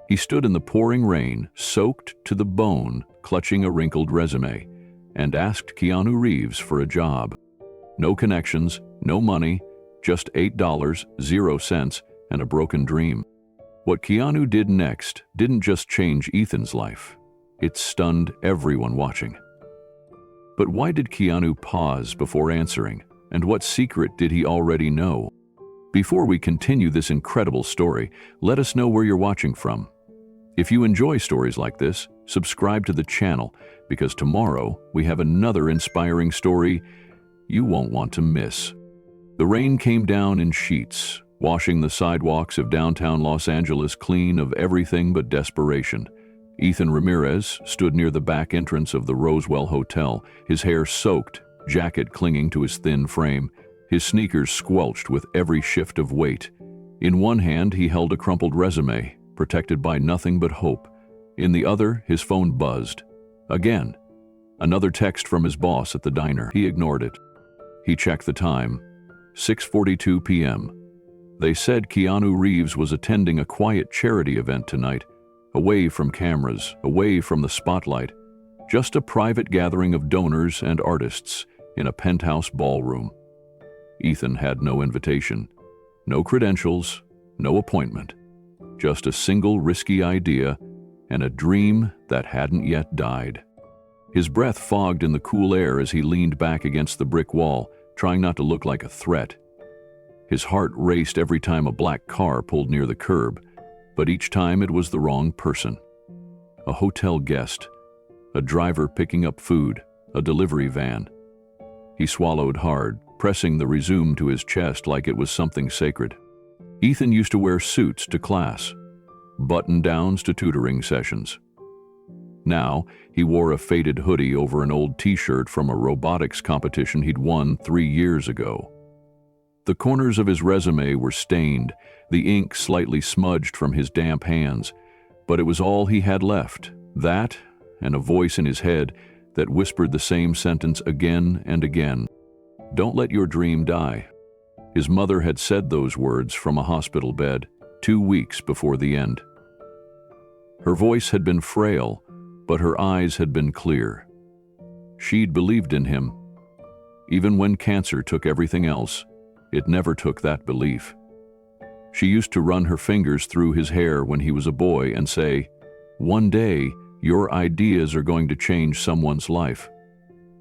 He stood in the pouring rain, soaked to the bone, clutching a wrinkled resume, and asked Keanu Reeves for a job. No connections, no money, just $8.00, and a broken dream. What Keanu did next didn't just change Ethan's life. It stunned everyone watching. But why did Keanu pause before answering? And what secret did he already know? Before we continue this incredible story, let us know where you're watching from. If you enjoy stories like this, subscribe to the channel, because tomorrow we have another inspiring story you won't want to miss. The rain came down in sheets, washing the sidewalks of downtown Los Angeles clean of everything but desperation. Ethan Ramirez stood near the back entrance of the Roswell Hotel, his hair soaked, jacket clinging to his thin frame, his sneakers squelched with every shift of weight. In one hand, he held a crumpled resume, protected by nothing but hope. In the other, his phone buzzed. Again, another text from his boss at the diner. He ignored it. He checked the time. 6:42 p.m. They said Keanu Reeves was attending a quiet charity event tonight, away from cameras, away from the spotlight, just a private gathering of donors and artists in a penthouse ballroom. Ethan had no invitation, no credentials, no appointment, just a single risky idea and a dream that hadn't yet died. His breath fogged in the cool air as he leaned back against the brick wall, trying not to look like a threat. His heart raced every time a black car pulled near the curb, but each time it was the wrong person. A hotel guest, a driver picking up food, a delivery van. He swallowed hard, pressing the resume to his chest like it was something sacred. Ethan used to wear suits to class, button-downs to tutoring sessions. Now, he wore a faded hoodie over an old t-shirt from a robotics competition he'd won 3 years ago. The corners of his resume were stained, the ink slightly smudged from his damp hands, but it was all he had left, that and a voice in his head that whispered the same sentence again and again. Don't let your dream die. His mother had said those words from a hospital bed 2 weeks before the end. Her voice had been frail, but her eyes had been clear. She'd believed in him. Even when cancer took everything else, it never took that belief. She used to run her fingers through his hair when he was a boy and say, "One day, your ideas are going to change someone's life."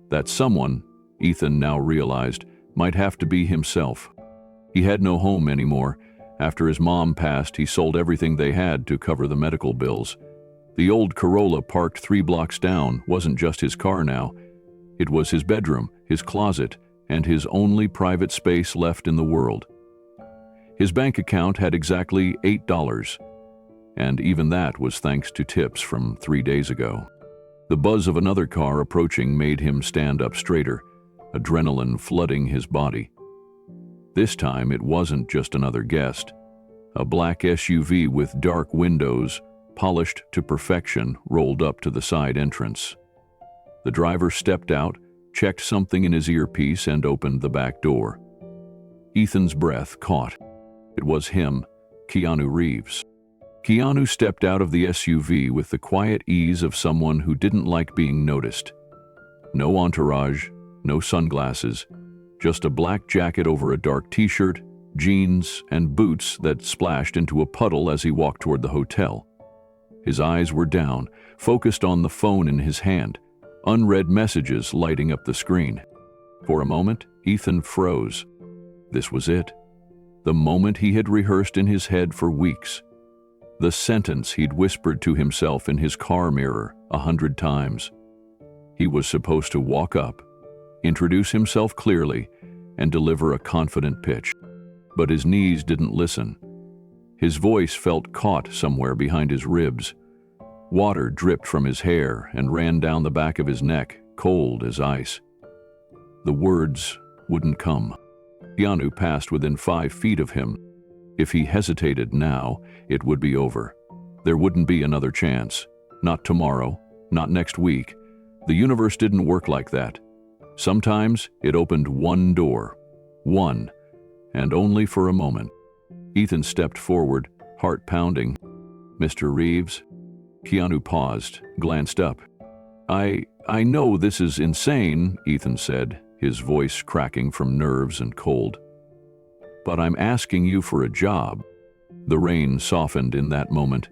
That someone, Ethan now realized, might have to be himself. He had no home anymore. After his mom passed, he sold everything they had to cover the medical bills. The old Corolla parked 3 blocks down wasn't just his car now. It was his bedroom, his closet, and his only private space left in the world. His bank account had exactly $8, and even that was thanks to tips from 3 days ago. The buzz of another car approaching made him stand up straighter, adrenaline flooding his body. This time it wasn't just another guest. A black SUV with dark windows, polished to perfection, rolled up to the side entrance. The driver stepped out, checked something in his earpiece, and opened the back door. Ethan's breath caught. It was him, Keanu Reeves. Keanu stepped out of the SUV with the quiet ease of someone who didn't like being noticed. No entourage, no sunglasses, just a black jacket over a dark t-shirt, jeans, and boots that splashed into a puddle as he walked toward the hotel. His eyes were down, focused on the phone in his hand, unread messages lighting up the screen. For a moment, Ethan froze. This was it. The moment he had rehearsed in his head for weeks. The sentence he'd whispered to himself in his car mirror 100 times. He was supposed to walk up, introduce himself clearly, and deliver a confident pitch. But his knees didn't listen. His voice felt caught somewhere behind his ribs. Water dripped from his hair and ran down the back of his neck, cold as ice. The words wouldn't come. Keanu passed within 5 feet of him. If he hesitated now, it would be over. There wouldn't be another chance. Not tomorrow, not next week. The universe didn't work like that. Sometimes it opened one door. One. And only for a moment. Ethan stepped forward, heart pounding. Mr. Reeves? Keanu paused, glanced up. I know this is insane, Ethan said, his voice cracking from nerves and cold. But I'm asking you for a job. The rain softened in that moment.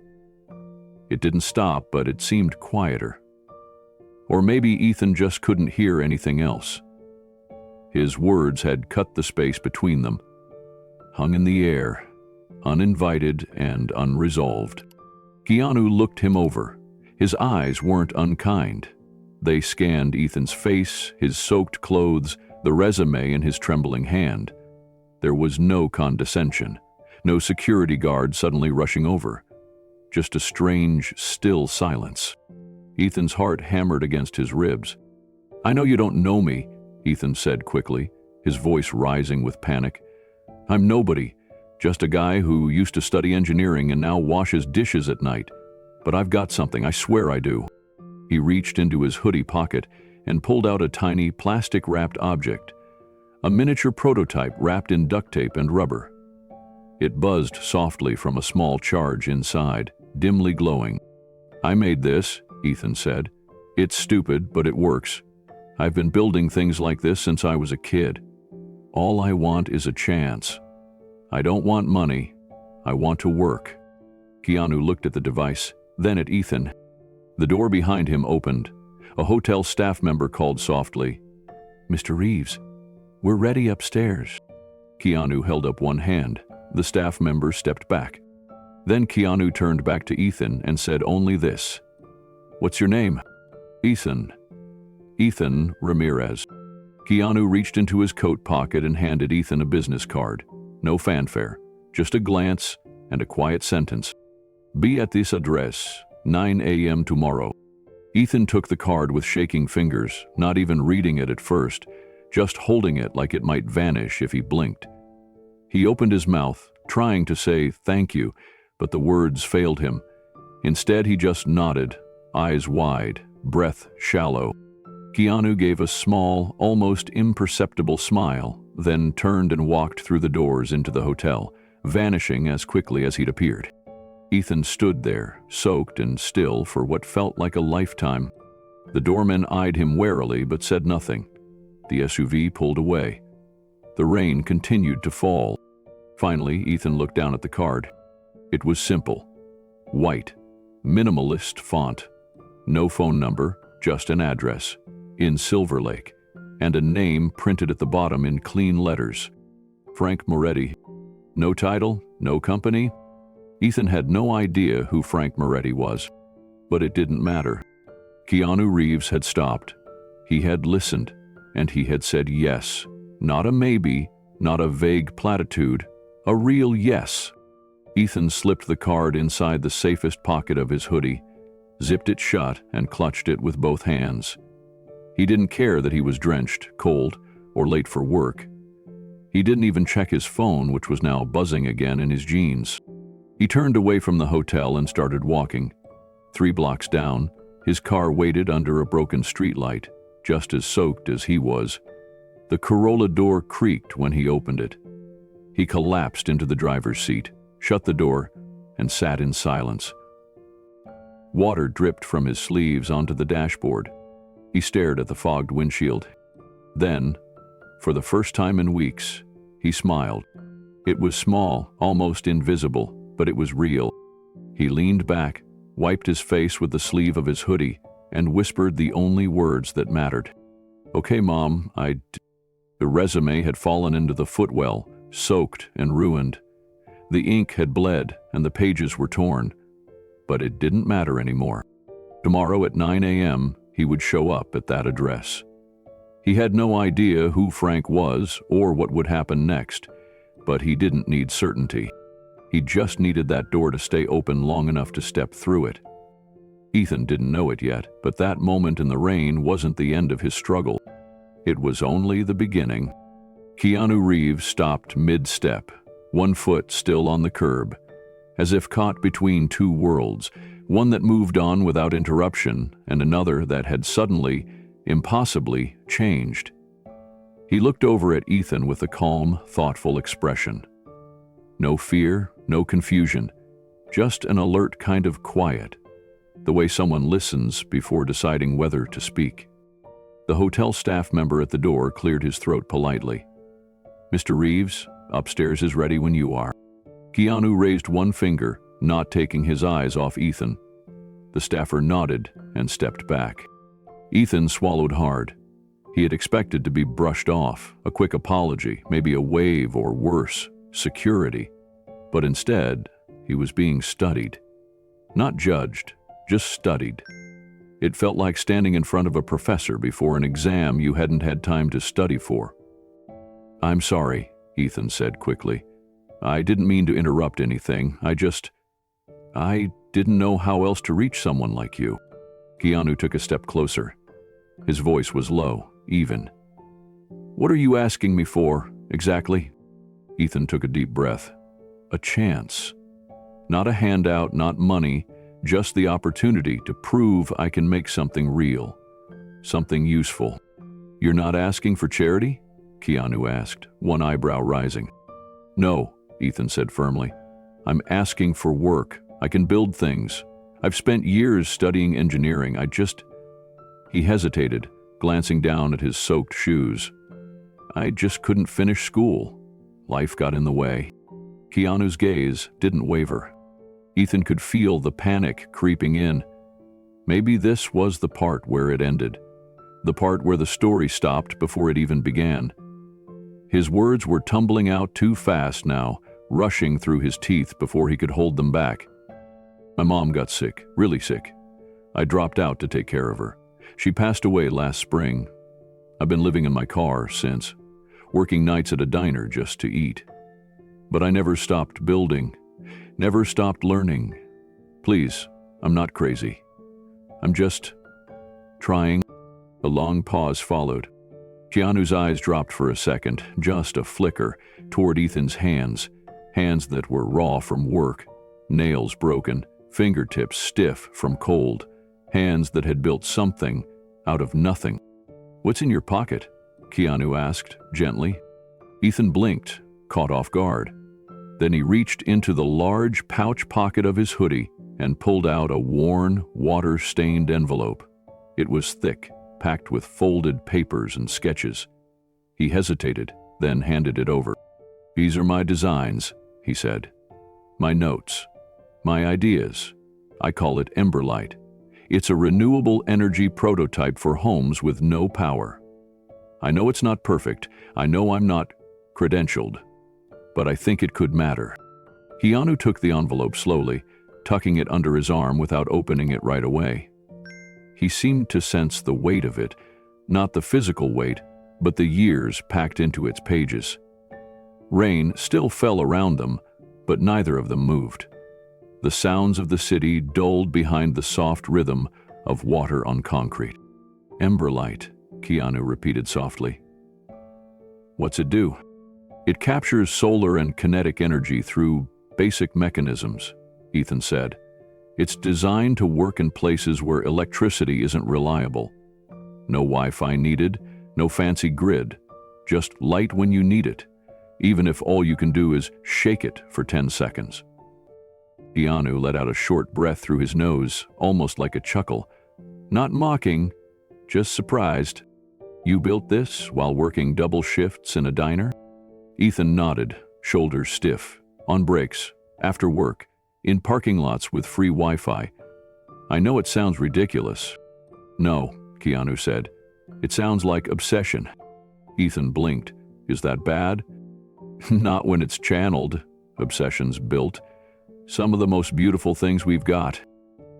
It didn't stop, but it seemed quieter. Or maybe Ethan just couldn't hear anything else. His words had cut the space between them, hung in the air, uninvited and unresolved. Keanu looked him over. His eyes weren't unkind. They scanned Ethan's face, his soaked clothes, the resume in his trembling hand. There was no condescension, no security guard suddenly rushing over. Just a strange, still silence. Ethan's heart hammered against his ribs. I know you don't know me, Ethan said quickly, his voice rising with panic. I'm nobody, just a guy who used to study engineering and now washes dishes at night. But I've got something, I swear I do. He reached into his hoodie pocket and pulled out a tiny plastic-wrapped object, a miniature prototype wrapped in duct tape and rubber. It buzzed softly from a small charge inside, dimly glowing. I made this, Ethan said. It's stupid, but it works. I've been building things like this since I was a kid. All I want is a chance. I don't want money. I want to work. Keanu looked at the device, then at Ethan. The door behind him opened. A hotel staff member called softly, Mr. Reeves, we're ready upstairs. Keanu held up one hand. The staff member stepped back. Then Keanu turned back to Ethan and said only this. What's your name? Ethan. Ethan Ramirez. Keanu reached into his coat pocket and handed Ethan a business card. No fanfare, just a glance and a quiet sentence. Be at this address, 9 a.m. tomorrow. Ethan took the card with shaking fingers, not even reading it at first, just holding it like it might vanish if he blinked. He opened his mouth, trying to say thank you, but the words failed him. Instead, he just nodded, eyes wide, breath shallow. Keanu gave a small, almost imperceptible smile, then turned and walked through the doors into the hotel, vanishing as quickly as he'd appeared. Ethan stood there, soaked and still for what felt like a lifetime. The doorman eyed him warily but said nothing. The SUV pulled away. The rain continued to fall. Finally, Ethan looked down at the card. It was simple. White. Minimalist font. No phone number, just an address. In Silver Lake. And a name printed at the bottom in clean letters. Frank Moretti. No title, no company. Ethan had no idea who Frank Moretti was. But it didn't matter. Keanu Reeves had stopped. He had listened. And he had said yes. Not a maybe, not a vague platitude. A real yes. Ethan slipped the card inside the safest pocket of his hoodie, zipped it shut, and clutched it with both hands. He didn't care that he was drenched, cold, or late for work. He didn't even check his phone, which was now buzzing again in his jeans. He turned away from the hotel and started walking. 3 blocks down, his car waited under a broken streetlight, just as soaked as he was. The Corolla door creaked when he opened it. He collapsed into the driver's seat, shut the door, and sat in silence. Water dripped from his sleeves onto the dashboard. He stared at the fogged windshield. Then, for the first time in weeks, he smiled. It was small, almost invisible, but it was real. He leaned back, wiped his face with the sleeve of his hoodie, and whispered the only words that mattered. Okay, Mom, The resume had fallen into the footwell, soaked and ruined. The ink had bled and the pages were torn. But it didn't matter anymore. Tomorrow at 9 a.m., he would show up at that address. He had no idea who Frank was or what would happen next, but he didn't need certainty. He just needed that door to stay open long enough to step through it. Ethan didn't know it yet, but that moment in the rain wasn't the end of his struggle. It was only the beginning. Keanu Reeves stopped mid-step, one foot still on the curb, as if caught between two worlds, one that moved on without interruption and another that had suddenly, impossibly, changed. He looked over at Ethan with a calm, thoughtful expression. No fear, no confusion, just an alert kind of quiet, the way someone listens before deciding whether to speak. The hotel staff member at the door cleared his throat politely. "Mr. Reeves, upstairs is ready when you are." Keanu raised one finger, not taking his eyes off Ethan. The staffer nodded and stepped back. Ethan swallowed hard. He had expected to be brushed off, a quick apology, maybe a wave or worse, security. But instead, he was being studied. Not judged, just studied. It felt like standing in front of a professor before an exam you hadn't had time to study for. "I'm sorry," Ethan said quickly. "I didn't mean to interrupt anything. I didn't know how else to reach someone like you." Keanu took a step closer. His voice was low, even. "What are you asking me for, exactly?" Ethan took a deep breath. "A chance. Not a handout, not money, just the opportunity to prove I can make something real, something useful." "You're not asking for charity?" Keanu asked, one eyebrow rising. "No," Ethan said firmly. "I'm asking for work. I can build things. I've spent years studying engineering. He hesitated, glancing down at his soaked shoes. "I just couldn't finish school. Life got in the way." Keanu's gaze didn't waver. Ethan could feel the panic creeping in. Maybe this was the part where it ended, the part where the story stopped before it even began. His words were tumbling out too fast now, rushing through his teeth before he could hold them back. "My mom got sick, really sick. I dropped out to take care of her. She passed away last spring. I've been living in my car since, working nights at a diner just to eat. But I never stopped building, never stopped learning. Please, I'm not crazy. I'm just trying." A long pause followed. Keanu's eyes dropped for a second, just a flicker, toward Ethan's hands that were raw from work, nails broken, fingertips stiff from cold, hands that had built something out of nothing. "What's in your pocket?" Keanu asked, gently. Ethan blinked, caught off guard. Then he reached into the large pouch pocket of his hoodie and pulled out a worn, water-stained envelope. It was thick, packed with folded papers and sketches. He hesitated, then handed it over. "These are my designs," he said. "My notes. My ideas. I call it Emberlight. It's a renewable energy prototype for homes with no power. I know it's not perfect. I know I'm not credentialed. But I think it could matter." Keanu took the envelope slowly, tucking it under his arm without opening it right away. He seemed to sense the weight of it, not the physical weight, but the years packed into its pages. Rain still fell around them, but neither of them moved. The sounds of the city dulled behind the soft rhythm of water on concrete. "Emberlight," Keanu repeated softly. "What's it do?" "It captures solar and kinetic energy through basic mechanisms," Ethan said. "It's designed to work in places where electricity isn't reliable. No Wi-Fi needed, no fancy grid, just light when you need it, even if all you can do is shake it for 10 seconds. Keanu let out a short breath through his nose, almost like a chuckle. Not mocking, just surprised. "You built this while working double shifts in a diner?" Ethan nodded, shoulders stiff, on breaks, after work, in parking lots with free Wi-Fi. "I know it sounds ridiculous." "No," Keanu said. "It sounds like obsession." Ethan blinked. "Is that bad?" "Not when it's channeled. Obsession's built. Some of the most beautiful things we've got."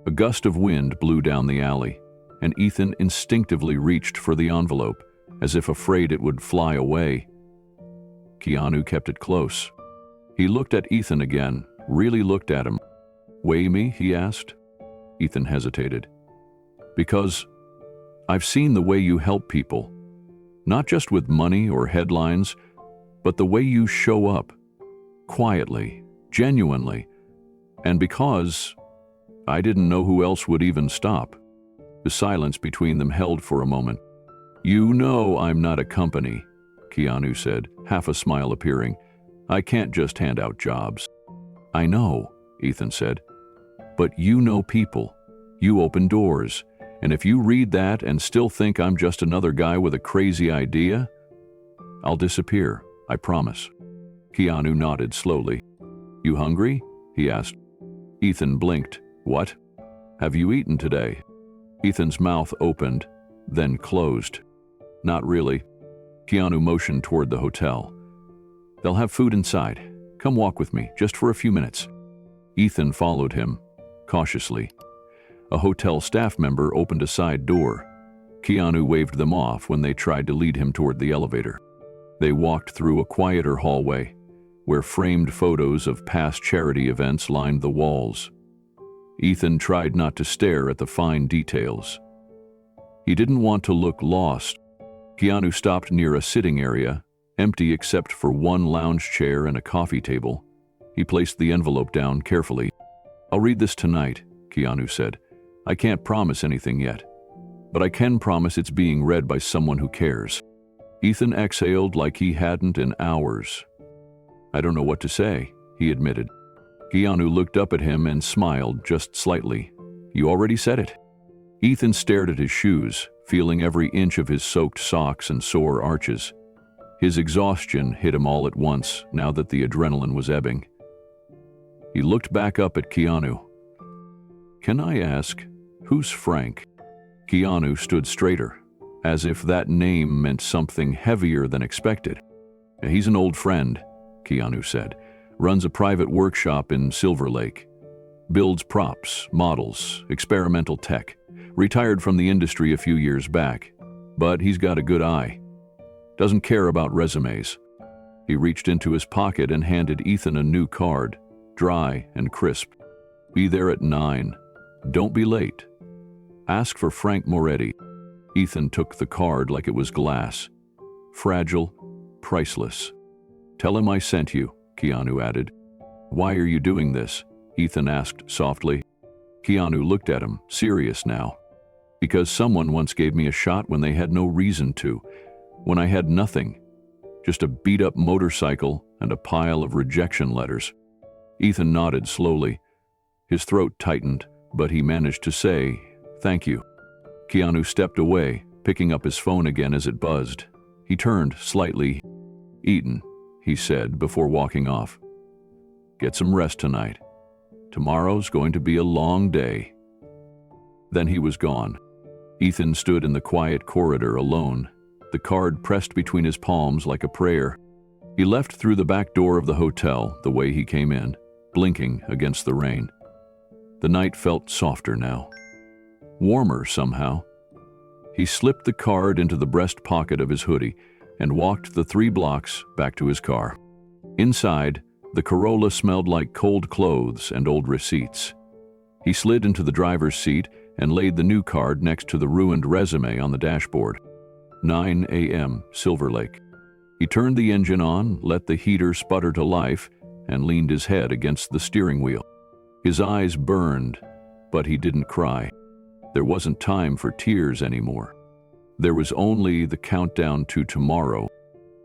A gust of wind blew down the alley, and Ethan instinctively reached for the envelope, as if afraid it would fly away. Keanu kept it close. He looked at Ethan again, really looked at him. "Weigh me?" he asked. Ethan hesitated. "Because I've seen the way you help people, not just with money or headlines, but the way you show up, quietly, genuinely, and because I didn't know who else would even stop." The silence between them held for a moment. "You know I'm not a company," Keanu said, half a smile appearing. "I can't just hand out jobs." "I know," Ethan said. But you know people. You open doors. And if you read that and still think I'm just another guy with a crazy idea, I'll disappear, I promise. Keanu nodded slowly. You hungry? He asked. Ethan blinked. What? Have you eaten today? Ethan's mouth opened, then closed. Not really. Keanu motioned toward the hotel. They'll have food inside. Come walk with me, just for a few minutes. Ethan followed him, cautiously. A hotel staff member opened a side door. Keanu waved them off when they tried to lead him toward the elevator. They walked through a quieter hallway, where framed photos of past charity events lined the walls. Ethan tried not to stare at the fine details. He didn't want to look lost. Keanu stopped near a sitting area, empty except for one lounge chair and a coffee table. He placed the envelope down carefully. I'll read this tonight, Keanu said. I can't promise anything yet, but I can promise it's being read by someone who cares. Ethan exhaled like he hadn't in hours. I don't know what to say, he admitted. Keanu looked up at him and smiled just slightly. You already said it. Ethan stared at his shoes, feeling every inch of his soaked socks and sore arches. His exhaustion hit him all at once now that the adrenaline was ebbing. He looked back up at Keanu. Can I ask, who's Frank? Keanu stood straighter, as if that name meant something heavier than expected. He's an old friend, Keanu said. Runs a private workshop in Silver Lake. Builds props, models, experimental tech. Retired from the industry a few years back, but he's got a good eye. Doesn't care about resumes. He reached into his pocket and handed Ethan a new card, dry and crisp. Be there at 9. Don't be late. Ask for Frank Moretti. Ethan took the card like it was glass. Fragile, priceless. Tell him I sent you, Keanu added. Why are you doing this? Ethan asked softly. Keanu looked at him, serious now. Because someone once gave me a shot when they had no reason to, when I had nothing, just a beat-up motorcycle and a pile of rejection letters. Ethan nodded slowly. His throat tightened, but he managed to say, thank you. Keanu stepped away, picking up his phone again as it buzzed. He turned slightly. Ethan, he said before walking off. Get some rest tonight. Tomorrow's going to be a long day. Then he was gone. Ethan stood in the quiet corridor alone, the card pressed between his palms like a prayer. He left through the back door of the hotel the way he came in, blinking against the rain. The night felt softer now. Warmer somehow. He slipped the card into the breast pocket of his hoodie and walked the 3 blocks back to his car. Inside, the Corolla smelled like cold clothes and old receipts. He slid into the driver's seat and laid the new card next to the ruined resume on the dashboard. 9 a.m., Silver Lake. He turned the engine on, let the heater sputter to life, and leaned his head against the steering wheel. His eyes burned, but he didn't cry. There wasn't time for tears anymore. There was only the countdown to tomorrow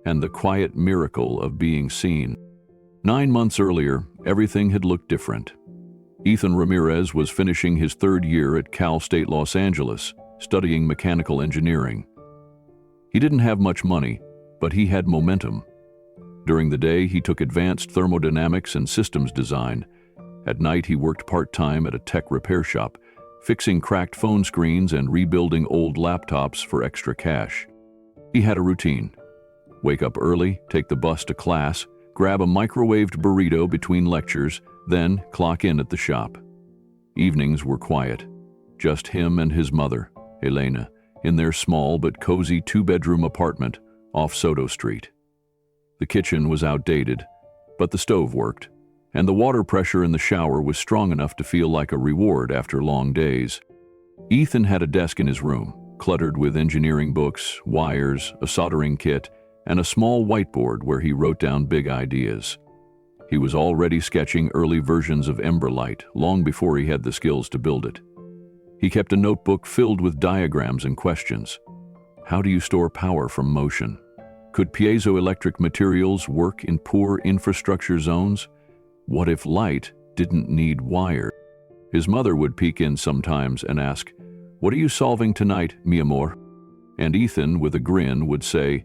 and the quiet miracle of being seen. 9 months earlier, everything had looked different. Ethan Ramirez was finishing his 3rd year at Cal State Los Angeles, studying mechanical engineering. He didn't have much money, but he had momentum. During the day, he took advanced thermodynamics and systems design. At night, he worked part-time at a tech repair shop, fixing cracked phone screens and rebuilding old laptops for extra cash. He had a routine. Wake up early, take the bus to class, grab a microwaved burrito between lectures, then clock in at the shop. Evenings were quiet. Just him and his mother, Elena, in their small but cozy 2-bedroom apartment off Soto Street. The kitchen was outdated, but the stove worked, and the water pressure in the shower was strong enough to feel like a reward after long days. Ethan had a desk in his room, cluttered with engineering books, wires, a soldering kit, and a small whiteboard where he wrote down big ideas. He was already sketching early versions of Emberlight long before he had the skills to build it. He kept a notebook filled with diagrams and questions. How do you store power from motion? Could piezoelectric materials work in poor infrastructure zones? What if light didn't need wires. His mother would peek in sometimes and ask, "What are you solving tonight, mi amor?" And Ethan, with a grin, would say,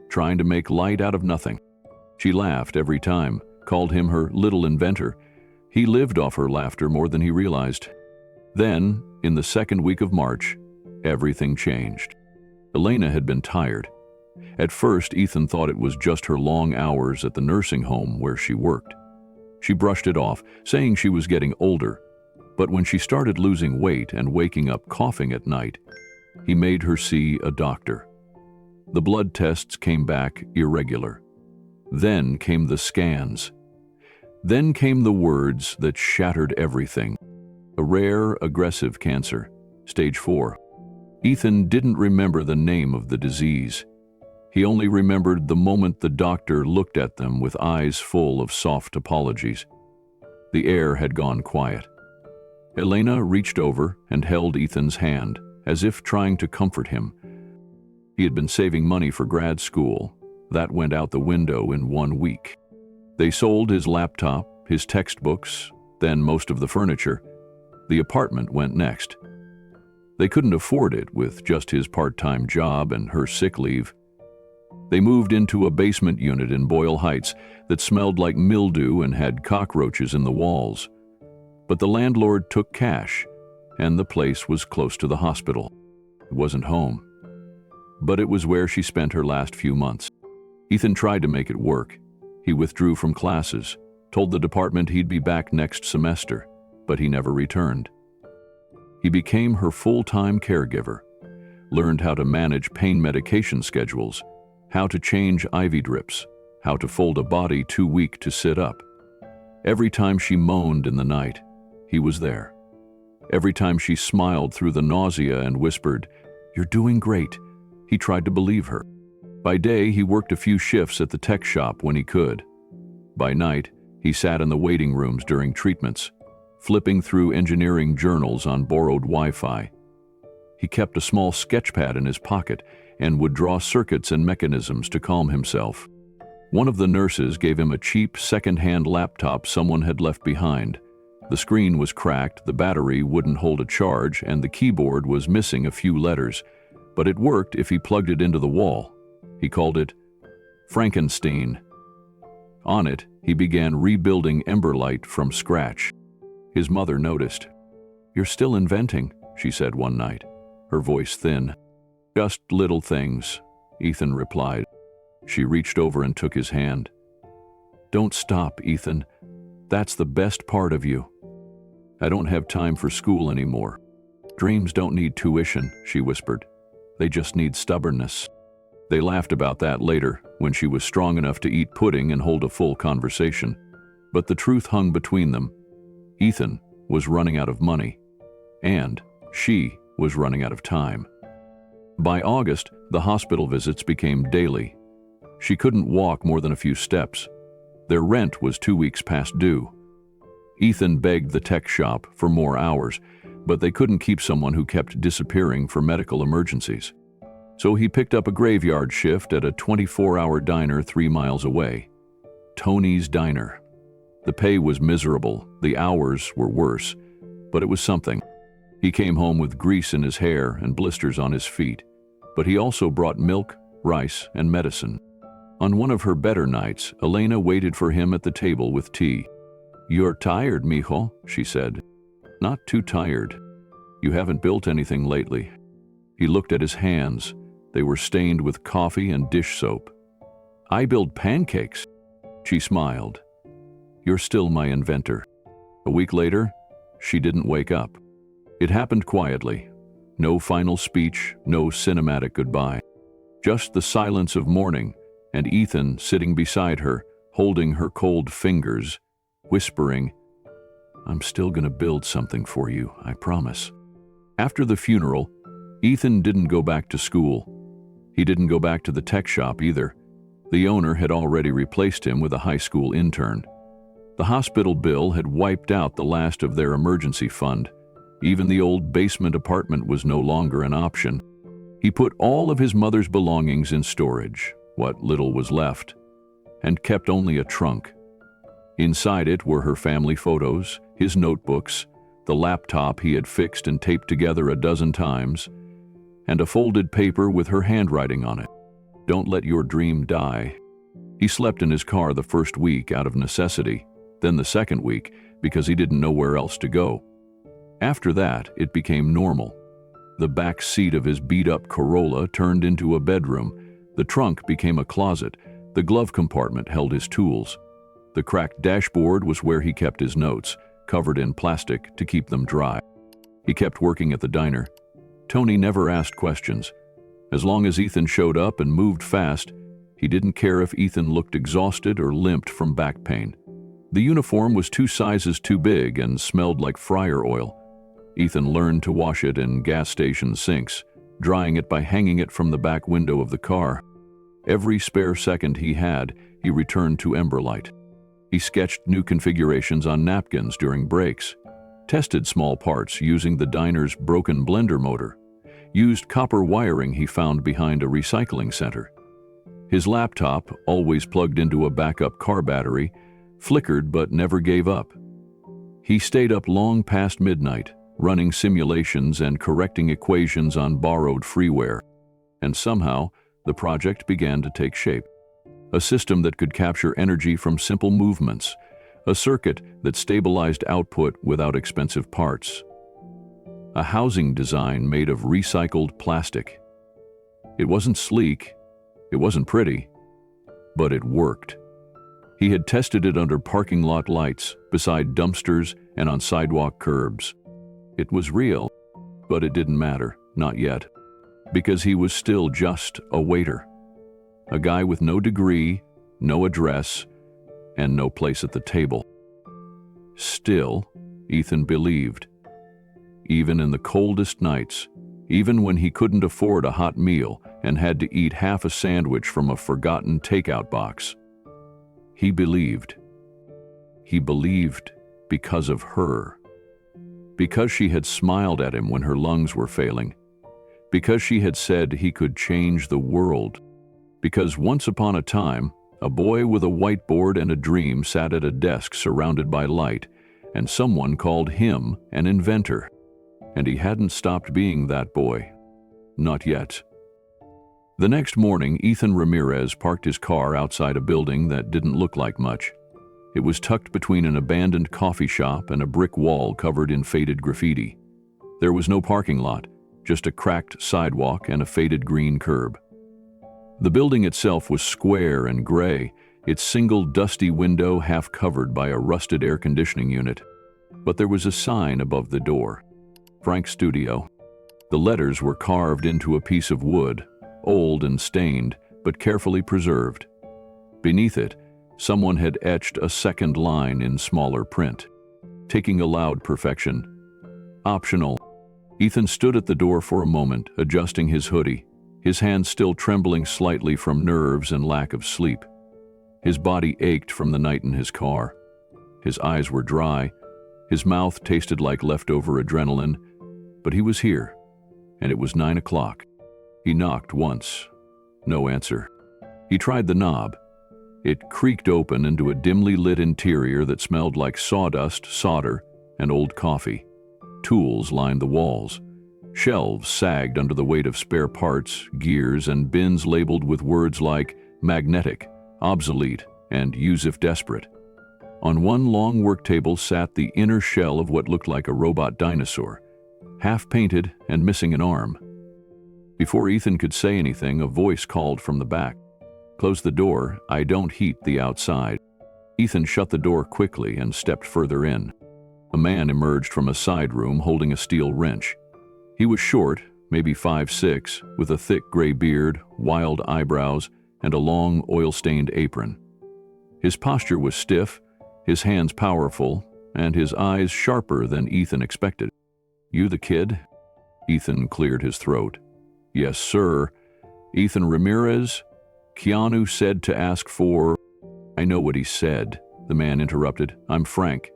"Trying to make light out of nothing." She laughed every time, called him her little inventor. He lived off her laughter more than he realized. Then, in the second week of March, everything changed. Elena had been tired. At first, Ethan thought it was just her long hours at the nursing home where she worked. She brushed it off, saying she was getting older. But when she started losing weight and waking up coughing at night, he made her see a doctor. The blood tests came back irregular. Then came the scans. Then came the words that shattered everything. A rare, aggressive cancer, stage 4. Ethan didn't remember the name of the disease. He only remembered the moment the doctor looked at them with eyes full of soft apologies. The air had gone quiet. Elena reached over and held Ethan's hand, as if trying to comfort him. He had been saving money for grad school. That went out the window in 1 week. They sold his laptop, his textbooks, then most of the furniture. The apartment went next. They couldn't afford it with just his part-time job and her sick leave. They moved into a basement unit in Boyle Heights that smelled like mildew and had cockroaches in the walls. But the landlord took cash, and the place was close to the hospital. It wasn't home, but it was where she spent her last few months. Ethan tried to make it work. He withdrew from classes, told the department he'd be back next semester, but he never returned. He became her full-time caregiver, learned how to manage pain medication schedules, how to change IV drips, how to fold a body too weak to sit up. Every time she moaned in the night, he was there. Every time she smiled through the nausea and whispered, "You're doing great," he tried to believe her. By day, he worked a few shifts at the tech shop when he could. By night, he sat in the waiting rooms during treatments, flipping through engineering journals on borrowed Wi-Fi. He kept a small sketchpad in his pocket and would draw circuits and mechanisms to calm himself. One of the nurses gave him a cheap second-hand laptop someone had left behind. The screen was cracked, the battery wouldn't hold a charge, and the keyboard was missing a few letters, but it worked if he plugged it into the wall. He called it Frankenstein. On it, he began rebuilding Emberlight from scratch. His mother noticed. "You're still inventing," she said one night, her voice thin. "Just little things," Ethan replied. She reached over and took his hand. "Don't stop, Ethan. That's the best part of you." "I don't have time for school anymore." "Dreams don't need tuition," she whispered. "They just need stubbornness." They laughed about that later, when she was strong enough to eat pudding and hold a full conversation. But the truth hung between them. Ethan was running out of money, and she was running out of time. By August, the hospital visits became daily. She couldn't walk more than a few steps. Their rent was 2 weeks past due. Ethan begged the tech shop for more hours, but they couldn't keep someone who kept disappearing for medical emergencies. So he picked up a graveyard shift at a 24-hour diner 3 miles away. Tony's Diner. The pay was miserable, the hours were worse, but it was something. He came home with grease in his hair and blisters on his feet, but he also brought milk, rice, and medicine. On one of her better nights, Elena waited for him at the table with tea. "You're tired, mijo," she said. "Not too tired. You haven't built anything lately." He looked at his hands. They were stained with coffee and dish soap. "I build pancakes." She smiled. "You're still my inventor." A week later, she didn't wake up. It happened quietly. No final speech, no cinematic goodbye. Just the silence of morning, and Ethan sitting beside her, holding her cold fingers, whispering, "I'm still gonna build something for you, I promise." After the funeral, Ethan didn't go back to school. He didn't go back to the tech shop either. The owner had already replaced him with a high school intern. The hospital bill had wiped out the last of their emergency fund. Even the old basement apartment was no longer an option. He put all of his mother's belongings in storage, what little was left, and kept only a trunk. Inside it were her family photos, his notebooks, the laptop he had fixed and taped together a dozen times, and a folded paper with her handwriting on it. Don't let your dream die. He slept in his car the first week out of necessity, then the second week because he didn't know where else to go. After that, it became normal. The back seat of his beat-up Corolla turned into a bedroom, the trunk became a closet, the glove compartment held his tools. The cracked dashboard was where he kept his notes, covered in plastic to keep them dry. He kept working at the diner. Tony never asked questions. As long as Ethan showed up and moved fast, he didn't care if Ethan looked exhausted or limped from back pain. The uniform was 2 sizes too big and smelled like fryer oil. Ethan learned to wash it in gas station sinks, drying it by hanging it from the back window of the car. Every spare second he had, he returned to Emberlight. He sketched new configurations on napkins during breaks, tested small parts using the diner's broken blender motor, used copper wiring he found behind a recycling center. His laptop, always plugged into a backup car battery, flickered but never gave up. He stayed up long past midnight, running simulations and correcting equations on borrowed freeware. And somehow, the project began to take shape. A system that could capture energy from simple movements, a circuit that stabilized output without expensive parts. A housing design made of recycled plastic. It wasn't sleek, it wasn't pretty, but it worked. He had tested it under parking lot lights, beside dumpsters, and on sidewalk curbs. It was real, but it didn't matter, not yet, because he was still just a waiter. A guy with no degree, no address, and no place at the table. Still, Ethan believed. Even in the coldest nights, even when he couldn't afford a hot meal and had to eat half a sandwich from a forgotten takeout box, he believed. He believed because of her. Because she had smiled at him when her lungs were failing. Because she had said he could change the world. Because once upon a time, a boy with a whiteboard and a dream sat at a desk surrounded by light, and someone called him an inventor. And he hadn't stopped being that boy. Not yet. The next morning, Ethan Ramirez parked his car outside a building that didn't look like much. It was tucked between an abandoned coffee shop and a brick wall covered in faded graffiti. There was no parking lot, just a cracked sidewalk and a faded green curb. The building itself was square and gray, its single dusty window half covered by a rusted air conditioning unit. But there was a sign above the door. Frank's Studio. The letters were carved into a piece of wood, old and stained, but carefully preserved. Beneath it, someone had etched a second line in smaller print, taking a loud perfection. Optional. Ethan stood at the door for a moment, adjusting his hoodie, his hands still trembling slightly from nerves and lack of sleep. His body ached from the night in his car. His eyes were dry, his mouth tasted like leftover adrenaline, but he was here, and it was 9 o'clock. He knocked once. No answer. He tried the knob. It creaked open into a dimly lit interior that smelled like sawdust, solder, and old coffee. Tools lined the walls. Shelves sagged under the weight of spare parts, gears, and bins labeled with words like magnetic, obsolete, and use if desperate. On one long work table sat the inner shell of what looked like a robot dinosaur, half-painted and missing an arm. Before Ethan could say anything, a voice called from the back. "Close the door, I don't heat the outside." Ethan shut the door quickly and stepped further in. A man emerged from a side room holding a steel wrench. He was short, maybe 5'6", with a thick gray beard, wild eyebrows, and a long, oil-stained apron. His posture was stiff, his hands powerful, and his eyes sharper than Ethan expected. "You the kid?" Ethan cleared his throat. "Yes, sir. Ethan Ramirez? Keanu said to ask for—" "I know what he said," the man interrupted. "I'm Frank.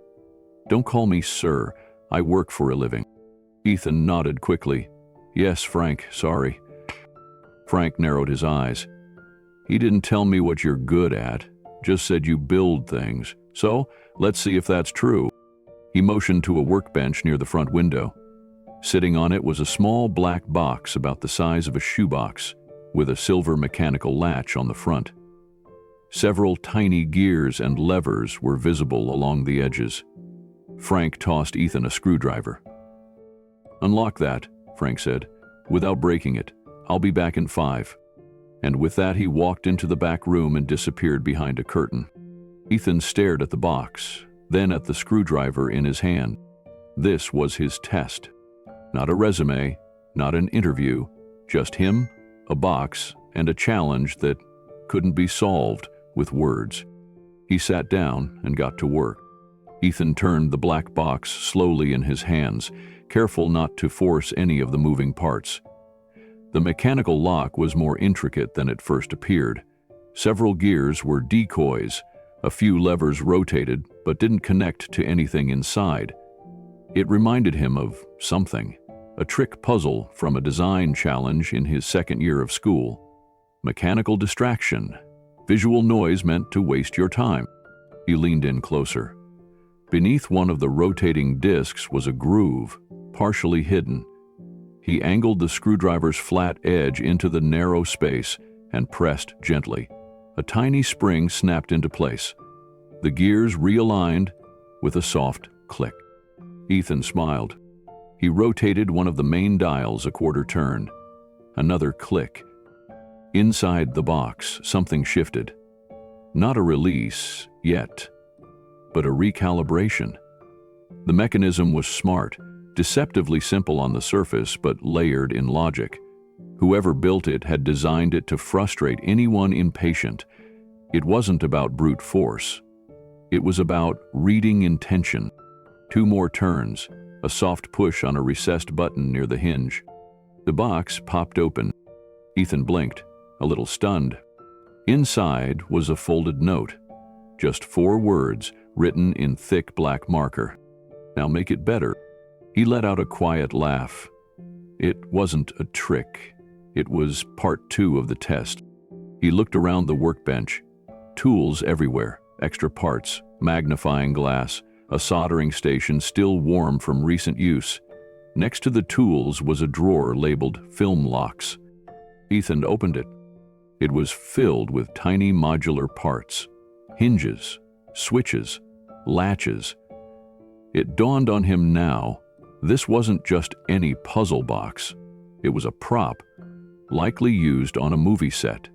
Don't call me sir. I work for a living." Ethan nodded quickly. "Yes, Frank, sorry." Frank narrowed his eyes. "He didn't tell me what you're good at. just said you build things. So, let's see if that's true." He motioned to a workbench near the front window. Sitting on it was a small black box about the size of a shoebox, with a silver mechanical latch on the front. Several tiny gears and levers were visible along the edges. Frank tossed Ethan a screwdriver. "Unlock that," Frank said, "without breaking it. I'll be back in 5. And with that, he walked into the back room and disappeared behind a curtain. Ethan stared at the box, then at the screwdriver in his hand. This was his test. Not a resume, not an interview, just him, a box, and a challenge that couldn't be solved with words. He sat down and got to work. Ethan turned the black box slowly in his hands, careful not to force any of the moving parts. The mechanical lock was more intricate than it first appeared. Several gears were decoys. A few levers rotated but didn't connect to anything inside. It reminded him of something, a trick puzzle from a design challenge in his second year of school. Mechanical distraction. Visual noise meant to waste your time. He leaned in closer. Beneath one of the rotating discs was a groove, partially hidden. He angled the screwdriver's flat edge into the narrow space and pressed gently. A tiny spring snapped into place. The gears realigned with a soft click. Ethan smiled. He rotated one of the main dials a quarter turn. Another click. Inside the box, something shifted. Not a release yet, but a recalibration. The mechanism was smart, deceptively simple on the surface, but layered in logic. Whoever built it had designed it to frustrate anyone impatient. It wasn't about brute force. It was about reading intention. 2 more turns, a soft push on a recessed button near the hinge. The box popped open. Ethan blinked, a little stunned. Inside was a folded note. Just 4 words, written in thick black marker. "Now make it better." He let out a quiet laugh. It wasn't a trick. It was part 2 of the test. He looked around the workbench. Tools everywhere, extra parts, magnifying glass, a soldering station still warm from recent use. Next to the tools was a drawer labeled film locks. Ethan opened it. It was filled with tiny modular parts, hinges, switches, latches. It dawned on him now, this wasn't just any puzzle box. It was a prop, likely used on a movie set,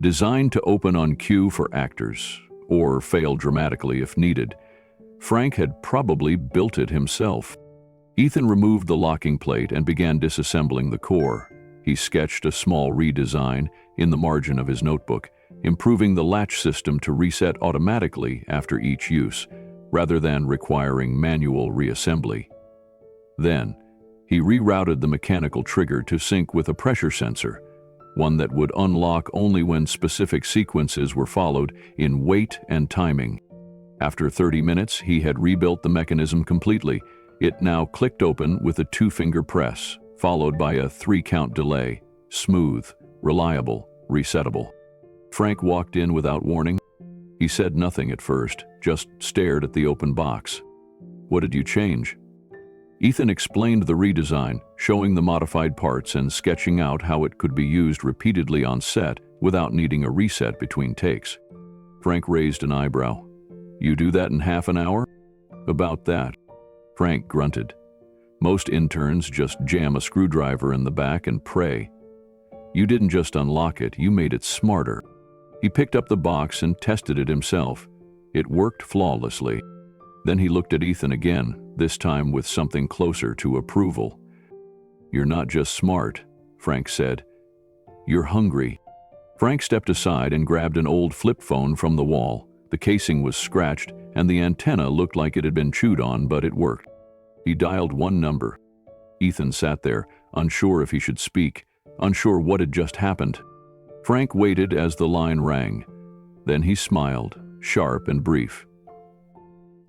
designed to open on cue for actors, or fail dramatically if needed. Frank had probably built it himself. Ethan removed the locking plate and began disassembling the core. He sketched a small redesign in the margin of his notebook, improving the latch system to reset automatically after each use, rather than requiring manual reassembly. Then, he rerouted the mechanical trigger to sync with a pressure sensor, one that would unlock only when specific sequences were followed in weight and timing. After 30 minutes, he had rebuilt the mechanism completely. It now clicked open with a 2-finger press, followed by a 3-count delay. Smooth, reliable, resettable. Frank walked in without warning. He said nothing at first, just stared at the open box. "What did you change?" Ethan explained the redesign, showing the modified parts and sketching out how it could be used repeatedly on set without needing a reset between takes. Frank raised an eyebrow. "You do that in half an hour?" "About that." Frank grunted. "Most interns just jam a screwdriver in the back and pray. You didn't just unlock it, you made it smarter." He picked up the box and tested it himself. It worked flawlessly. Then he looked at Ethan again, this time with something closer to approval. "You're not just smart," Frank said. "You're hungry." Frank stepped aside and grabbed an old flip phone from the wall. The casing was scratched, and the antenna looked like it had been chewed on, but it worked. He dialed 1 number. Ethan sat there, unsure if he should speak, unsure what had just happened. Frank waited as the line rang. Then he smiled, sharp and brief.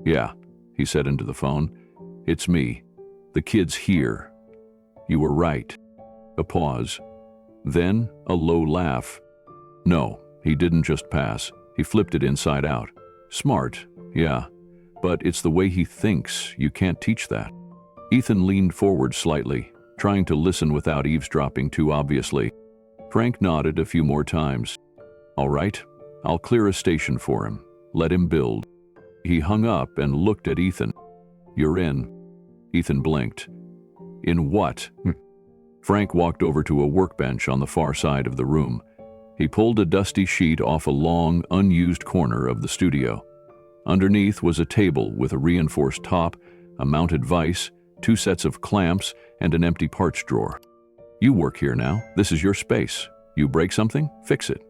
"Yeah," he said into the phone. "It's me. The kid's here. You were right." A pause. Then a low laugh. No, he didn't just pass. He flipped it inside out. Smart, yeah, but it's the way he thinks. You can't teach that. Ethan leaned forward slightly, trying to listen without eavesdropping too obviously. Frank nodded a few more times. All right, I'll clear a station for him. Let him build. He hung up and looked at Ethan. You're in. Ethan blinked. In what? Frank walked over to a workbench on the far side of the room. He pulled a dusty sheet off a long, unused corner of the studio. Underneath was a table with a reinforced top, a mounted vise, 2 sets of clamps, and an empty parts drawer. You work here now. This is your space. You break something? Fix it.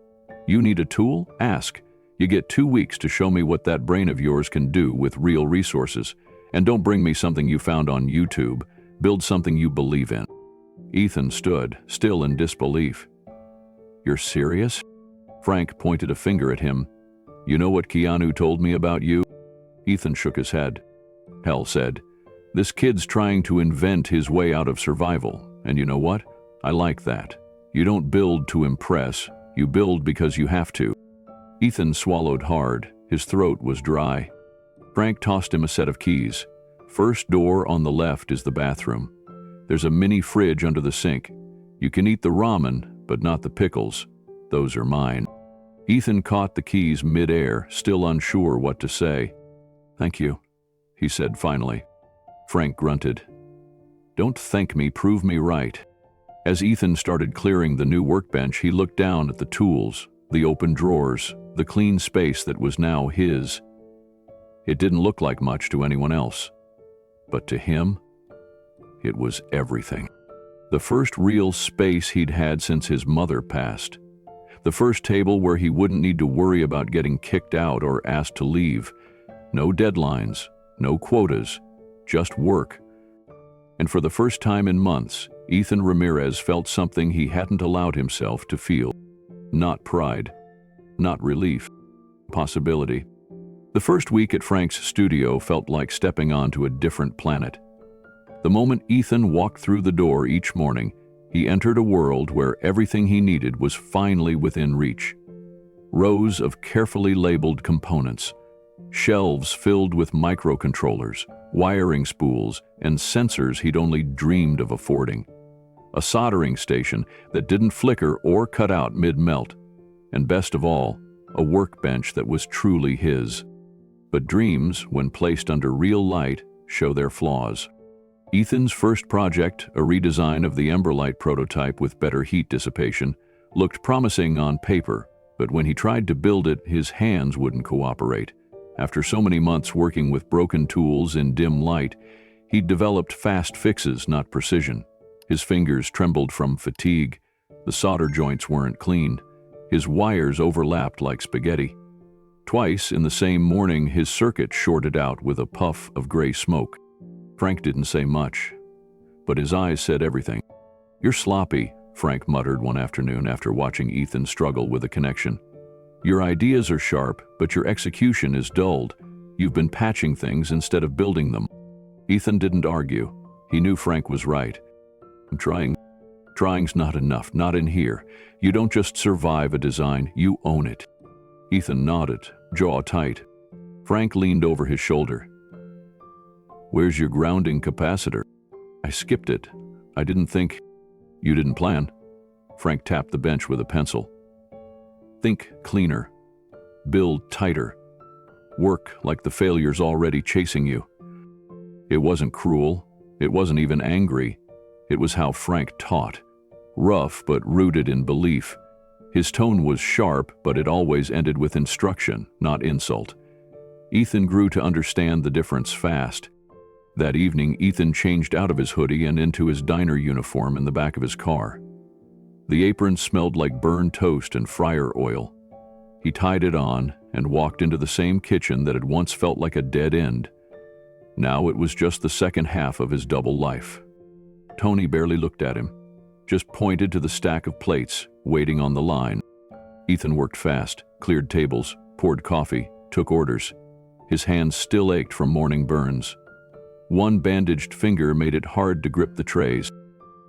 You need a tool? Ask. You get 2 weeks to show me what that brain of yours can do with real resources. And don't bring me something you found on YouTube. Build something you believe in. Ethan stood, still in disbelief. You're serious? Frank pointed a finger at him. You know what Keanu told me about you? Ethan shook his head. Hell said, this kid's trying to invent his way out of survival. And you know what? I like that. You don't build to impress. You build because you have to. Ethan swallowed hard. His throat was dry. Frank tossed him a set of keys. First door on the left is the bathroom. There's a mini fridge under the sink. You can eat the ramen, but not the pickles. Those are mine. Ethan caught the keys mid-air, still unsure what to say. Thank you, he said finally. Frank grunted. Don't thank me, prove me right. As Ethan started clearing the new workbench, he looked down at the tools, the open drawers, the clean space that was now his. It didn't look like much to anyone else. But to him, it was everything. The first real space he'd had since his mother passed. The first table where he wouldn't need to worry about getting kicked out or asked to leave. No deadlines, no quotas, just work. And for the first time in months, Ethan Ramirez felt something he hadn't allowed himself to feel. Not pride, not relief, possibility. The first week at Frank's studio felt like stepping onto a different planet. The moment Ethan walked through the door each morning, he entered a world where everything he needed was finally within reach. Rows of carefully labeled components, shelves filled with microcontrollers, wiring spools, and sensors he'd only dreamed of affording. A soldering station that didn't flicker or cut out mid-melt. And best of all, a workbench that was truly his. But dreams, when placed under real light, show their flaws. Ethan's first project, a redesign of the Emberlight prototype with better heat dissipation, looked promising on paper, but when he tried to build it, his hands wouldn't cooperate. After so many months working with broken tools in dim light, he'd developed fast fixes, not precision. His fingers trembled from fatigue. The solder joints weren't clean. His wires overlapped like spaghetti. Twice in the same morning, his circuit shorted out with a puff of gray smoke. Frank didn't say much, but his eyes said everything. You're sloppy, Frank muttered one afternoon after watching Ethan struggle with a connection. Your ideas are sharp, but your execution is dulled. You've been patching things instead of building them. Ethan didn't argue. He knew Frank was right. I'm trying. Trying's not enough, not in here. You don't just survive a design, you own it. Ethan nodded, jaw tight. Frank leaned over his shoulder. Where's your grounding capacitor? I skipped it. I didn't think. You didn't plan. Frank tapped the bench with a pencil. Think cleaner. Build tighter. Work like the failure's already chasing you. It wasn't cruel. It wasn't even angry. It was how Frank taught. Rough but rooted in belief. His tone was sharp, but it always ended with instruction, not insult. Ethan grew to understand the difference fast. That evening, Ethan changed out of his hoodie and into his diner uniform in the back of his car. The apron smelled like burned toast and fryer oil. He tied it on and walked into the same kitchen that had once felt like a dead end. Now it was just the second half of his double life. Tony barely looked at him, just pointed to the stack of plates waiting on the line. Ethan worked fast, cleared tables, poured coffee, took orders. His hands still ached from morning burns. One bandaged finger made it hard to grip the trays.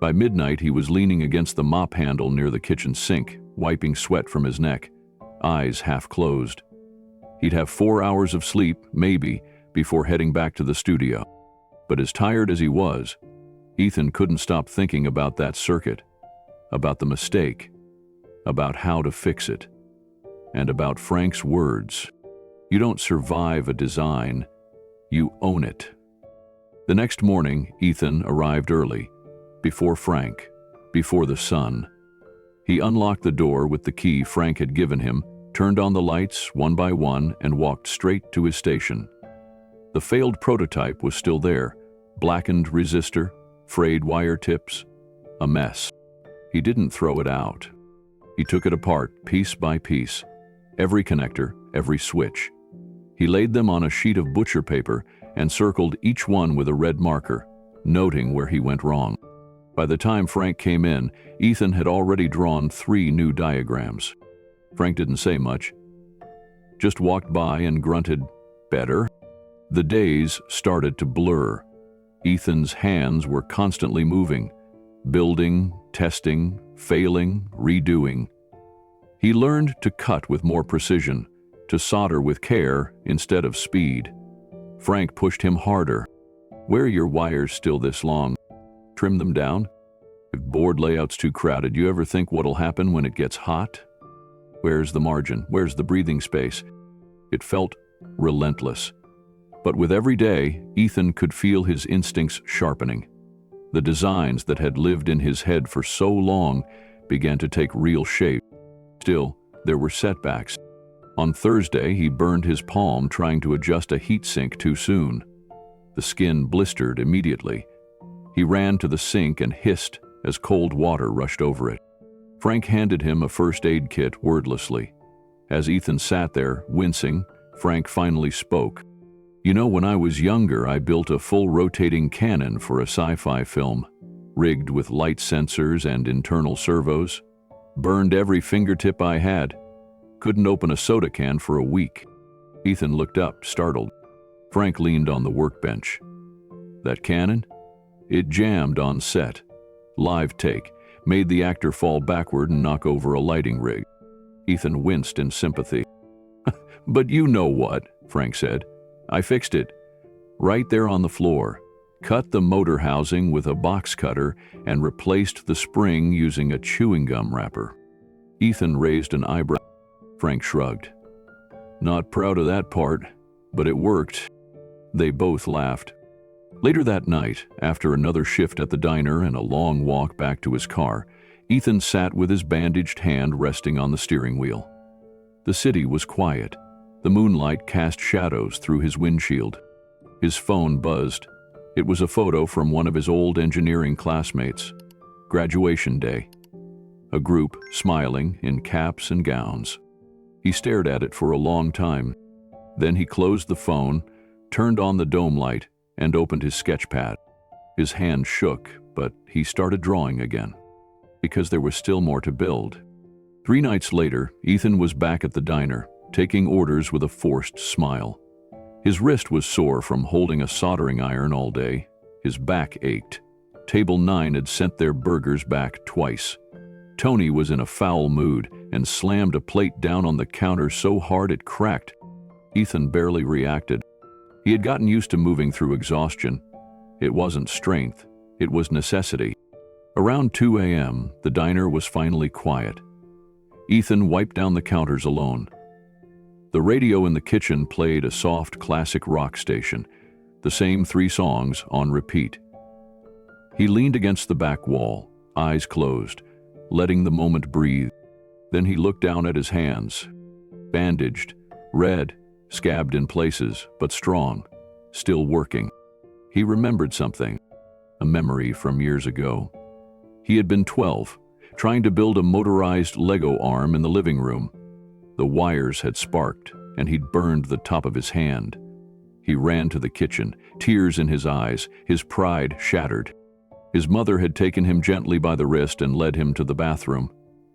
By midnight, he was leaning against the mop handle near the kitchen sink, wiping sweat from his neck. eyes half closed. He'd have 4 hours of sleep, maybe, before heading back to the studio. But as tired as he was, Ethan couldn't stop thinking about that circuit, about the mistake, about how to fix it, and about Frank's words. You don't survive a design, you own it. The next morning, Ethan arrived early, before Frank, before the sun. He unlocked the door with the key Frank had given him, turned on the lights one by one, and walked straight to his station. The failed prototype was still there, blackened resistor, frayed wire tips, a mess. He didn't throw it out. He took it apart, piece by piece, every connector, every switch. He laid them on a sheet of butcher paper and circled each one with a red marker, noting where he went wrong. By the time Frank came in, Ethan had already drawn 3 new diagrams. Frank didn't say much, just walked by and grunted, "Better?" The days started to blur. Ethan's hands were constantly moving, building, testing, failing, redoing. He learned to cut with more precision, to solder with care instead of speed. Frank pushed him harder. "Where are your wires still this long? Trim them down? If board layout's too crowded, you ever think what'll happen when it gets hot? Where's the margin? Where's the breathing space?" It felt relentless. But with every day, Ethan could feel his instincts sharpening. The designs that had lived in his head for so long began to take real shape. Still, there were setbacks. On Thursday, he burned his palm trying to adjust a heatsink too soon. The skin blistered immediately. He ran to the sink and hissed as cold water rushed over it. Frank handed him a first aid kit wordlessly. As Ethan sat there, wincing, Frank finally spoke. "You know, when I was younger, I built a full rotating cannon for a sci-fi film, rigged with light sensors and internal servos. Burned every fingertip I had. Couldn't open a soda can for a week." Ethan looked up, startled. Frank leaned on the workbench. "That cannon? It jammed on set. Live take. Made the actor fall backward and knock over a lighting rig." Ethan winced in sympathy. "But you know what," Frank said. "I fixed it. Right there on the floor. Cut the motor housing with a box cutter and replaced the spring using a chewing gum wrapper." Ethan raised an eyebrow. Frank shrugged. "Not proud of that part, but it worked." They both laughed. Later that night, after another shift at the diner and a long walk back to his car, Ethan sat with his bandaged hand resting on the steering wheel. The city was quiet. The moonlight cast shadows through his windshield. His phone buzzed. It was a photo from one of his old engineering classmates. Graduation day. A group smiling in caps and gowns. He stared at it for a long time. Then he closed the phone, turned on the dome light, and opened his sketch pad. His hand shook, but he started drawing again, because there was still more to build. 3 nights later, Ethan was back at the diner, taking orders with a forced smile. His wrist was sore from holding a soldering iron all day. His back ached. Table 9 had sent their burgers back twice. Tony was in a foul mood and slammed a plate down on the counter so hard it cracked. Ethan barely reacted. He had gotten used to moving through exhaustion. It wasn't strength, it was necessity. Around 2 a.m., the diner was finally quiet. Ethan wiped down the counters alone. The radio in the kitchen played a soft classic rock station, the same 3 songs on repeat. He leaned against the back wall, eyes closed, letting the moment breathe. Then he looked down at his hands. Bandaged, red, scabbed in places, but strong, still working. He remembered something, a memory from years ago. He had been 12, trying to build a motorized Lego arm in the living room. The wires had sparked, and he'd burned the top of his hand. He ran to the kitchen, tears in his eyes, his pride shattered. His mother had taken him gently by the wrist and led him to the bathroom.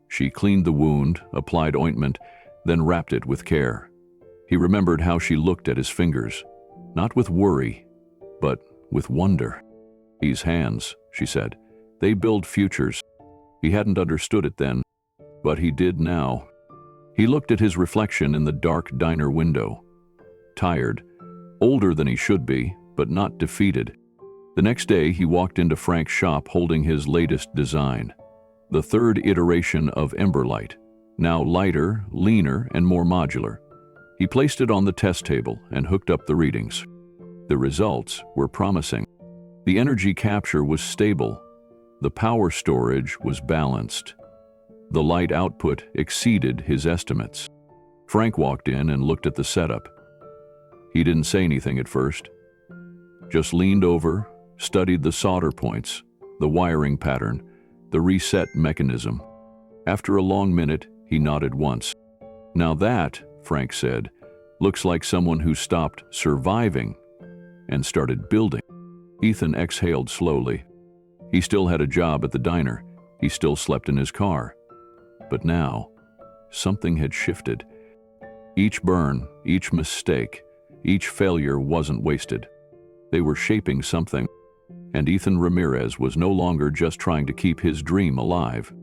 She cleaned the wound, applied ointment, then wrapped it with care. He remembered how she looked at his fingers, not with worry, but with wonder. "These hands," she said, "they build futures." He hadn't understood it then, but he did now. He looked at his reflection in the dark diner window. Tired, older than he should be, but not defeated. The next day, he walked into Frank's shop holding his latest design, the third iteration of Emberlight, now lighter, leaner, and more modular. He placed it on the test table and hooked up the readings. The results were promising. The energy capture was stable. The power storage was balanced. The light output exceeded his estimates. Frank walked in and looked at the setup. He didn't say anything at first, just leaned over, studied the solder points, the wiring pattern, the reset mechanism. After a long minute, he nodded once. "Now that," Frank said, "looks like someone who stopped surviving and started building." Ethan exhaled slowly. He still had a job at the diner. He still slept in his car. But now, something had shifted. Each burn, each mistake, each failure wasn't wasted. They were shaping something, and Ethan Ramirez was no longer just trying to keep his dream alive.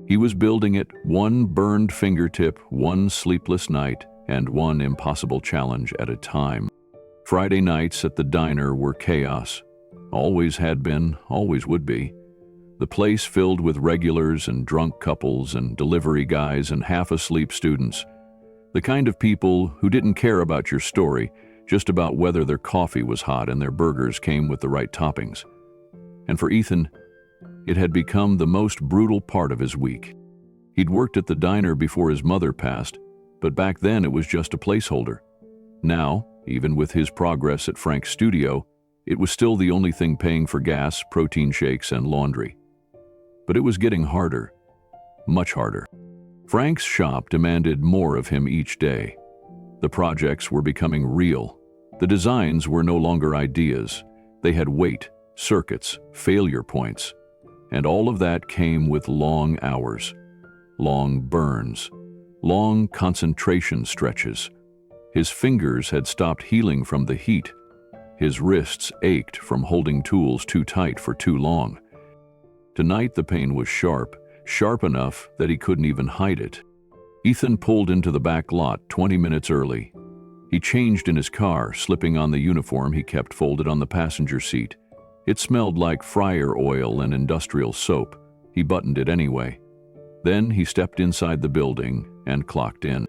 He was building it one burned fingertip, one sleepless night, and one impossible challenge at a time. Friday nights at the diner were chaos. Always had been, always would be. The place filled with regulars and drunk couples and delivery guys and half-asleep students. The kind of people who didn't care about your story, just about whether their coffee was hot and their burgers came with the right toppings. And for Ethan, it had become the most brutal part of his week. He'd worked at the diner before his mother passed, but back then it was just a placeholder. Now, even with his progress at Frank's studio, it was still the only thing paying for gas, protein shakes, and laundry. But it was getting harder, much harder. Frank's shop demanded more of him each day. The projects were becoming real. The designs were no longer ideas. They had weight, circuits, failure points. And all of that came with long hours, long burns, long concentration stretches. His fingers had stopped healing from the heat. His wrists ached from holding tools too tight for too long. Tonight the pain was sharp, sharp enough that he couldn't even hide it. Ethan pulled into the back lot 20 minutes early. He changed in his car, slipping on the uniform he kept folded on the passenger seat. It smelled like fryer oil and industrial soap. He buttoned it anyway. Then he stepped inside the building and clocked in.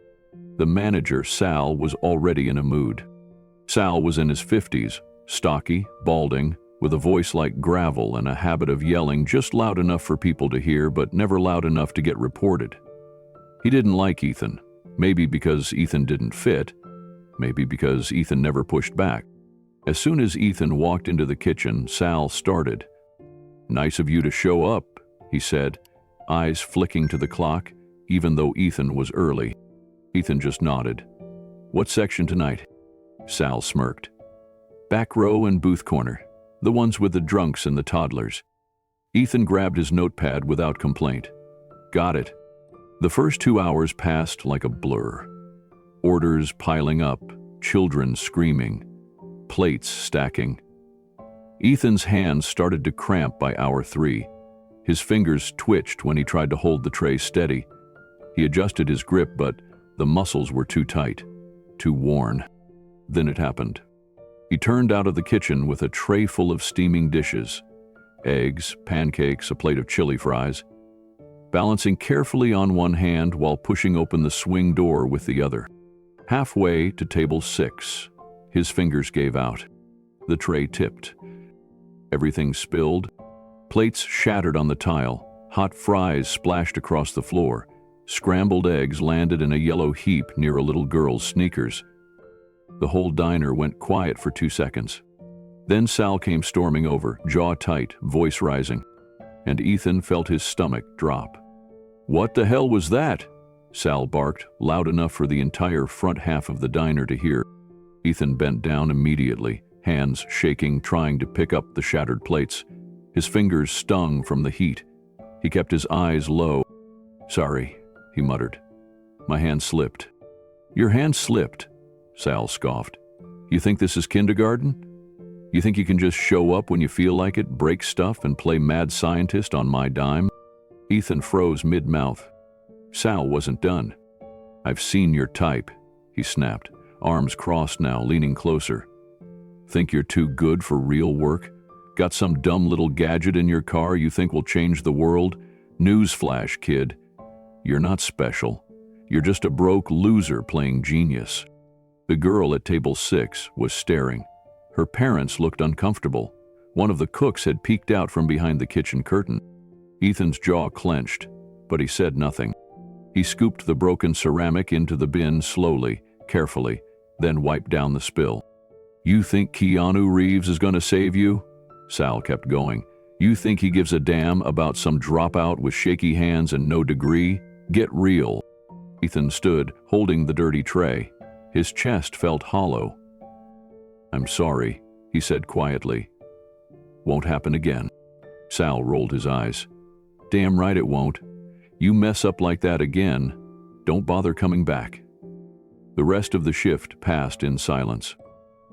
The manager, Sal, was already in a mood. Sal was in his 50s, stocky, balding, with a voice like gravel and a habit of yelling just loud enough for people to hear but never loud enough to get reported. He didn't like Ethan, maybe because Ethan didn't fit, maybe because Ethan never pushed back. As soon as Ethan walked into the kitchen, Sal started. "Nice of you to show up," he said, eyes flicking to the clock, even though Ethan was early. Ethan just nodded. "What section tonight?" Sal smirked. "Back row and booth corner, the ones with the drunks and the toddlers." Ethan grabbed his notepad without complaint. "Got it." The first 2 hours passed like a blur. Orders piling up, children screaming, plates stacking. Ethan's hands started to cramp by hour 3. His fingers twitched when he tried to hold the tray steady. He adjusted his grip, but the muscles were too tight, too worn. Then it happened. He turned out of the kitchen with a tray full of steaming dishes, eggs, pancakes, a plate of chili fries, balancing carefully on one hand while pushing open the swing door with the other. Halfway to table 6, his fingers gave out. The tray tipped. Everything spilled. Plates shattered on the tile. Hot fries splashed across the floor. Scrambled eggs landed in a yellow heap near a little girl's sneakers. The whole diner went quiet for 2 seconds. Then Sal came storming over, jaw tight, voice rising, and Ethan felt his stomach drop. "What the hell was that?" Sal barked, loud enough for the entire front half of the diner to hear. Ethan bent down immediately, hands shaking, trying to pick up the shattered plates. His fingers stung from the heat. He kept his eyes low. "Sorry," he muttered. "My hand slipped." "Your hand slipped?" Sal scoffed. "You think this is kindergarten? You think you can just show up when you feel like it, break stuff, and play mad scientist on my dime?" Ethan froze mid-mouth. Sal wasn't done. "I've seen your type," he snapped, arms crossed now, leaning closer. "Think you're too good for real work? Got some dumb little gadget in your car you think will change the world? Newsflash, kid. You're not special. You're just a broke loser playing genius." The girl at table 6 was staring. Her parents looked uncomfortable. One of the cooks had peeked out from behind the kitchen curtain. Ethan's jaw clenched, but he said nothing. He scooped the broken ceramic into the bin slowly, carefully, then wiped down the spill. "You think Keanu Reeves is going to save you?" Sal kept going. "You think he gives a damn about some dropout with shaky hands and no degree? Get real." Ethan stood, holding the dirty tray. His chest felt hollow. "I'm sorry," he said quietly. "Won't happen again." Sal rolled his eyes. "Damn right it won't. You mess up like that again, don't bother coming back." The rest of the shift passed in silence.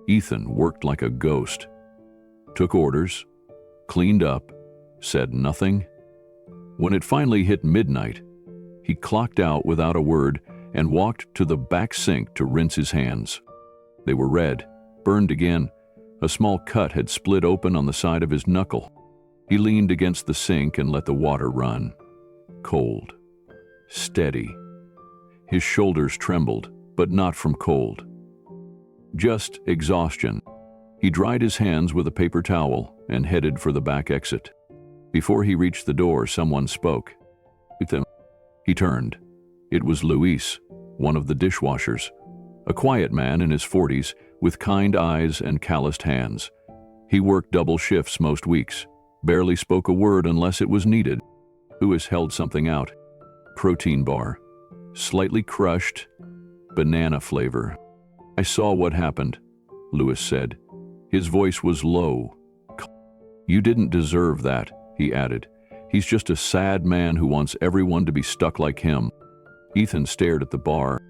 Ethan worked like a ghost. Took orders, cleaned up, said nothing. When it finally hit midnight, he clocked out without a word and walked to the back sink to rinse his hands. They were red, burned again. A small cut had split open on the side of his knuckle. He leaned against the sink and let the water run. Cold. Steady. His shoulders trembled, but not from cold. Just exhaustion. He dried his hands with a paper towel and headed for the back exit. Before he reached the door, someone spoke. "Ethan." He turned. It was Luis, one of the dishwashers, a quiet man in his 40s with kind eyes and calloused hands. He worked double shifts most weeks, barely spoke a word unless it was needed. Luis held something out. Protein bar, slightly crushed, banana flavor. "I saw what happened," Luis said. His voice was low. "You didn't deserve that," he added. "He's just a sad man who wants everyone to be stuck like him." Ethan stared at the bar.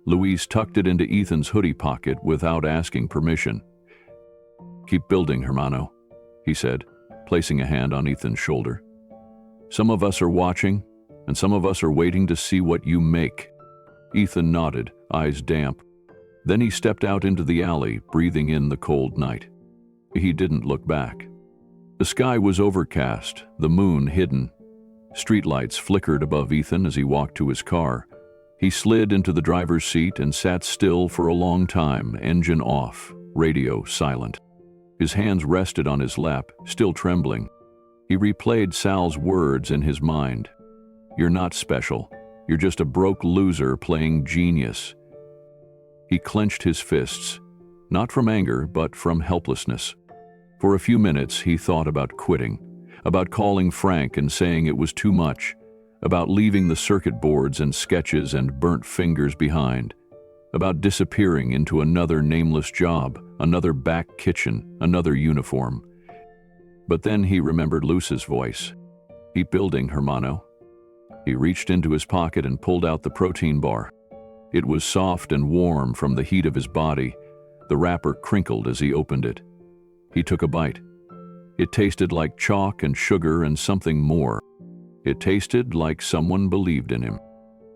Luis tucked it into Ethan's hoodie pocket without asking permission. "Keep building, hermano," he said, placing a hand on Ethan's shoulder. "Some of us are watching, and some of us are waiting to see what you make." Ethan nodded, eyes damp. Then he stepped out into the alley, breathing in the cold night. He didn't look back. The sky was overcast, the moon hidden. Streetlights flickered above Ethan as he walked to his car. He slid into the driver's seat and sat still for a long time, engine off, radio silent. His hands rested on his lap, still trembling. He replayed Sal's words in his mind. "You're not special. You're just a broke loser playing genius." He clenched his fists, not from anger, but from helplessness. For a few minutes, he thought about quitting, about calling Frank and saying it was too much, about leaving the circuit boards and sketches and burnt fingers behind, about disappearing into another nameless job, another back kitchen, another uniform. But then he remembered Luce's voice. "Keep building, hermano." He reached into his pocket and pulled out the protein bar. It was soft and warm from the heat of his body. The wrapper crinkled as he opened it. He took a bite. It tasted like chalk and sugar and something more. It tasted like someone believed in him.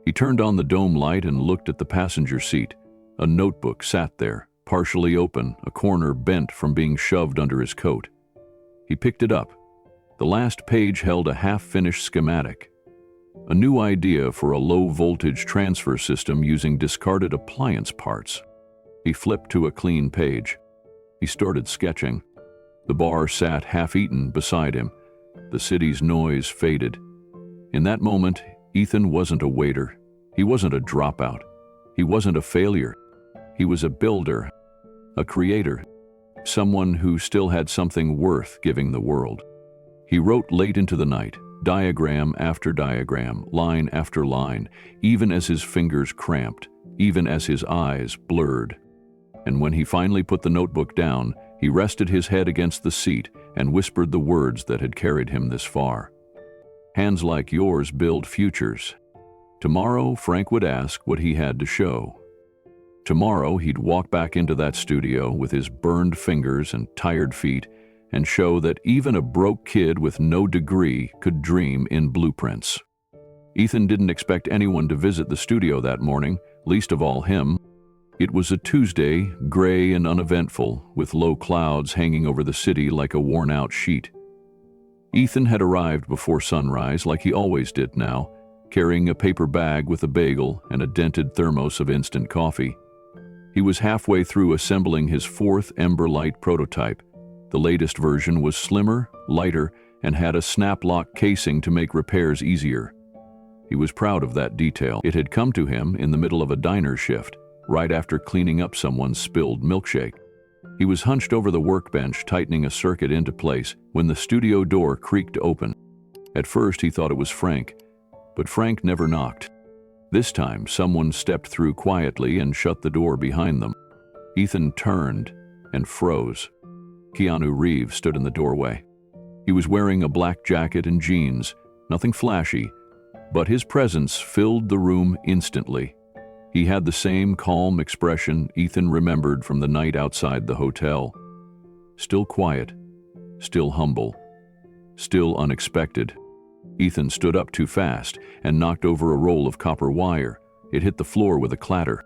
He turned on the dome light and looked at the passenger seat. A notebook sat there, partially open, a corner bent from being shoved under his coat. He picked it up. The last page held a half-finished schematic. A new idea for a low-voltage transfer system using discarded appliance parts. He flipped to a clean page. He started sketching. The bar sat half-eaten beside him. The city's noise faded. In that moment, Ethan wasn't a waiter. He wasn't a dropout. He wasn't a failure. He was a builder, a creator, someone who still had something worth giving the world. He wrote late into the night, diagram after diagram, line after line, even as his fingers cramped, even as his eyes blurred. And when he finally put the notebook down, he rested his head against the seat and whispered the words that had carried him this far. "Hands like yours build futures." Tomorrow, Frank would ask what he had to show. Tomorrow, he'd walk back into that studio with his burned fingers and tired feet and show that even a broke kid with no degree could dream in blueprints. Ethan didn't expect anyone to visit the studio that morning, least of all him. It was a Tuesday, gray and uneventful, with low clouds hanging over the city like a worn-out sheet. Ethan had arrived before sunrise, like he always did now, carrying a paper bag with a bagel and a dented thermos of instant coffee. He was halfway through assembling his fourth Emberlight prototype. The latest version was slimmer, lighter, and had a snap-lock casing to make repairs easier. He was proud of that detail. It had come to him in the middle of a diner shift, right after cleaning up someone's spilled milkshake. He was hunched over the workbench, tightening a circuit into place, when the studio door creaked open. At first, he thought it was Frank, but Frank never knocked. This time, someone stepped through quietly and shut the door behind them. Ethan turned and froze. Keanu Reeves stood in the doorway. He was wearing a black jacket and jeans, nothing flashy, but his presence filled the room instantly. He had the same calm expression Ethan remembered from the night outside the hotel. Still quiet, still humble, still unexpected. Ethan stood up too fast and knocked over a roll of copper wire. It hit the floor with a clatter.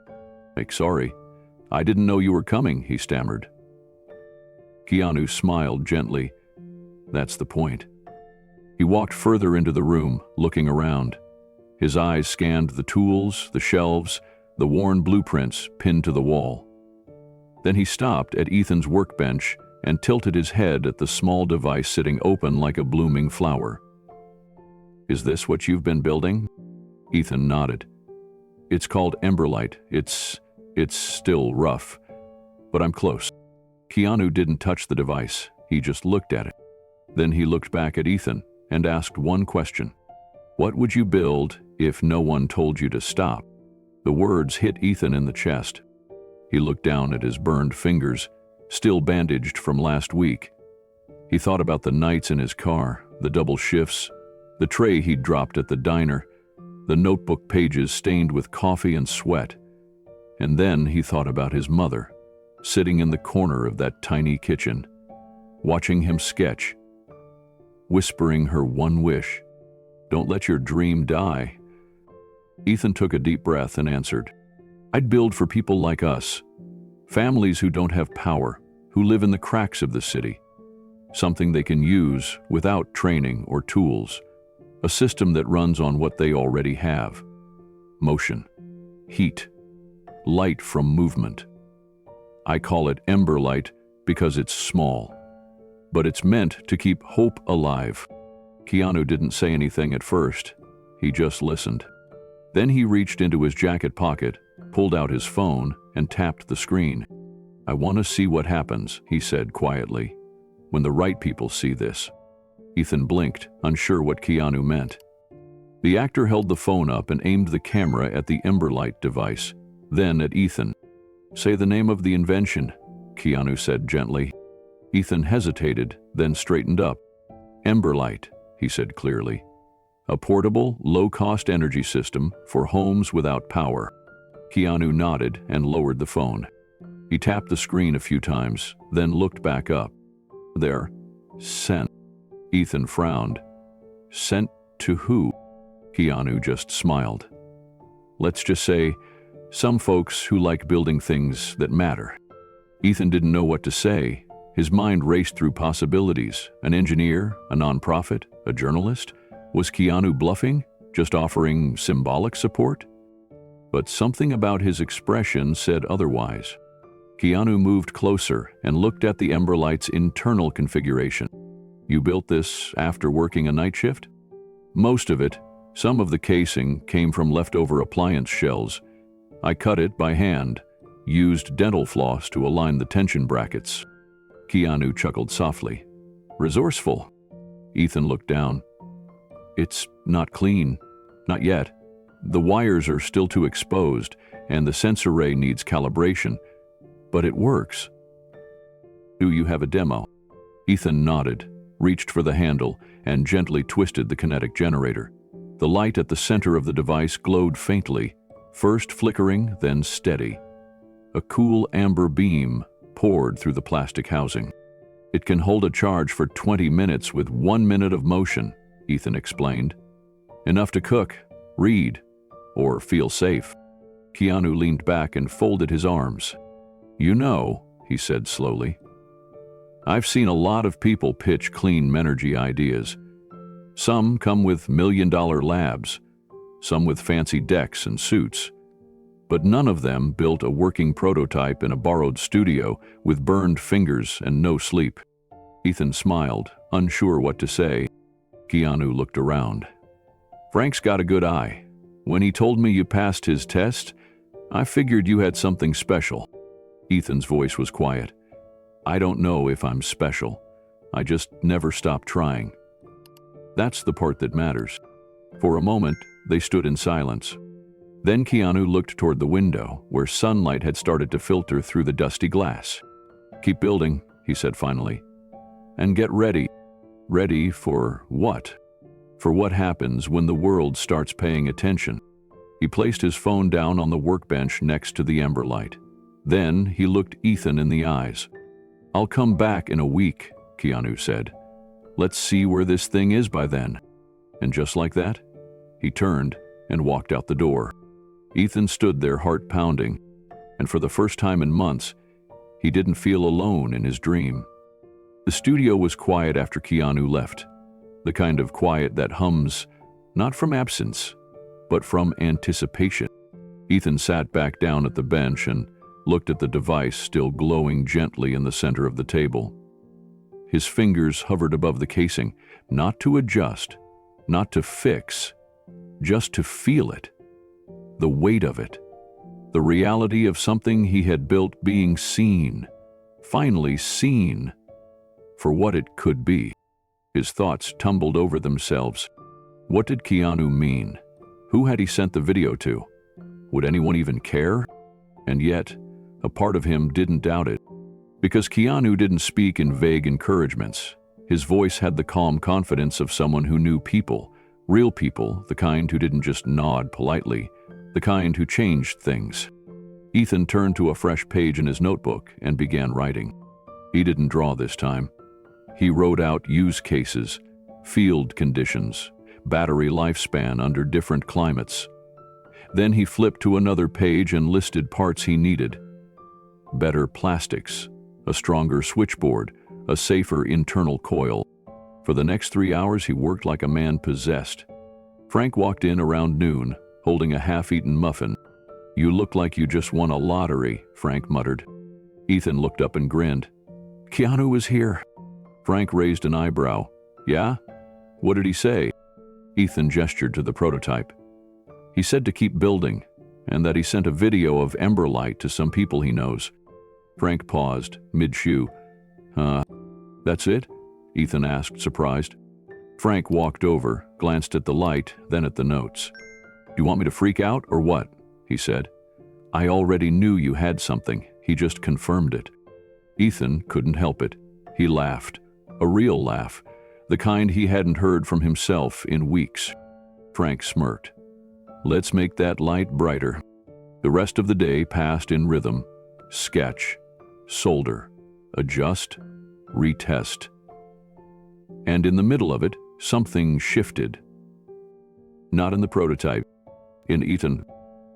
Sorry, I didn't know you were coming," he stammered. Keanu smiled gently. That's the point. He walked further into the room, looking around. His eyes scanned the tools, the shelves, the worn blueprints pinned to the wall. Then he stopped at Ethan's workbench and tilted his head at the small device sitting open like a blooming flower. "Is this what you've been building?" Ethan nodded. "It's called Emberlight. It's still rough, but I'm close." Keanu didn't touch the device. He just looked at it. Then he looked back at Ethan and asked one question. "What would you build if no one told you to stop?" The words hit Ethan in the chest. He looked down at his burned fingers, still bandaged from last week. He thought about the nights in his car, the double shifts, the tray he'd dropped at the diner, the notebook pages stained with coffee and sweat. And then he thought about his mother, sitting in the corner of that tiny kitchen, watching him sketch, whispering her one wish, "Don't let your dream die." Ethan took a deep breath and answered, "I'd build for people like us, families who don't have power, who live in the cracks of the city, something they can use without training or tools, a system that runs on what they already have: motion, heat, light from movement. I call it Emberlight because it's small, but it's meant to keep hope alive." Keanu didn't say anything at first. He just listened. Then he reached into his jacket pocket, pulled out his phone, and tapped the screen. "I want to see what happens," he said quietly, "when the right people see this." Ethan blinked, unsure what Keanu meant. The actor held the phone up and aimed the camera at the Emberlight device, then at Ethan. "Say the name of the invention," Keanu said gently. Ethan hesitated, then straightened up. "Emberlight," he said clearly. "A portable, low-cost energy system for homes without power." Keanu nodded and lowered the phone. He tapped the screen a few times, then looked back up. "There. Sent." Ethan frowned. "Sent to who?" Keanu just smiled. "Let's just say, some folks who like building things that matter." Ethan didn't know what to say. His mind raced through possibilities. An engineer, a nonprofit, a journalist? Was Keanu bluffing, just offering symbolic support? But something about his expression said otherwise. Keanu moved closer and looked at the Emberlight's internal configuration. "You built this after working a night shift?" "Most of it. Some of the casing came from leftover appliance shells. I cut it by hand, used dental floss to align the tension brackets." Keanu chuckled softly. "Resourceful." Ethan looked down. "It's not clean. Not yet. The wires are still too exposed, and the sensor array needs calibration. But it works." "Do you have a demo?" Ethan nodded, reached for the handle, and gently twisted the kinetic generator. The light at the center of the device glowed faintly, first flickering, then steady. A cool amber beam poured through the plastic housing. "It can hold a charge for 20 minutes with 1 minute of motion," Ethan explained. "Enough to cook, Read, or feel safe. Keanu leaned back and folded his arms. You know, he said slowly, I've seen a lot of people pitch clean energy ideas. Some come with million-dollar labs, some with fancy decks and suits, but none of them built a working prototype in a borrowed studio with burned fingers and no sleep. Ethan smiled, unsure what to say. Keanu looked around. Frank's got a good eye. When he told me you passed his test, I figured you had something special. Ethan's voice was quiet. I don't know if I'm special. I just never stopped trying. That's the part that matters. For a moment, they stood in silence. Then Keanu looked toward the window, where sunlight had started to filter through the dusty glass. Keep building, he said finally. And get ready. Ready for what? For what happens when the world starts paying attention. He placed his phone down on the workbench next to the ember light. Then he looked Ethan in the eyes. I'll come back in a week, Keanu said. Let's see where this thing is by then. And just like that, he turned and walked out the door. Ethan stood there, heart pounding, and for the first time in months, he didn't feel alone in his dream. The studio was quiet after Keanu left, the kind of quiet that hums, not from absence, but from anticipation. Ethan sat back down at the bench and looked at the device still glowing gently in the center of the table. His fingers hovered above the casing, not to adjust, not to fix, just to feel it. The weight of it. The reality of something he had built being seen, finally seen, for what it could be. His thoughts tumbled over themselves. What did Keanu mean? Who had he sent the video to? Would anyone even care? And yet, a part of him didn't doubt it. Because Keanu didn't speak in vague encouragements. His voice had the calm confidence of someone who knew people, real people, the kind who didn't just nod politely, the kind who changed things. Ethan turned to a fresh page in his notebook and began writing. He didn't draw this time. He wrote out use cases, field conditions, battery lifespan under different climates. Then he flipped to another page and listed parts he needed. Better plastics, a stronger switchboard, a safer internal coil. For the next 3 hours, he worked like a man possessed. Frank walked in around noon, holding a half-eaten muffin. You look like you just won a lottery, Frank muttered. Ethan looked up and grinned. Keanu is here. Frank raised an eyebrow. Yeah? What did he say? Ethan gestured to the prototype. He said to keep building, and that he sent a video of ember light to some people he knows. Frank paused, mid-chew. That's it? Ethan asked, surprised. Frank walked over, glanced at the light, then at the notes. You want me to freak out, or what? He said. I already knew you had something. He just confirmed it. Ethan couldn't help it. He laughed. A real laugh. The kind he hadn't heard from himself in weeks. Frank smirked. Let's make that light brighter. The rest of the day passed in rhythm. Sketch. Solder. Adjust. Retest. And in the middle of it, something shifted. Not in the prototype. In Ethan,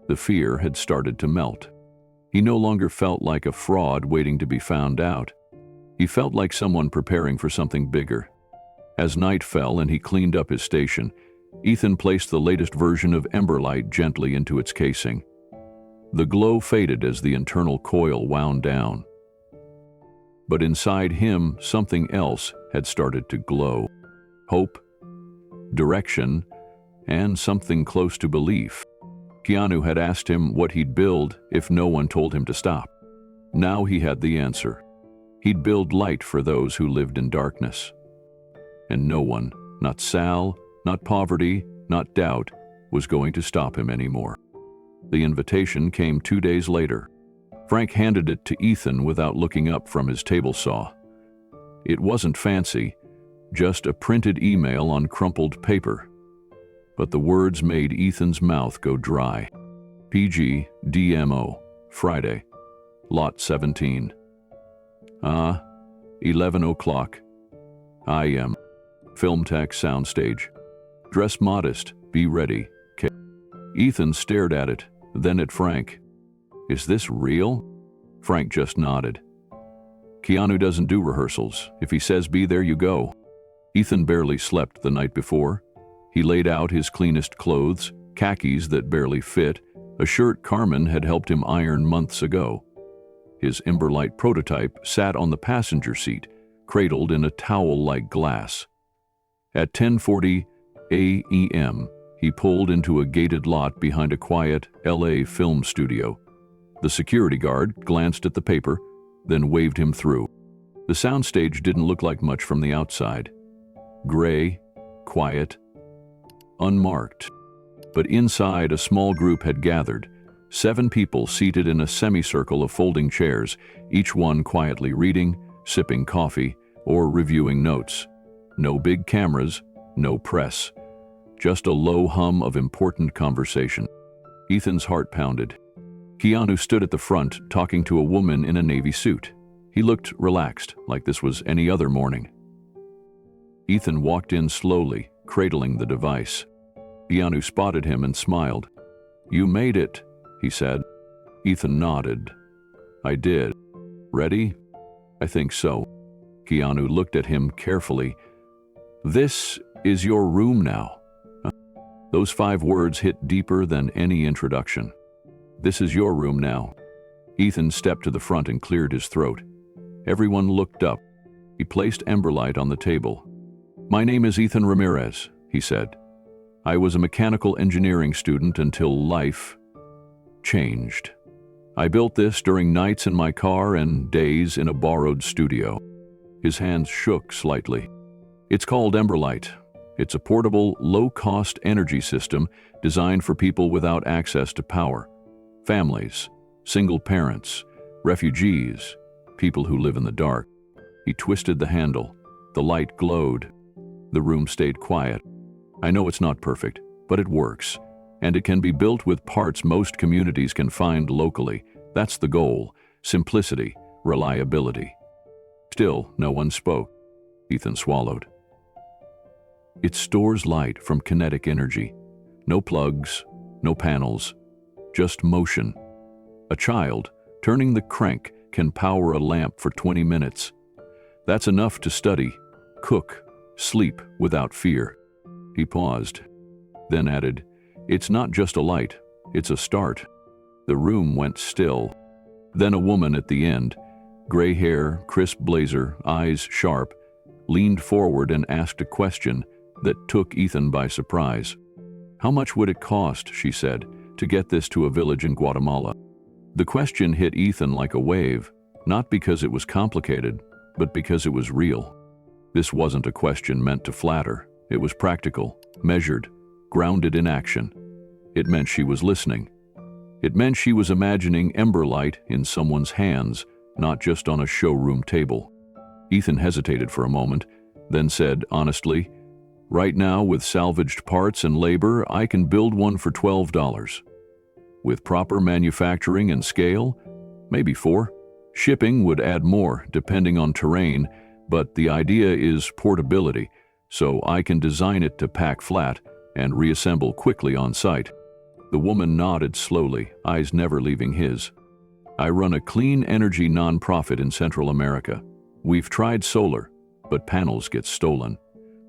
the fear had started to melt. He no longer felt like a fraud waiting to be found out. He felt like someone preparing for something bigger. As night fell and he cleaned up his station, Ethan placed the latest version of Emberlight gently into its casing. The glow faded as the internal coil wound down. But inside him, something else had started to glow. Hope, direction, and something close to belief. Keanu had asked him what he'd build if no one told him to stop. Now he had the answer. He'd build light for those who lived in darkness. And no one, not Sal, not poverty, not doubt, was going to stop him anymore. The invitation came 2 days later. Frank handed it to Ethan without looking up from his table saw. It wasn't fancy, just a printed email on crumpled paper. But the words made Ethan's mouth go dry. PG, DMO, Friday, Lot 17. 11 o'clock. IM, Film Tech Soundstage. Dress modest, be ready, K. Ethan stared at it, then at Frank. "Is this real?" Frank just nodded. "Keanu doesn't do rehearsals. If he says be there, you go." Ethan barely slept the night before. He laid out his cleanest clothes, khakis that barely fit, a shirt Carmen had helped him iron months ago. His Emberlight prototype sat on the passenger seat, cradled in a towel-like glass. At 10:40 a.m., he pulled into a gated lot behind a quiet LA film studio. The security guard glanced at the paper, then waved him through. The soundstage didn't look like much from the outside. Gray, quiet, unmarked. But inside, a small group had gathered, 7 people seated in a semicircle of folding chairs, each one quietly reading, sipping coffee, or reviewing notes. No big cameras, no press. Just a low hum of important conversation. Ethan's heart pounded. Keanu stood at the front, talking to a woman in a navy suit. He looked relaxed, like this was any other morning. Ethan walked in slowly, cradling the device. Keanu spotted him and smiled. "You made it," he said. Ethan nodded. "I did. Ready?" "I think so." Keanu looked at him carefully. "This is your room now." Those 5 words hit deeper than any introduction. "This is your room now." Ethan stepped to the front and cleared his throat. Everyone looked up. He placed Emberlight on the table. "My name is Ethan Ramirez," he said. "I was a mechanical engineering student until life changed. I built this during nights in my car and days in a borrowed studio." His hands shook slightly. "It's called Emberlight. It's a portable, low-cost energy system designed for people without access to power. Families, single parents, refugees, people who live in the dark." He twisted the handle. The light glowed. The room stayed quiet. "I know it's not perfect, but it works. And it can be built with parts most communities can find locally. That's the goal. Simplicity, reliability." Still, no one spoke. Ethan swallowed. "It stores light from kinetic energy. No plugs, no panels, just motion. A child turning the crank can power a lamp for 20 minutes. That's enough to study, cook, sleep without fear." He paused, then added, "It's not just a light, it's a start." The room went still. Then a woman at the end, gray hair, crisp blazer, eyes sharp, leaned forward and asked a question that took Ethan by surprise. "How much would it cost," she said, "to get this to a village in Guatemala?" The question hit Ethan like a wave, not because it was complicated, but because it was real. This wasn't a question meant to flatter. It was practical, measured, grounded in action. It meant she was listening. It meant she was imagining Emberlight in someone's hands, not just on a showroom table. Ethan hesitated for a moment, then said honestly, "Right now, with salvaged parts and labor, I can build one for $12. With proper manufacturing and scale, maybe 4. Shipping would add more, depending on terrain, but the idea is portability, so I can design it to pack flat and reassemble quickly on site." The woman nodded slowly, eyes never leaving his. "I run a clean energy nonprofit in Central America. We've tried solar, but panels get stolen.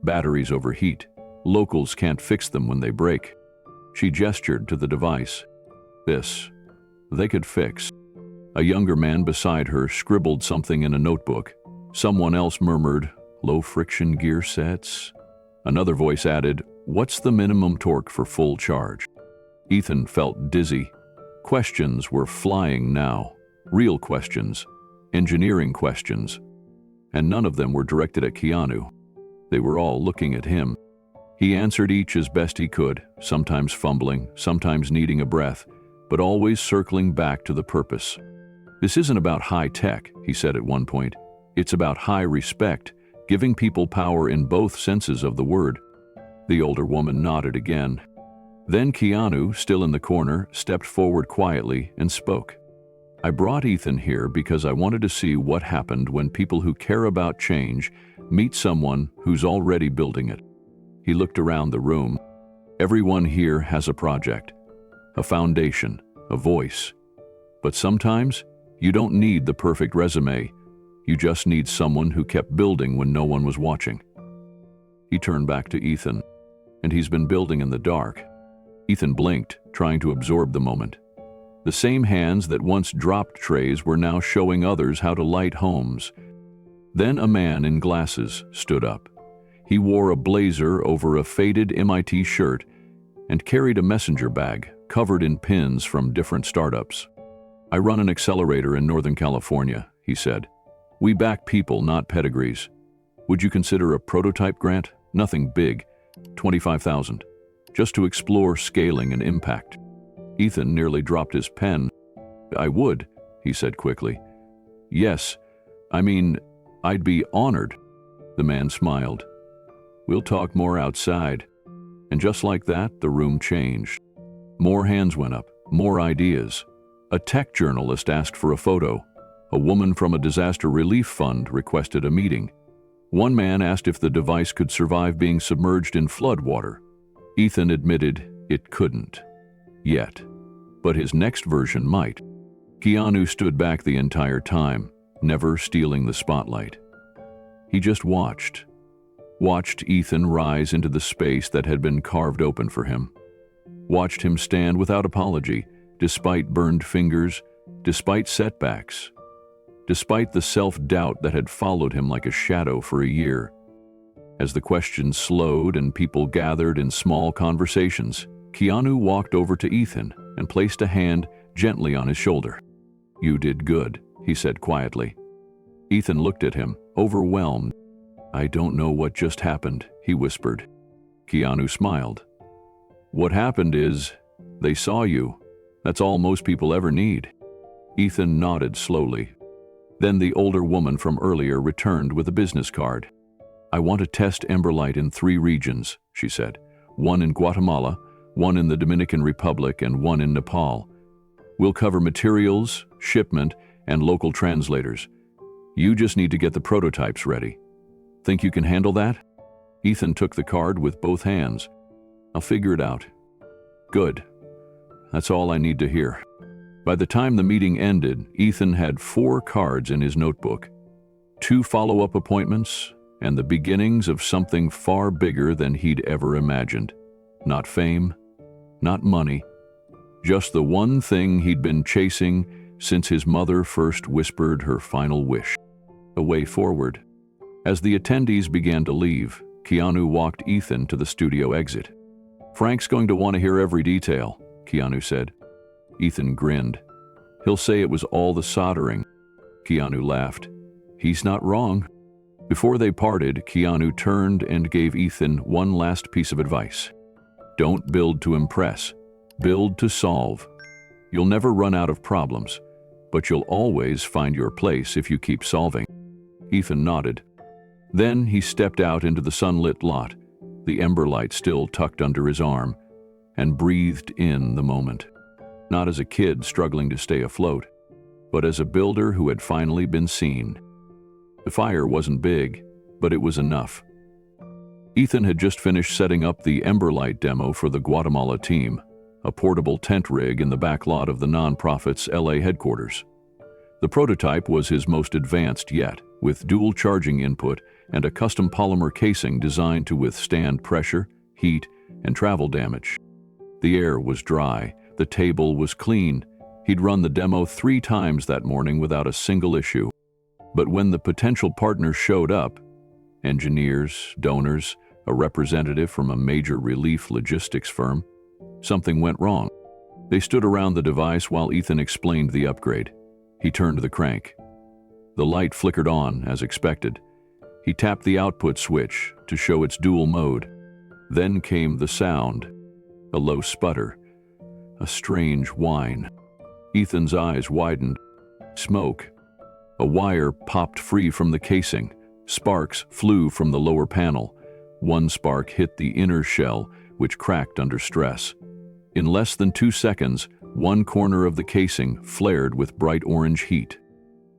Batteries overheat. Locals can't fix them when they break." She gestured to the device. "This, they could fix." A younger man beside her scribbled something in a notebook. Someone else murmured, "Low-friction gear sets?" Another voice added, "What's the minimum torque for full charge?" Ethan felt dizzy. Questions were flying now. Real questions. Engineering questions. And none of them were directed at Keanu. They were all looking at him. He answered each as best he could, sometimes fumbling, sometimes needing a breath, but always circling back to the purpose. "This isn't about high tech," he said at one point. "It's about high respect, giving people power in both senses of the word." The older woman nodded again. Then Keanu, still in the corner, stepped forward quietly and spoke. "I brought Ethan here because I wanted to see what happened when people who care about change meet someone who's already building it." He looked around the room. "Everyone here has a project. a foundation, a voice. But sometimes, you don't need the perfect resume. You just need someone who kept building when no one was watching. He turned back to Ethan, and he's been building in the dark. Ethan blinked, trying to absorb the moment. The same hands that once dropped trays were now showing others how to light homes. Then a man in glasses stood up. He wore a blazer over a faded MIT shirt and carried a messenger bag covered in pins from different startups. "I run an accelerator in Northern California," he said. "We back people, not pedigrees. Would you consider a prototype grant? Nothing big, 25,000, just to explore scaling and impact." Ethan nearly dropped his pen. "I would," he said quickly. "Yes, I'd be honored." The man smiled. "We'll talk more outside." And just like that, the room changed. More hands went up, more ideas. A tech journalist asked for a photo. A woman from a disaster relief fund requested a meeting. One man asked if the device could survive being submerged in flood water. Ethan admitted it couldn't. Yet. But his next version might. Keanu stood back the entire time, never stealing the spotlight. He just watched Ethan rise into the space that had been carved open for him. Watched him stand without apology, despite burned fingers, despite setbacks, despite the self-doubt that had followed him like a shadow for a year. As the questions slowed and people gathered in small conversations, Keanu walked over to Ethan and placed a hand gently on his shoulder. "You did good," he said quietly. Ethan looked at him, overwhelmed. "I don't know what just happened," he whispered. Keanu smiled. "What happened is, they saw you. That's all most people ever need." Ethan nodded slowly. Then the older woman from earlier returned with a business card. "I want to test Emberlight in 3 regions," she said. "One in Guatemala, one in the Dominican Republic, and one in Nepal. We'll cover materials, shipment, and local translators. You just need to get the prototypes ready. Think you can handle that?" Ethan took the card with both hands. "I'll figure it out." "Good. That's all I need to hear." By the time the meeting ended, Ethan had 4 cards in his notebook, 2 follow-up appointments, and the beginnings of something far bigger than he'd ever imagined. Not fame, not money, just the one thing he'd been chasing since his mother first whispered her final wish. A way forward. As the attendees began to leave, Keanu walked Ethan to the studio exit. "Frank's going to want to hear every detail," Keanu said. Ethan grinned. "He'll say it was all the soldering." Keanu laughed. "He's not wrong." Before they parted, Keanu turned and gave Ethan one last piece of advice. "Don't build to impress. Build to solve. You'll never run out of problems, but you'll always find your place if you keep solving." Ethan nodded. Then he stepped out into the sunlit lot, the Emberlight still tucked under his arm, and breathed in the moment. Not as a kid struggling to stay afloat, but as a builder who had finally been seen. The fire wasn't big, but it was enough. Ethan had just finished setting up the Emberlight demo for the Guatemala team, a portable tent rig in the back lot of the nonprofit's LA headquarters. The prototype was his most advanced yet, with dual charging input and a custom polymer casing designed to withstand pressure, heat, and travel damage. The air was dry, the table was clean. He'd run the demo 3 times that morning without a single issue. But when the potential partners showed up, engineers, donors, a representative from a major relief logistics firm, something went wrong. They stood around the device while Ethan explained the upgrade. He turned the crank. The light flickered on, as expected. He tapped the output switch to show its dual mode. Then came the sound, a low sputter, a strange whine. Ethan's eyes widened. Smoke. A wire popped free from the casing. Sparks flew from the lower panel. One spark hit the inner shell, which cracked under stress. In less than 2 seconds, one corner of the casing flared with bright orange heat.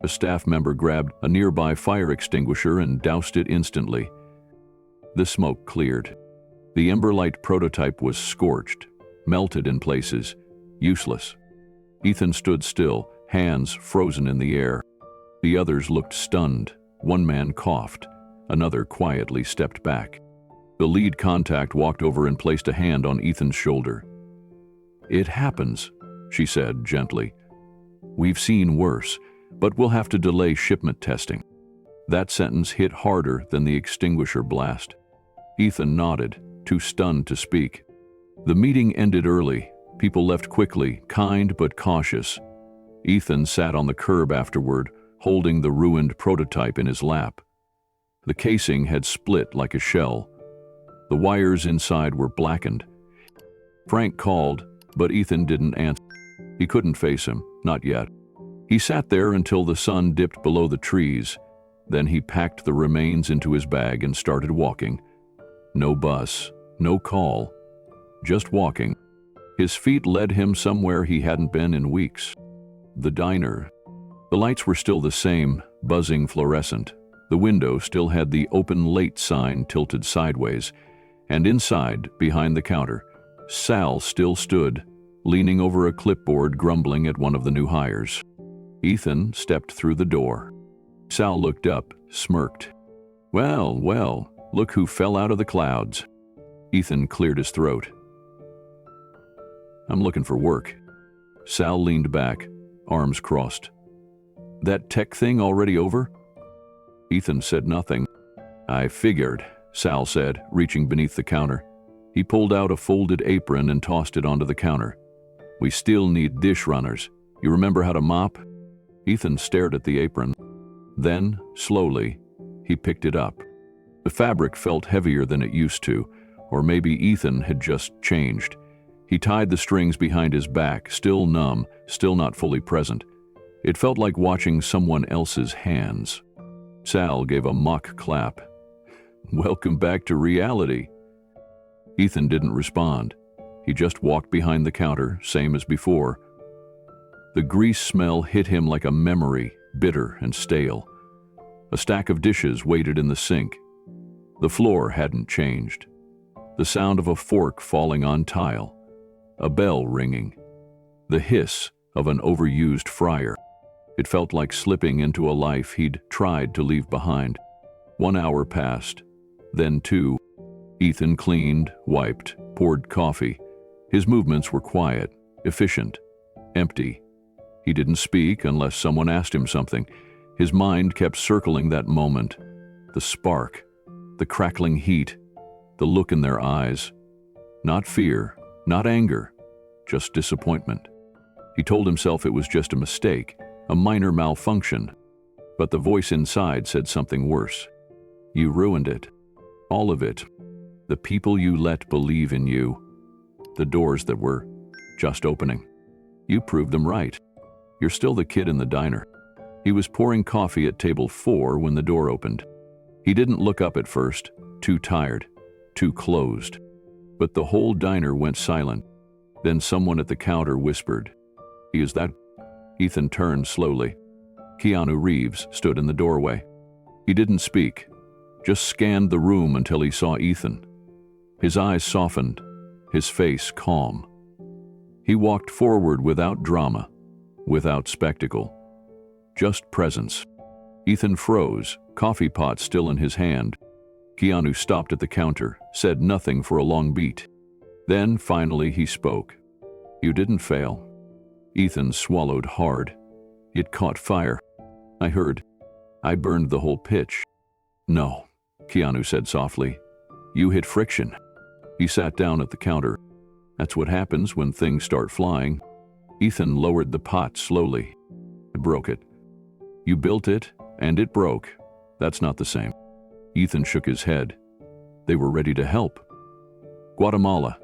A staff member grabbed a nearby fire extinguisher and doused it instantly. The smoke cleared. The Emberlight prototype was scorched, melted in places, Useless. Ethan stood still, hands frozen in the air. The others looked stunned. One man coughed. Another quietly stepped back. The lead contact walked over and placed a hand on Ethan's shoulder. "It happens," she said gently. "We've seen worse, but we'll have to delay shipment testing." That sentence hit harder than the extinguisher blast. Ethan nodded, too stunned to speak. The meeting ended early. People left quickly, kind but cautious. Ethan sat on the curb afterward, holding the ruined prototype in his lap. The casing had split like a shell. The wires inside were blackened. Frank called, but Ethan didn't answer. He couldn't face him, not yet. He sat there until the sun dipped below the trees. Then he packed the remains into his bag and started walking. No bus, no call, just walking. His feet led him somewhere he hadn't been in weeks. The diner. The lights were still the same, buzzing fluorescent. The window still had the "Open Late" sign tilted sideways. And inside, behind the counter, Sal still stood, leaning over a clipboard, grumbling at one of the new hires. Ethan stepped through the door. Sal looked up, smirked. "Well, well, look who fell out of the clouds." Ethan cleared his throat. "I'm looking for work." Sal leaned back, arms crossed. "That tech thing already over?" Ethan said nothing. "I figured," Sal said, reaching beneath the counter. He pulled out a folded apron and tossed it onto the counter. "We still need dish runners. You remember how to mop?" Ethan stared at the apron. Then, slowly, he picked it up. The fabric felt heavier than it used to, or maybe Ethan had just changed. He tied the strings behind his back, still numb, still not fully present. It felt like watching someone else's hands. Sal gave a mock clap. "Welcome back to reality." Ethan didn't respond. He just walked behind the counter, same as before. The grease smell hit him like a memory, bitter and stale. A stack of dishes waited in the sink. The floor hadn't changed. The sound of a fork falling on tile. A bell ringing. The hiss of an overused fryer. It felt like slipping into a life he'd tried to leave behind. 1 hour passed, then 2. Ethan cleaned, wiped, poured coffee. His movements were quiet, efficient, empty. He didn't speak unless someone asked him something. His mind kept circling that moment. The spark, the crackling heat, the look in their eyes. Not fear, not anger, just disappointment. He told himself it was just a mistake, a minor malfunction. But the voice inside said something worse. You ruined it. All of it. The people you let believe in you. The doors that were just opening. You proved them right. You're still the kid in the diner. He was pouring coffee at table 4 when the door opened. He didn't look up at first, too tired, too closed. But the whole diner went silent. Then someone at the counter whispered, "Is that?" Ethan turned slowly. Keanu Reeves stood in the doorway. He didn't speak, just scanned the room until he saw Ethan. His eyes softened, his face calm. He walked forward without drama, without spectacle. Just presence. Ethan froze, coffee pot still in his hand. Keanu stopped at the counter, said nothing for a long beat. Then, finally, he spoke. "You didn't fail." Ethan swallowed hard. It caught fire. "I heard. I burned the whole pitch." "No," Keanu said softly. "You hit friction." He sat down at the counter. "That's what happens when things start flying." Ethan lowered the pot slowly. "I broke it." "You built it, and it broke. That's not the same." Ethan shook his head. "They were ready to help. Guatemala,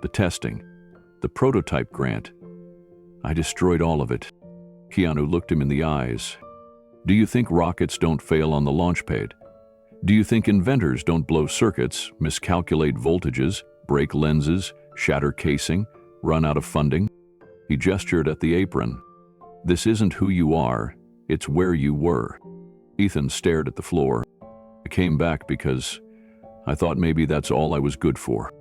the testing, the prototype grant. I destroyed all of it." Keanu looked him in the eyes. "Do you think rockets don't fail on the launch pad? Do you think inventors don't blow circuits, miscalculate voltages, break lenses, shatter casing, run out of funding?" He gestured at the apron. "This isn't who you are, it's where you were." Ethan stared at the floor. "I came back because I thought maybe that's all I was good for."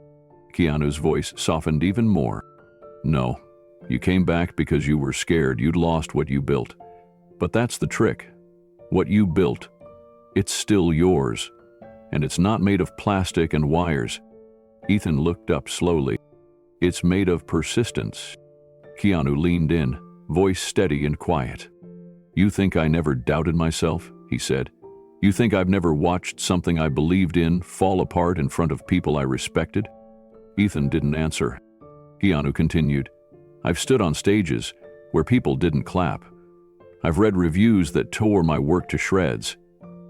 Keanu's voice softened even more. "No, You came back because you were scared you'd lost what you built. But that's the trick. What you built, it's still yours. And it's not made of plastic and wires. Ethan looked up slowly. It's made of persistence. Keanu leaned in, voice steady and quiet. You think I never doubted myself? He said. You think I've never watched something I believed in fall apart in front of people I respected? Ethan didn't answer. Keanu continued. I've stood on stages where people didn't clap. I've read reviews that tore my work to shreds.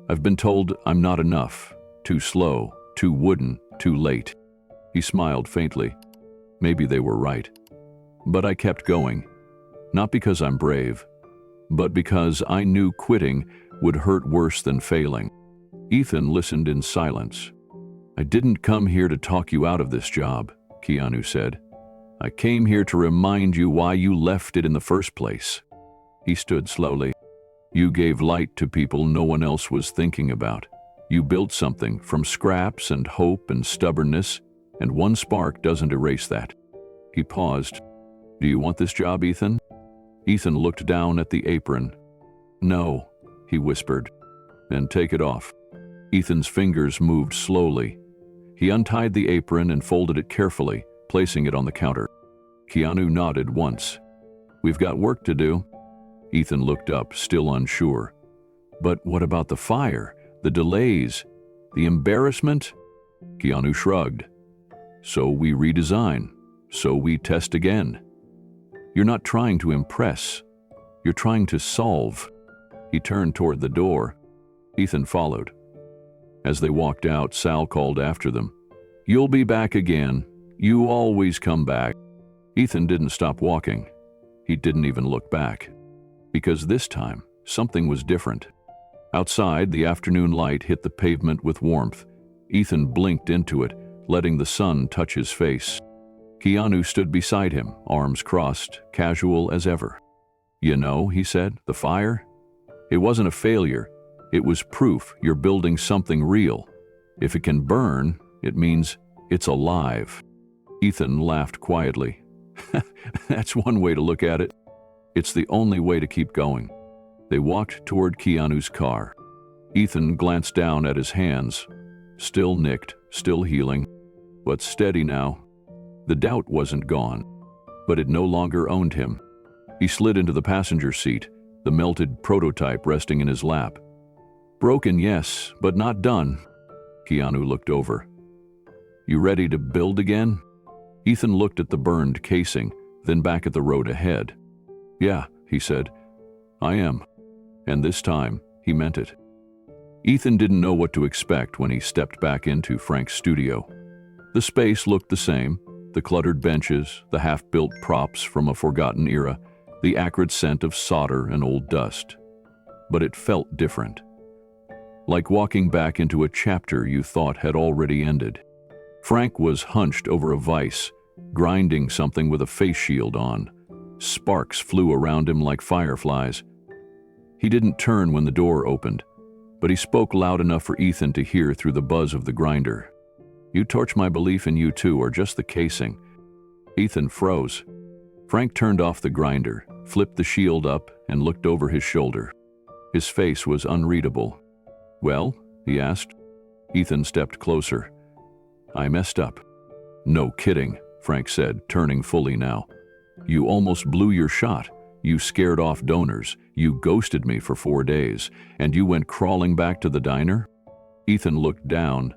I've been told I'm not enough, too slow, too wooden, too late. He smiled faintly. Maybe they were right. But I kept going. Not because I'm brave, but because I knew quitting would hurt worse than failing. Ethan listened in silence. I didn't come here to talk you out of this job, Keanu said. I came here to remind you why you left it in the first place. He stood slowly. You gave light to people no one else was thinking about. You built something from scraps and hope and stubbornness, and one spark doesn't erase that. He paused. Do you want this job, Ethan? Ethan looked down at the apron. No, he whispered. Then take it off. Ethan's fingers moved slowly. He untied the apron and folded it carefully, placing it on the counter. Keanu nodded once. We've got work to do. Ethan looked up, still unsure. But what about the fire, the delays, the embarrassment? Keanu shrugged. So we redesign. So we test again. You're not trying to impress. You're trying to solve. He turned toward the door. Ethan followed. As they walked out, Sal called after them. You'll be back again. You always come back. Ethan didn't stop walking. He didn't even look back. Because this time, something was different. Outside, the afternoon light hit the pavement with warmth. Ethan blinked into it, letting the sun touch his face. Keanu stood beside him, arms crossed, casual as ever. You know, he said, the fire? It wasn't a failure. It was proof you're building something real. If it can burn, it means it's alive. Ethan laughed quietly. That's one way to look at it. It's the only way to keep going. They walked toward Keanu's car. Ethan glanced down at his hands. Still nicked, still healing, but steady now. The doubt wasn't gone, but it no longer owned him. He slid into the passenger seat, the melted prototype resting in his lap. Broken, yes, but not done. Keanu looked over. You ready to build again? Ethan looked at the burned casing, then back at the road ahead. Yeah, he said. I am. And this time, he meant it. Ethan didn't know what to expect when he stepped back into Frank's studio. The space looked the same, the cluttered benches, the half-built props from a forgotten era, the acrid scent of solder and old dust. But it felt different. Like walking back into a chapter you thought had already ended. Frank was hunched over a vise, grinding something with a face shield on. Sparks flew around him like fireflies. He didn't turn when the door opened, but he spoke loud enough for Ethan to hear through the buzz of the grinder. You torch my belief in you two, or just the casing. Ethan froze. Frank turned off the grinder, flipped the shield up, and looked over his shoulder. His face was unreadable. Well? He asked. Ethan stepped closer. I messed up. No kidding, Frank said, turning fully now. You almost blew your shot. You scared off donors. You ghosted me for 4 days, and you went crawling back to the diner? Ethan looked down.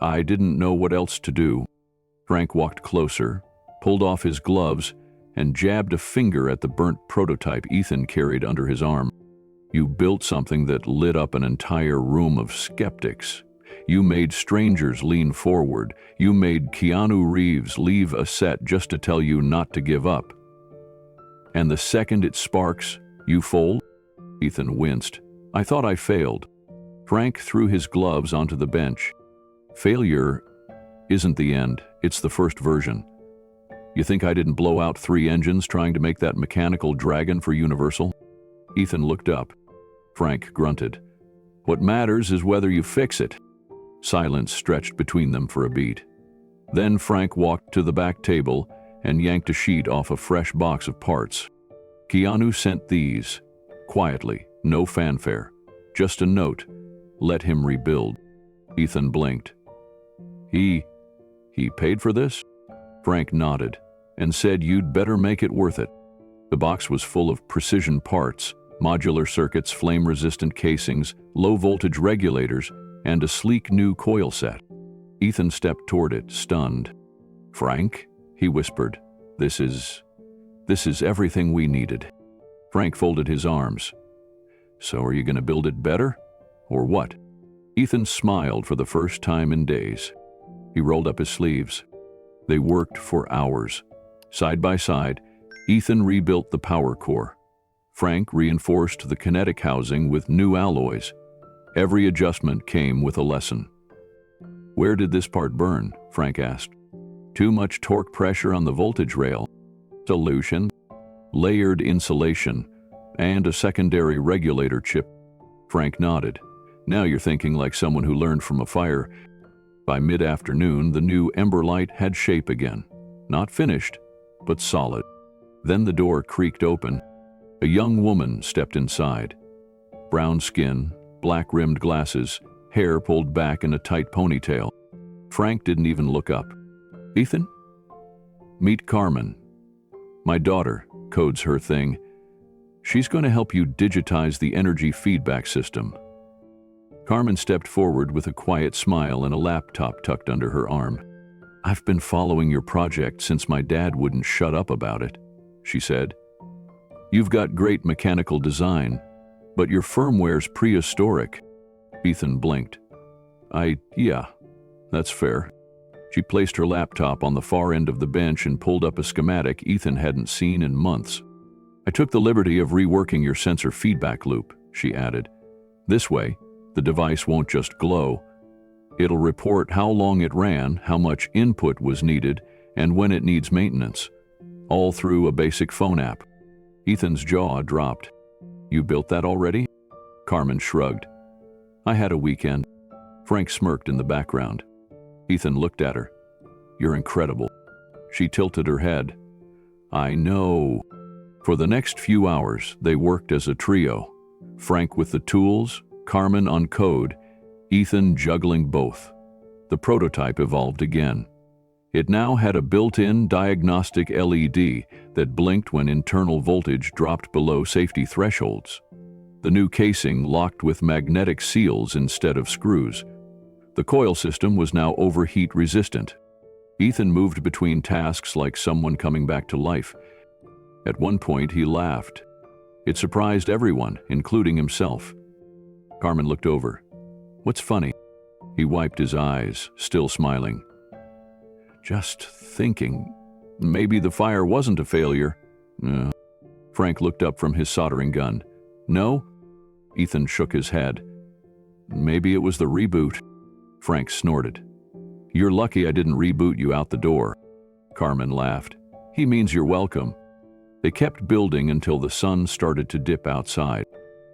I didn't know what else to do. Frank walked closer, pulled off his gloves, and jabbed a finger at the burnt prototype Ethan carried under his arm. You built something that lit up an entire room of skeptics. You made strangers lean forward. You made Keanu Reeves leave a set just to tell you not to give up. And the second it sparks, you fold? Ethan winced. I thought I failed. Frank threw his gloves onto the bench. Failure isn't the end, it's the first version. You think I didn't blow out 3 engines trying to make that mechanical dragon for Universal? Ethan looked up. Frank grunted. What matters is whether you fix it. Silence stretched between them for a beat. Then Frank walked to the back table and yanked a sheet off a fresh box of parts. Keanu sent these, quietly, no fanfare, just a note, let him rebuild. Ethan blinked. He paid for this? Frank nodded and said you'd better make it worth it. The box was full of precision parts, modular circuits, flame-resistant casings, low-voltage regulators, and a sleek new coil set. Ethan stepped toward it, stunned. "Frank," he whispered, This is everything we needed." Frank folded his arms. "So are you going to build it better? Or what?" Ethan smiled for the first time in days. He rolled up his sleeves. They worked for hours. Side by side, Ethan rebuilt the power core. Frank reinforced the kinetic housing with new alloys. Every adjustment came with a lesson. "Where did this part burn?" Frank asked. "Too much torque pressure on the voltage rail." "Solution: layered insulation and a secondary regulator chip." Frank nodded. "Now you're thinking like someone who learned from a fire." By mid-afternoon, the new ember light had shape again. Not finished, but solid. Then the door creaked open. A young woman stepped inside. Brown skin, black-rimmed glasses, hair pulled back in a tight ponytail. Frank didn't even look up. "Ethan? Meet Carmen. My daughter," codes her thing. "She's going to help you digitize the energy feedback system." Carmen stepped forward with a quiet smile and a laptop tucked under her arm. "I've been following your project since my dad wouldn't shut up about it," she said. "You've got great mechanical design, but your firmware's prehistoric." Ethan blinked. Yeah, that's fair." She placed her laptop on the far end of the bench and pulled up a schematic Ethan hadn't seen in months. "I took the liberty of reworking your sensor feedback loop," she added. "This way, the device won't just glow. It'll report how long it ran, how much input was needed, and when it needs maintenance, all through a basic phone app." Ethan's jaw dropped. "You built that already?" Carmen shrugged. "I had a weekend." Frank smirked in the background. Ethan looked at her. "You're incredible." She tilted her head. "I know." For the next few hours, they worked as a trio. Frank with the tools, Carmen on code, Ethan juggling both. The prototype evolved again. It now had a built-in diagnostic LED that blinked when internal voltage dropped below safety thresholds. The new casing locked with magnetic seals instead of screws. The coil system was now overheat resistant. Ethan moved between tasks like someone coming back to life. At one point, he laughed. It surprised everyone, including himself. Carmen looked over. "What's funny?" He wiped his eyes, still smiling. "Just thinking, maybe the fire wasn't a failure." Frank looked up from his soldering gun. "No?" Ethan shook his head. "Maybe it was the reboot." Frank snorted. "You're lucky I didn't reboot you out the door." Carmen laughed. "He means you're welcome." They kept building until the sun started to dip outside.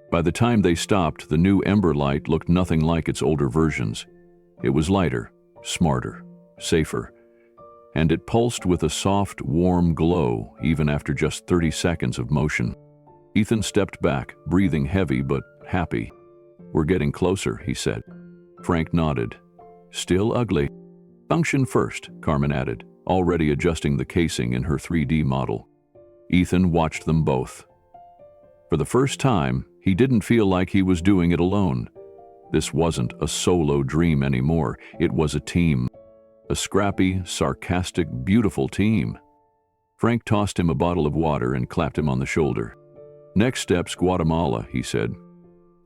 By the time they stopped, the new ember light looked nothing like its older versions. It was lighter, smarter, safer, and it pulsed with a soft, warm glow even after just 30 seconds of motion. Ethan stepped back, breathing heavy but happy. "We're getting closer," he said. Frank nodded. "Still ugly." "Function first," Carmen added, already adjusting the casing in her 3D model. Ethan watched them both. For the first time, he didn't feel like he was doing it alone. This wasn't a solo dream anymore. It was a team. A scrappy, sarcastic, beautiful team. Frank tossed him a bottle of water and clapped him on the shoulder. "Next step's Guatemala," he said.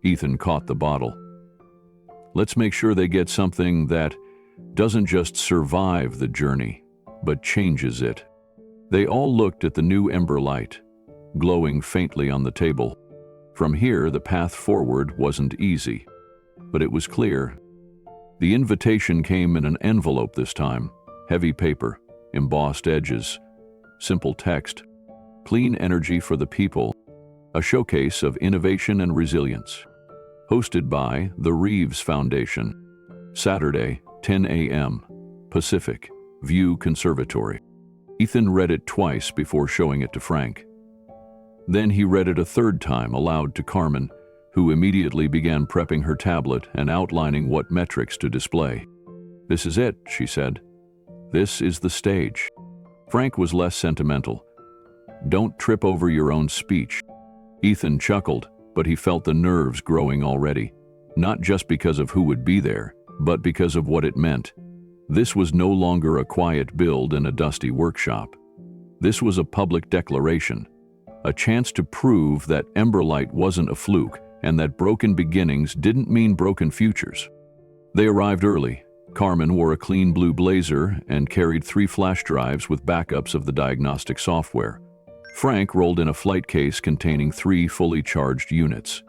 Ethan caught the bottle. "Let's make sure they get something that doesn't just survive the journey, but changes it." They all looked at the new ember light, glowing faintly on the table. From here, the path forward wasn't easy, but it was clear. The invitation came in an envelope this time, heavy paper, embossed edges, simple text, "Clean energy for the people, a showcase of innovation and resilience." Hosted by the Reeves Foundation. Saturday, 10 a.m. Pacific, View Conservatory. Ethan read it twice before showing it to Frank. Then he read it a third time aloud to Carmen, who immediately began prepping her tablet and outlining what metrics to display. "This is it," she said. "This is the stage." Frank was less sentimental. "Don't trip over your own speech." Ethan chuckled, but he felt the nerves growing already, not just because of who would be there, but because of what it meant. This was no longer a quiet build in a dusty workshop. This was a public declaration, a chance to prove that Emberlight wasn't a fluke and that broken beginnings didn't mean broken futures. They arrived early. Carmen wore a clean blue blazer and carried 3 flash drives with backups of the diagnostic software. Frank rolled in a flight case containing 3 fully charged units.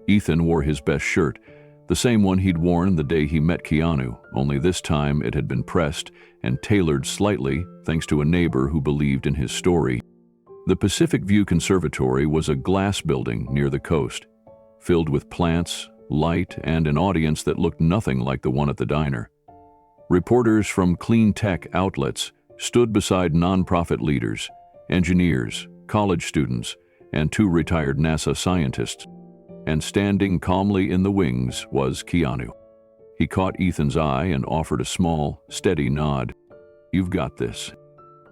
Ethan wore his best shirt, the same one he'd worn the day he met Keanu, only this time it had been pressed and tailored slightly thanks to a neighbor who believed in his story. The Pacific View Conservatory was a glass building near the coast, filled with plants, light, and an audience that looked nothing like the one at the diner. Reporters from clean tech outlets stood beside nonprofit leaders, engineers, college students, and 2 retired NASA scientists. And standing calmly in the wings was Keanu. He caught Ethan's eye and offered a small, steady nod. "You've got this."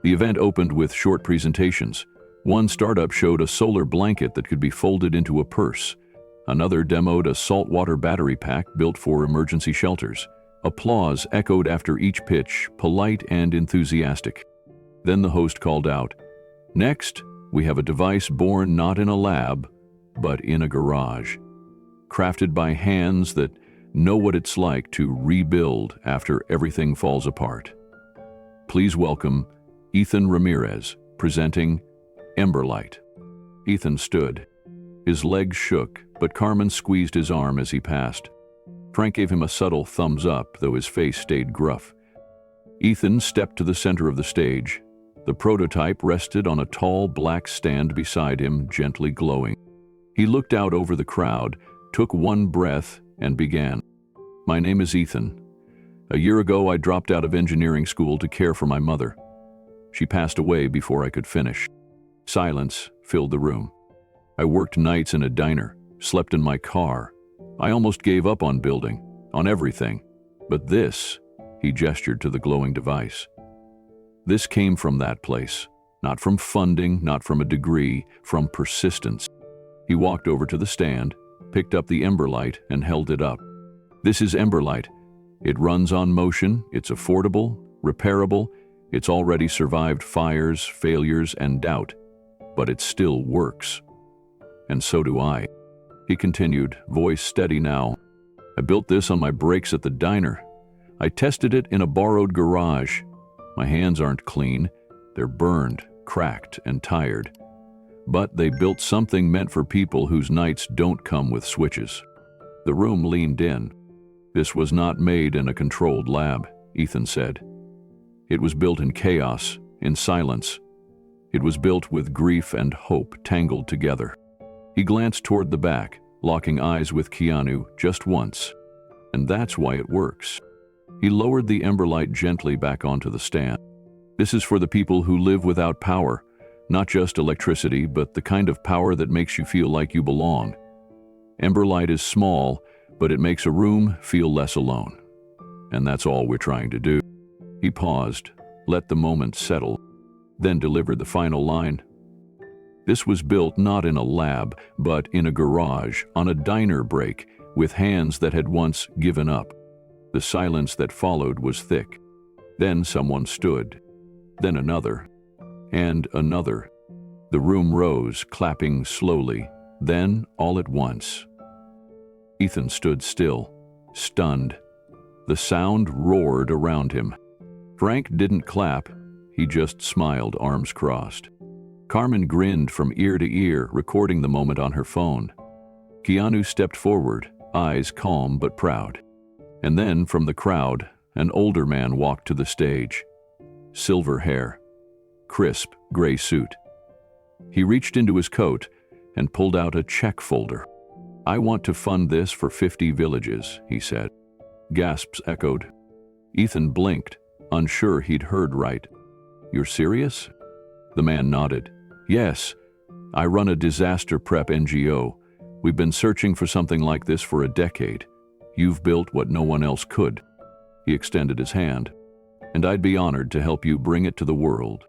The event opened with short presentations. One startup showed a solar blanket that could be folded into a purse. Another demoed a saltwater battery pack built for emergency shelters. Applause echoed after each pitch, polite and enthusiastic. Then the host called out, "Next, we have a device born not in a lab, but in a garage, crafted by hands that know what it's like to rebuild after everything falls apart. Please welcome Ethan Ramirez, presenting Emberlight." Ethan stood. His legs shook, but Carmen squeezed his arm as he passed. Frank gave him a subtle thumbs up, though his face stayed gruff. Ethan stepped to the center of the stage. The prototype rested on a tall black stand beside him, gently glowing. He looked out over the crowd, took one breath, and began. "My name is Ethan. A year ago, I dropped out of engineering school to care for my mother. She passed away before I could finish." Silence filled the room. "I worked nights in a diner, slept in my car. I almost gave up on building, on everything. But this," he gestured to the glowing device, "this came from that place. Not from funding, not from a degree, from persistence." He walked over to the stand, picked up the Emberlight, and held it up. "This is Emberlight. It runs on motion, it's affordable, repairable, it's already survived fires, failures, and doubt. But it still works. And so do I." He continued, voice steady now. "I built this on my breaks at the diner. I tested it in a borrowed garage. My hands aren't clean. They're burned, cracked, and tired. But they built something meant for people whose nights don't come with switches." The room leaned in. "This was not made in a controlled lab," Ethan said. "It was built in chaos, in silence. It was built with grief and hope tangled together." He glanced toward the back, locking eyes with Keanu just once. "And that's why it works." He lowered the Emberlight gently back onto the stand. "This is for the people who live without power. Not just electricity, but the kind of power that makes you feel like you belong. Emberlight is small, but it makes a room feel less alone. And that's all we're trying to do." He paused, let the moment settle, then delivered the final line. "This was built not in a lab, but in a garage, on a diner break, with hands that had once given up." The silence that followed was thick. Then someone stood, then another, and another. The room rose, clapping slowly, then all at once. Ethan stood still, stunned. The sound roared around him. Frank didn't clap, he just smiled, arms crossed. Carmen grinned from ear to ear, recording the moment on her phone. Keanu stepped forward, eyes calm but proud. And then, from the crowd, an older man walked to the stage. Silver hair, crisp gray suit. He reached into his coat and pulled out a check folder. "I want to fund this for 50 villages," he said. Gasps echoed. Ethan blinked, unsure he'd heard right. You're serious? The man nodded. Yes, I run a disaster prep NGO. We've been searching for something like this for a decade. You've built what no one else could. He extended his hand. And I'd be honored to help you bring it to the world.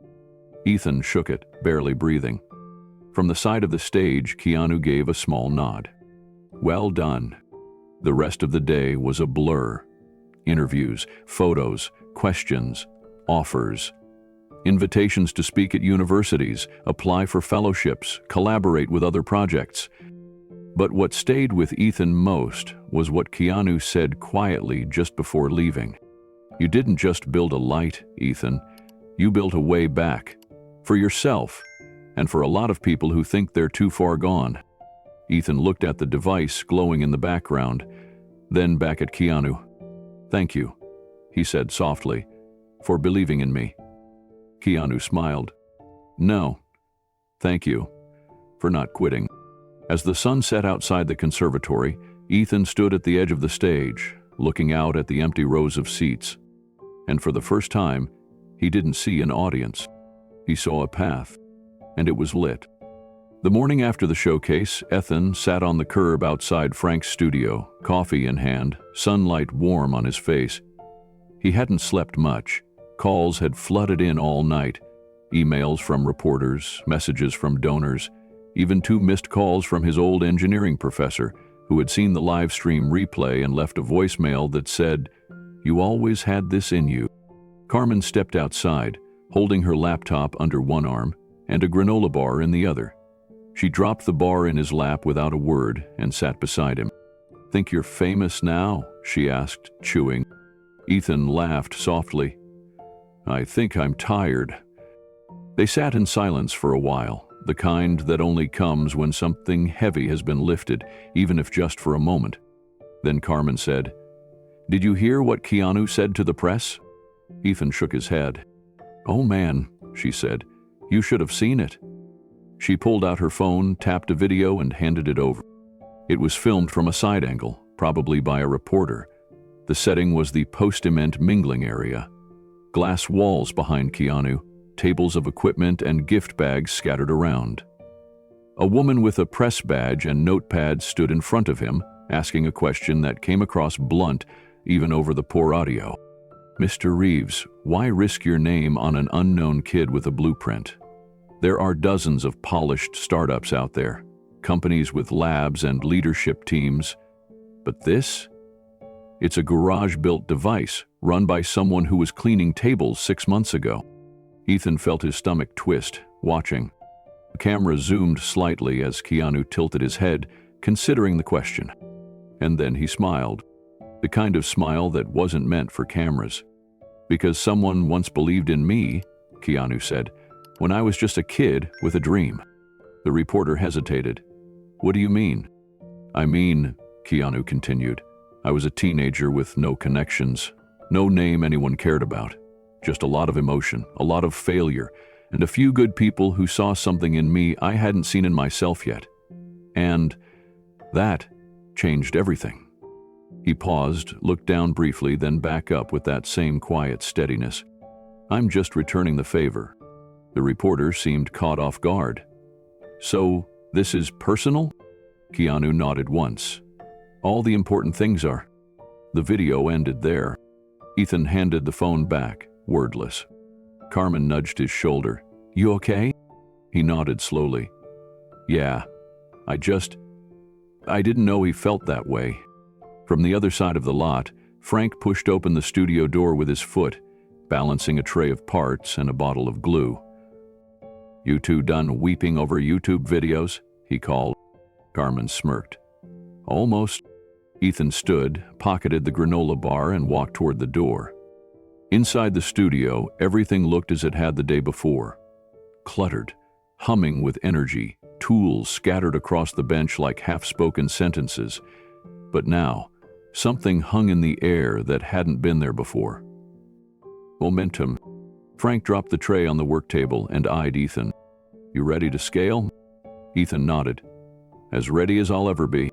Ethan shook it, barely breathing. From the side of the stage, Keanu gave a small nod. Well done. The rest of the day was a blur. Interviews, photos, questions, offers. Invitations to speak at universities, apply for fellowships, collaborate with other projects. But what stayed with Ethan most was what Keanu said quietly just before leaving. You didn't just build a light, Ethan. You built a way back. For yourself, and for a lot of people who think they're too far gone. Ethan looked at the device glowing in the background, then back at Keanu. Thank you, he said softly, for believing in me. Keanu smiled. No, thank you for not quitting. As the sun set outside the conservatory, Ethan stood at the edge of the stage, looking out at the empty rows of seats. And for the first time, he didn't see an audience. He saw a path, and it was lit. The morning after the showcase, Ethan sat on the curb outside Frank's studio, coffee in hand, sunlight warm on his face. He hadn't slept much. Calls had flooded in all night. Emails from reporters, messages from donors, even 2 missed calls from his old engineering professor, who had seen the live stream replay and left a voicemail that said, "You always had this in you." Carmen stepped outside, holding her laptop under one arm and a granola bar in the other. She dropped the bar in his lap without a word and sat beside him. "Think you're famous now?" she asked, chewing. Ethan laughed softly. "I think I'm tired." They sat in silence for a while, the kind that only comes when something heavy has been lifted, even if just for a moment. Then Carmen said, "Did you hear what Keanu said to the press?" Ethan shook his head. "Oh man," she said, "you should have seen it." She pulled out her phone, tapped a video, and handed it over. It was filmed from a side angle, probably by a reporter. The setting was the post-event mingling area. Glass walls behind Keanu, tables of equipment and gift bags scattered around. A woman with a press badge and notepad stood in front of him, asking a question that came across blunt even over the poor audio. "Mr. Reeves, why risk your name on an unknown kid with a blueprint? There are dozens of polished startups out there, companies with labs and leadership teams. But this? It's a garage-built device run by someone who was cleaning tables 6 months ago." Ethan felt his stomach twist, watching. The camera zoomed slightly as Keanu tilted his head, considering the question. And then he smiled. The kind of smile that wasn't meant for cameras. "Because someone once believed in me," Keanu said, "when I was just a kid with a dream." The reporter hesitated. "What do you mean?" "I mean," Keanu continued, "I was a teenager with no connections, no name anyone cared about. Just a lot of emotion, a lot of failure, and a few good people who saw something in me I hadn't seen in myself yet. And that changed everything." He paused, looked down briefly, then back up with that same quiet steadiness. "I'm just returning the favor." The reporter seemed caught off guard. "So, this is personal?" Keanu nodded once. "All the important things are." The video ended there. Ethan handed the phone back, wordless. Carmen nudged his shoulder. "You okay?" He nodded slowly. "Yeah, I didn't know he felt that way." From the other side of the lot, Frank pushed open the studio door with his foot, balancing a tray of parts and a bottle of glue. "You two done weeping over YouTube videos?" he called. Carmen smirked. "Almost." Ethan stood, pocketed the granola bar, and walked toward the door. Inside the studio, everything looked as it had the day before. Cluttered, humming with energy, tools scattered across the bench like half-spoken sentences. But now, something hung in the air that hadn't been there before. Momentum. Frank dropped the tray on the work table and eyed Ethan. "You ready to scale?" Ethan nodded. "As ready as I'll ever be."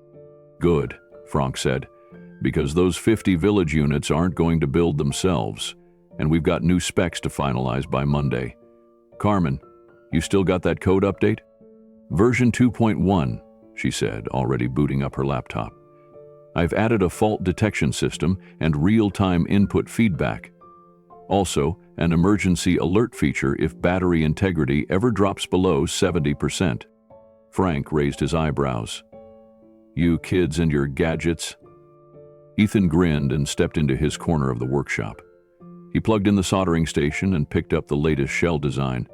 "Good," Frank said, "because those 50 village units aren't going to build themselves, and we've got new specs to finalize by Monday. Carmen, you still got that code update? Version 2.1, she said, already booting up her laptop. I've added a fault detection system and real-time input feedback. Also, an emergency alert feature if battery integrity ever drops below 70%. Frank raised his eyebrows. You kids and your gadgets. Ethan grinned and stepped into his corner of the workshop. He plugged in the soldering station and picked up the latest shell design.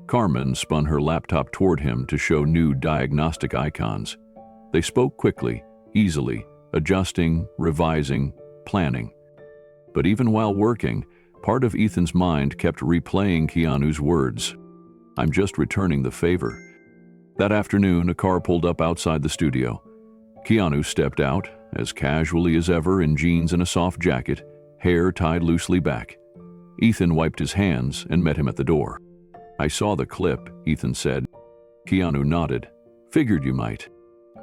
Carmen spun her laptop toward him to show new diagnostic icons. They spoke quickly, easily, adjusting, revising, planning. But even while working, part of Ethan's mind kept replaying Keanu's words. I'm just returning the favor. That afternoon, a car pulled up outside the studio. Keanu stepped out, as casually as ever in jeans and a soft jacket, hair tied loosely back. Ethan wiped his hands and met him at the door. I saw the clip, Ethan said. Keanu nodded. Figured you might.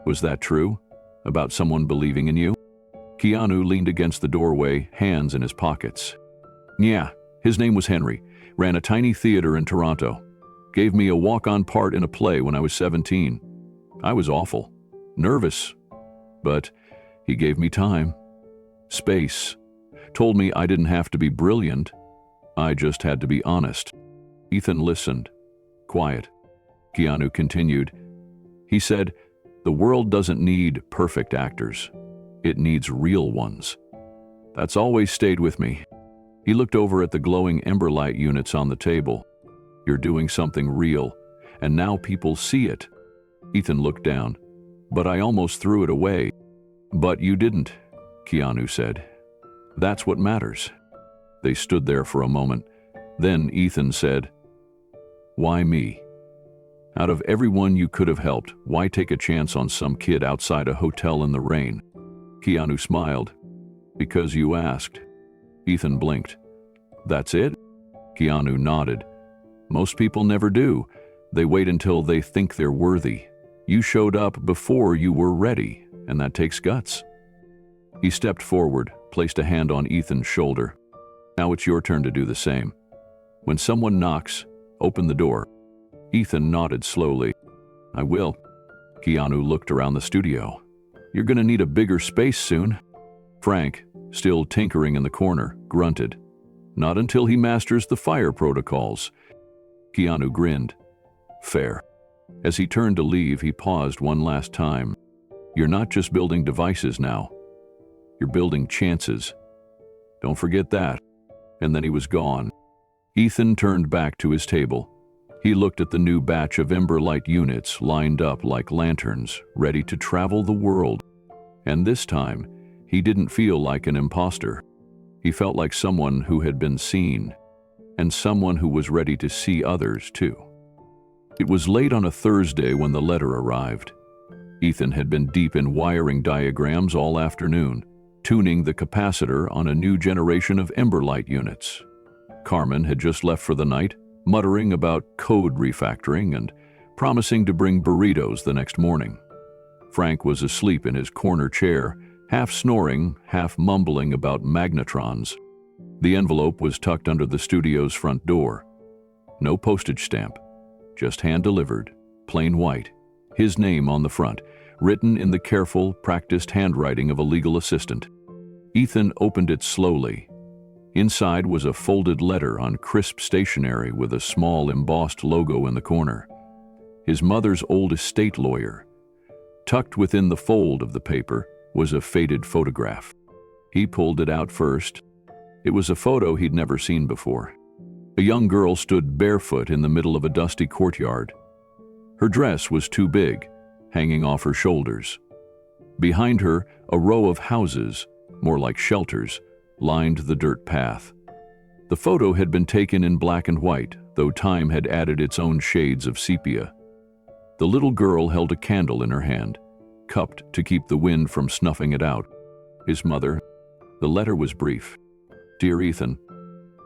Was that true? About someone believing in you? Keanu leaned against the doorway, hands in his pockets. Yeah, his name was Henry. Ran a tiny theater in Toronto. Gave me a walk-on part in a play when I was 17. I was awful. Nervous. But he gave me time. Space. Told me I didn't have to be brilliant. I just had to be honest. Ethan listened. Quiet. Keanu continued. He said, the world doesn't need perfect actors. It needs real ones. That's always stayed with me. He looked over at the glowing Emberlight units on the table. You're doing something real, and now people see it. Ethan looked down. But I almost threw it away. But you didn't, Keanu said. That's what matters. They stood there for a moment. Then Ethan said, why me? Out of everyone you could have helped, why take a chance on some kid outside a hotel in the rain? Keanu smiled. Because you asked. Ethan blinked. That's it? Keanu nodded. Most people never do. They wait until they think they're worthy. You showed up before you were ready, and that takes guts. He stepped forward, placed a hand on Ethan's shoulder. Now it's your turn to do the same. When someone knocks, open the door. Ethan nodded slowly. I will. Keanu looked around the studio. You're gonna need a bigger space soon. Frank, still tinkering in the corner, grunted. Not until he masters the fire protocols. Keanu grinned. Fair. As he turned to leave, he paused one last time. You're not just building devices now. You're building chances. Don't forget that. And then he was gone. Ethan turned back to his table. He looked at the new batch of Emberlight units lined up like lanterns, ready to travel the world. And this time, he didn't feel like an imposter. He felt like someone who had been seen, and someone who was ready to see others too. It was late on a Thursday when the letter arrived. Ethan had been deep in wiring diagrams all afternoon, tuning the capacitor on a new generation of Emberlight units. Carmen had just left for the night, muttering about code refactoring and promising to bring burritos the next morning. Frank was asleep in his corner chair, half snoring, half mumbling about magnetrons. The envelope was tucked under the studio's front door. No postage stamp, just hand-delivered, plain white, his name on the front, written in the careful, practiced handwriting of a legal assistant. Ethan opened it slowly. Inside was a folded letter on crisp stationery with a small embossed logo in the corner. His mother's old estate lawyer. Tucked within the fold of the paper was a faded photograph. He pulled it out first. It was a photo he'd never seen before. A young girl stood barefoot in the middle of a dusty courtyard. Her dress was too big, hanging off her shoulders. Behind her, a row of houses, more like shelters, lined the dirt path. The photo had been taken in black and white, though time had added its own shades of sepia. The little girl held a candle in her hand, cupped to keep the wind from snuffing it out. His mother. The letter was brief. Dear Ethan,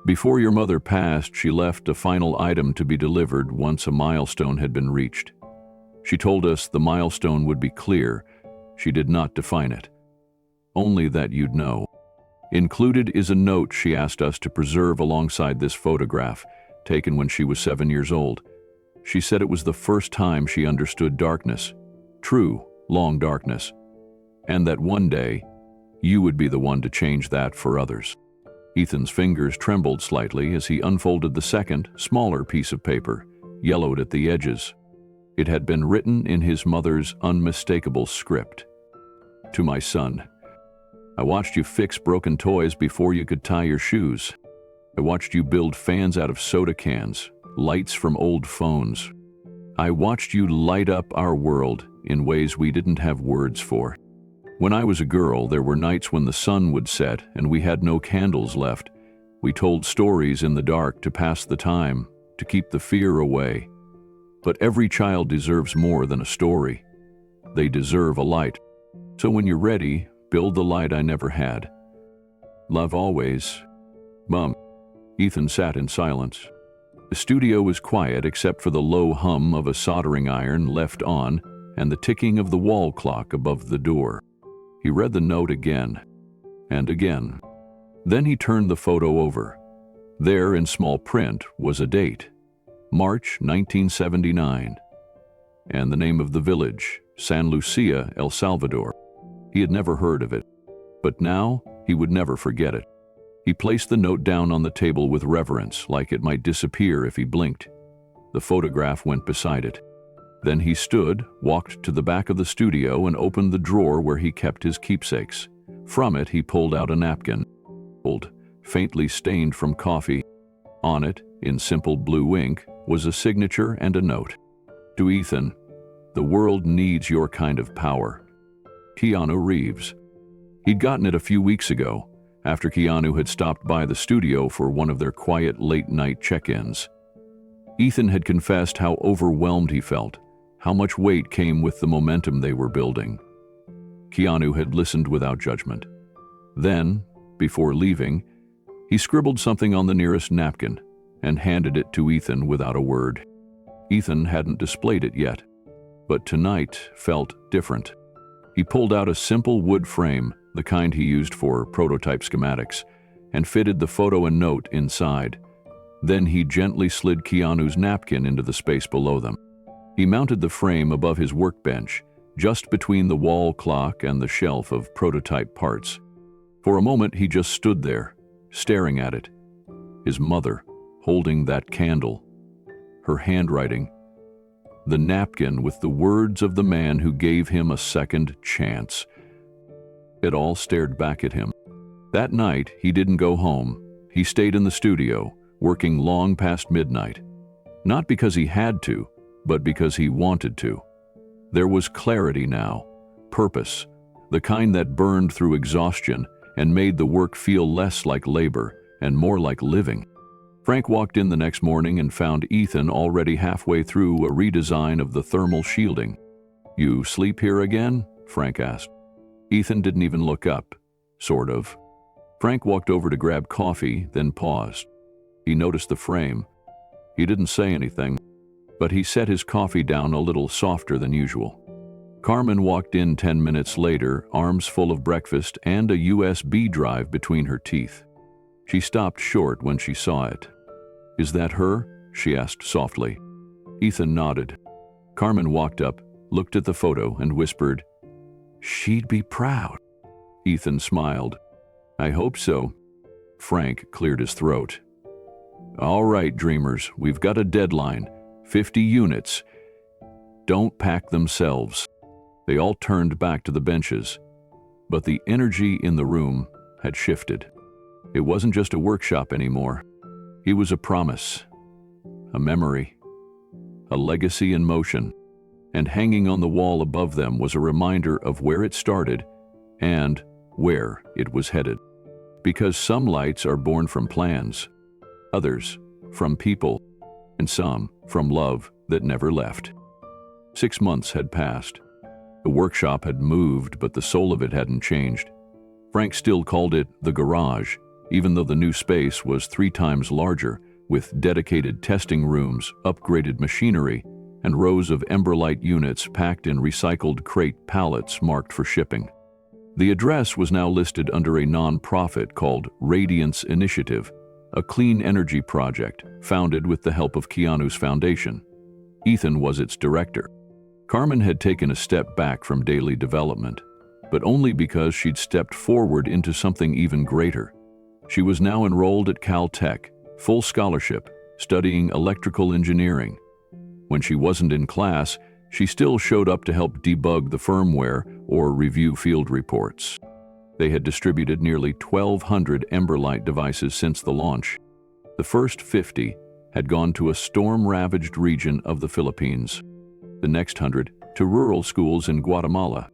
before your mother passed, she left a final item to be delivered once a milestone had been reached. She told us the milestone would be clear. She did not define it. Only that you'd know. Included is a note she asked us to preserve alongside this photograph, taken when she was 7 years old. She said it was the first time she understood darkness, true, long darkness, and that one day, you would be the one to change that for others. Ethan's fingers trembled slightly as he unfolded the second, smaller piece of paper, yellowed at the edges. It had been written in his mother's unmistakable script. To my son, I watched you fix broken toys before you could tie your shoes. I watched you build fans out of soda cans, lights from old phones. I watched you light up our world in ways we didn't have words for. When I was a girl, there were nights when the sun would set and we had no candles left. We told stories in the dark to pass the time, to keep the fear away. But every child deserves more than a story. They deserve a light. So when you're ready, build the light I never had. Love always, Mom. Ethan sat in silence. The studio was quiet except for the low hum of a soldering iron left on and the ticking of the wall clock above the door. He read the note again and again. Then he turned the photo over. There in small print was a date, March 1979, and the name of the village, San Lucia, El Salvador. He had never heard of it, but now he would never forget it. He placed the note down on the table with reverence, like it might disappear if he blinked. The photograph went beside it. Then he stood, walked to the back of the studio and opened the drawer where he kept his keepsakes. From it, he pulled out a napkin, old, faintly stained from coffee. On it, in simple blue ink, was a signature and a note. To Ethan, the world needs your kind of power. Keanu Reeves. He'd gotten it a few weeks ago, after Keanu had stopped by the studio for one of their quiet late-night check-ins. Ethan had confessed how overwhelmed he felt, how much weight came with the momentum they were building. Keanu had listened without judgment. Then, before leaving, he scribbled something on the nearest napkin and handed it to Ethan without a word. Ethan hadn't displayed it yet, but tonight felt different. He pulled out a simple wood frame, the kind he used for prototype schematics, and fitted the photo and note inside. Then he gently slid Keanu's napkin into the space below them. He mounted the frame above his workbench, just between the wall clock and the shelf of prototype parts. For a moment he just stood there, staring at it. His mother, holding that candle, her handwriting, the napkin with the words of the man who gave him a second chance. It all stared back at him. That night, he didn't go home. He stayed in the studio, working long past midnight. Not because he had to, but because he wanted to. There was clarity now, purpose, the kind that burned through exhaustion and made the work feel less like labor and more like living. Frank walked in the next morning and found Ethan already halfway through a redesign of the thermal shielding. "You sleep here again?" Frank asked. Ethan didn't even look up, sort of. Frank walked over to grab coffee, then paused. He noticed the frame. He didn't say anything, but he set his coffee down a little softer than usual. Carmen walked in 10 minutes later, arms full of breakfast and a USB drive between her teeth. She stopped short when she saw it. "Is that her?" she asked softly. Ethan nodded. Carmen walked up, looked at the photo, and whispered, "She'd be proud." Ethan smiled. "I hope so." Frank cleared his throat. "All right, dreamers, we've got a deadline. 50 units. Don't pack themselves." They all turned back to the benches, but the energy in the room had shifted. It wasn't just a workshop anymore. It was a promise, a memory, a legacy in motion, and hanging on the wall above them was a reminder of where it started and where it was headed. Because some lights are born from plans, others from people, and some from love that never left. 6 months had passed. The workshop had moved, but the soul of it hadn't changed. Frank still called it the garage, even though the new space was 3 times larger, with dedicated testing rooms, upgraded machinery, and rows of Emberlight units packed in recycled crate pallets marked for shipping. The address was now listed under a non-profit called Radiance Initiative, a clean energy project founded with the help of Keanu's foundation. Ethan was its director. Carmen had taken a step back from daily development, but only because she'd stepped forward into something even greater. She was now enrolled at Caltech, full scholarship, studying electrical engineering. When she wasn't in class, she still showed up to help debug the firmware or review field reports. They had distributed nearly 1,200 Emberlight devices since the launch. The first 50 had gone to a storm-ravaged region of the Philippines. The next 100 to rural schools in Guatemala.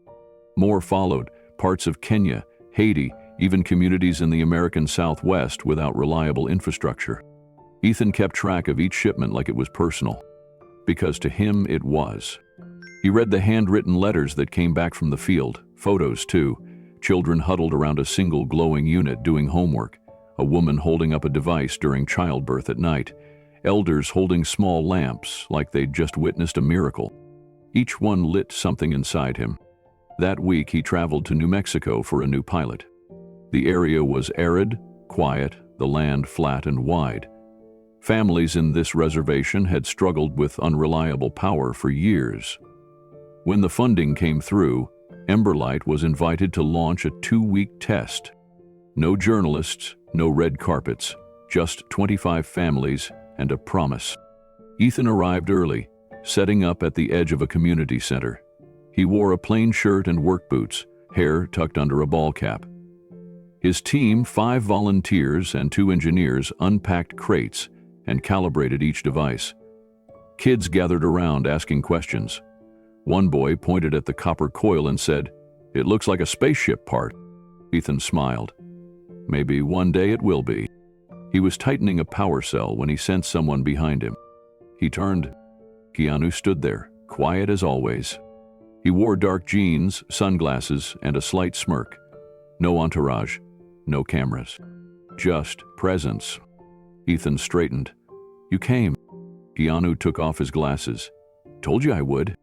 More followed, parts of Kenya, Haiti, even communities in the American Southwest without reliable infrastructure. Ethan kept track of each shipment like it was personal, because to him it was. He read the handwritten letters that came back from the field, photos too, children huddled around a single glowing unit doing homework, a woman holding up a device during childbirth at night, elders holding small lamps like they'd just witnessed a miracle. Each one lit something inside him. That week he traveled to New Mexico for a new pilot. The area was arid, quiet, the land flat and wide. Families in this reservation had struggled with unreliable power for years. When the funding came through, Emberlight was invited to launch a 2-week test. No journalists, no red carpets, just 25 families and a promise. Ethan arrived early, setting up at the edge of a community center. He wore a plain shirt and work boots, hair tucked under a ball cap. His team, 5 volunteers and 2 engineers, unpacked crates and calibrated each device. Kids gathered around asking questions. One boy pointed at the copper coil and said, "It looks like a spaceship part." Ethan smiled. Maybe one day it will be. He was tightening a power cell when he sensed someone behind him. He turned. Keanu stood there, quiet as always. He wore dark jeans, sunglasses, and a slight smirk. No entourage, no cameras. Just presence. Ethan straightened. "You came." Keanu took off his glasses. "Told you I would."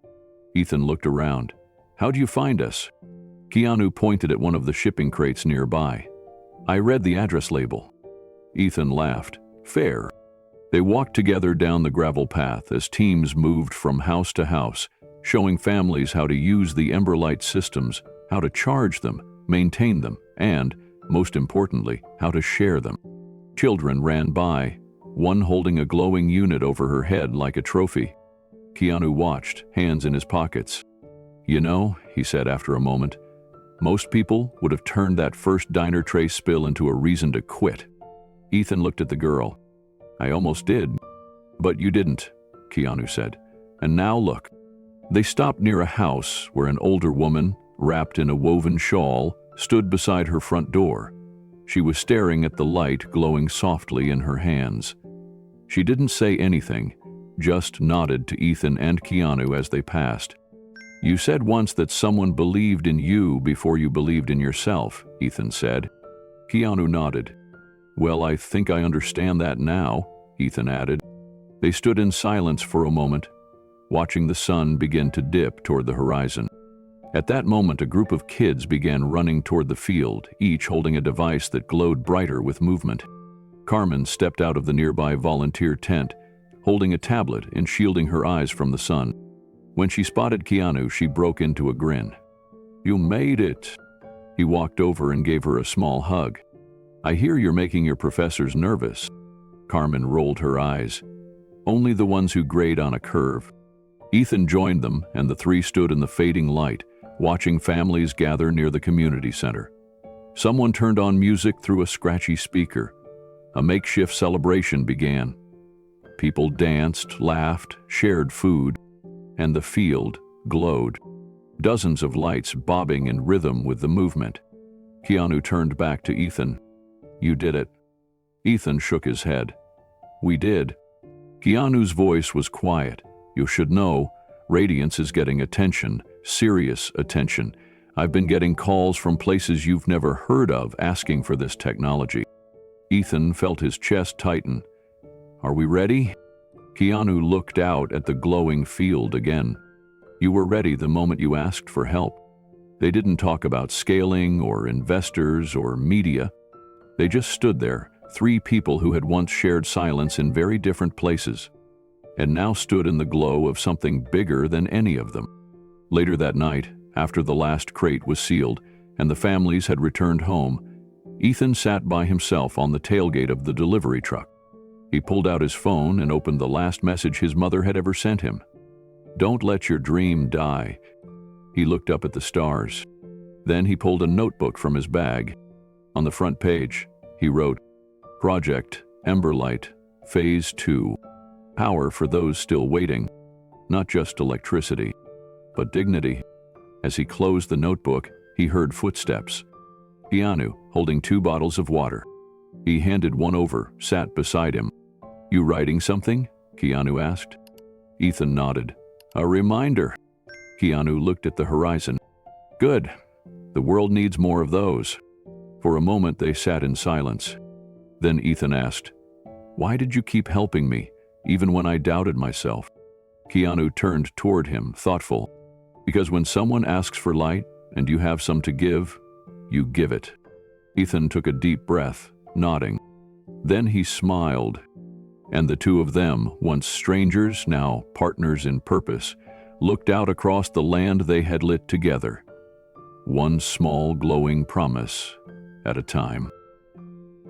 Ethan looked around. "How'd you find us?" Keanu pointed at one of the shipping crates nearby. "I read the address label." Ethan laughed. "Fair." They walked together down the gravel path as teams moved from house to house, showing families how to use the Emberlight systems, how to charge them, maintain them, and, most importantly, how to share them. Children ran by, one holding a glowing unit over her head like a trophy. Keanu watched, hands in his pockets. "You know," he said after a moment, "most people would have turned that first diner tray spill into a reason to quit." Ethan looked at the girl. "I almost did." "But you didn't," Keanu said. "And now look." They stopped near a house where an older woman, wrapped in a woven shawl, stood beside her front door. She was staring at the light glowing softly in her hands. She didn't say anything, just nodded to Ethan and Keanu as they passed. "You said once that someone believed in you before you believed in yourself," Ethan said. Keanu nodded. "Well, I think I understand that now," Ethan added. They stood in silence for a moment, watching the sun begin to dip toward the horizon. At that moment, a group of kids began running toward the field, each holding a device that glowed brighter with movement. Carmen stepped out of the nearby volunteer tent, holding a tablet and shielding her eyes from the sun. When she spotted Keanu, she broke into a grin. "You made it." He walked over and gave her a small hug. "I hear you're making your professors nervous." Carmen rolled her eyes. "Only the ones who grade on a curve." Ethan joined them, and the 3 stood in the fading light, watching families gather near the community center. Someone turned on music through a scratchy speaker. A makeshift celebration began. People danced, laughed, shared food, and the field glowed. Dozens of lights bobbing in rhythm with the movement. Keanu turned back to Ethan. "You did it." Ethan shook his head. "We did." Keanu's voice was quiet. "You should know, Radiance is getting attention, serious attention. I've been getting calls from places you've never heard of asking for this technology." Ethan felt his chest tighten. "Are we ready?" Keanu looked out at the glowing field again. "You were ready the moment you asked for help." They didn't talk about scaling or investors or media. They just stood there, Three people who had once shared silence in very different places, and now stood in the glow of something bigger than any of them. Later that night, after the last crate was sealed and the families had returned home, Ethan sat by himself on the tailgate of the delivery truck. He pulled out his phone and opened the last message his mother had ever sent him. "Don't let your dream die." He looked up at the stars. Then he pulled a notebook from his bag. On the front page, he wrote, "Project Emberlight, Phase 2. Power for those still waiting. Not just electricity, but dignity." As he closed the notebook, he heard footsteps. Keanu, holding 2 bottles of water. He handed one over, sat beside him. "You writing something?" Keanu asked. Ethan nodded. "A reminder." Keanu looked at the horizon. "Good. The world needs more of those." For a moment they sat in silence. Then Ethan asked, "Why did you keep helping me, even when I doubted myself?" Keanu turned toward him, thoughtful. "Because when someone asks for light and you have some to give, you give it." Ethan took a deep breath, nodding. Then he smiled, and the two of them, once strangers, now partners in purpose, looked out across the land they had lit together, one small glowing promise at a time.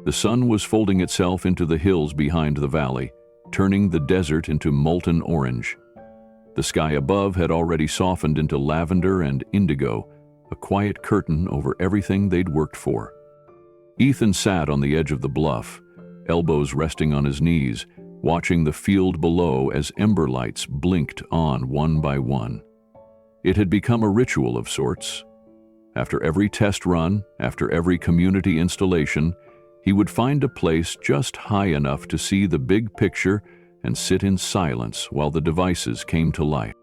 The sun was folding itself into the hills behind the valley, turning the desert into molten orange. The sky above had already softened into lavender and indigo, a quiet curtain over everything they'd worked for. Ethan sat on the edge of the bluff, elbows resting on his knees, watching the field below as ember lights blinked on one by one. It had become a ritual of sorts. After every test run, after every community installation, he would find a place just high enough to see the big picture and sit in silence while the devices came to life.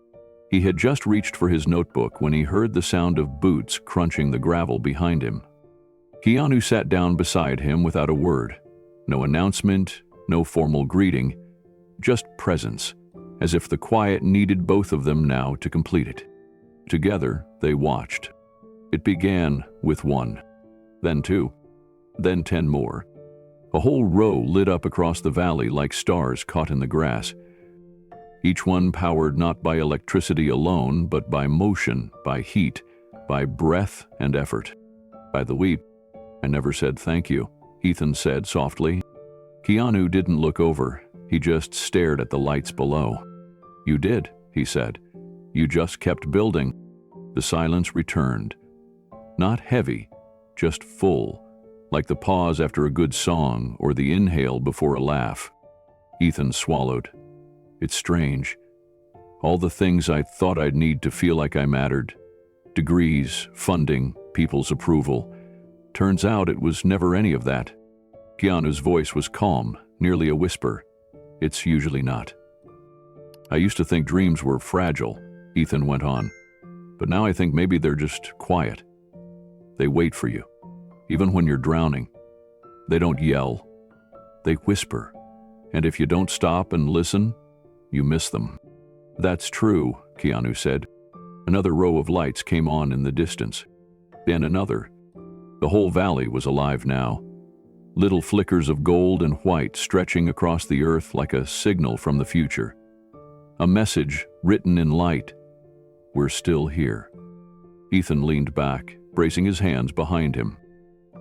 He had just reached for his notebook when he heard the sound of boots crunching the gravel behind him. Keanu sat down beside him without a word. No announcement, no formal greeting, just presence, as if the quiet needed both of them now to complete it. Together, they watched. It began with 1, then 2, then 10 more. A whole row lit up across the valley like stars caught in the grass. Each one powered not by electricity alone, but by motion, by heat, by breath and effort. "By the way, I never said thank you," Ethan said softly. Keanu didn't look over. He just stared at the lights below. "You did," he said. "You just kept building." The silence returned. Not heavy, just full, like the pause after a good song or the inhale before a laugh. Ethan swallowed. "It's strange. All the things I thought I'd need to feel like I mattered. Degrees, funding, people's approval. Turns out it was never any of that." Keanu's voice was calm, nearly a whisper. "It's usually not." "I used to think dreams were fragile," Ethan went on. "But now I think maybe they're just quiet. They wait for you, even when you're drowning. They don't yell. They whisper. And if you don't stop and listen, you miss them." "That's true," Keanu said. Another row of lights came on in the distance. Then another. The whole valley was alive now. Little flickers of gold and white stretching across the earth like a signal from the future. A message written in light. "We're still here." Ethan leaned back, bracing his hands behind him.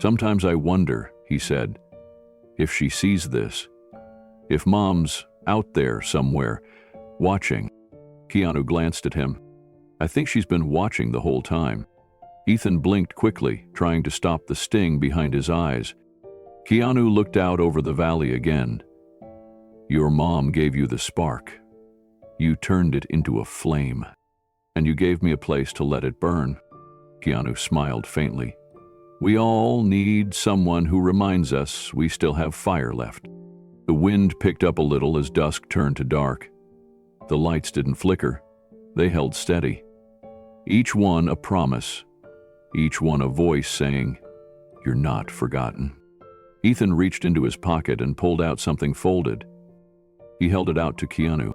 "Sometimes I wonder," he said, "if she sees this. If Mom's out there somewhere, watching." Keanu glanced at him. "I think she's been watching the whole time." Ethan blinked quickly, trying to stop the sting behind his eyes. Keanu looked out over the valley again. "Your mom gave you the spark. You turned it into a flame. And you gave me a place to let it burn." Keanu smiled faintly. "We all need someone who reminds us we still have fire left." The wind picked up a little as dusk turned to dark. The lights didn't flicker. They held steady. Each one a promise. Each one a voice saying, "You're not forgotten." Ethan reached into his pocket and pulled out something folded. He held it out to Keanu.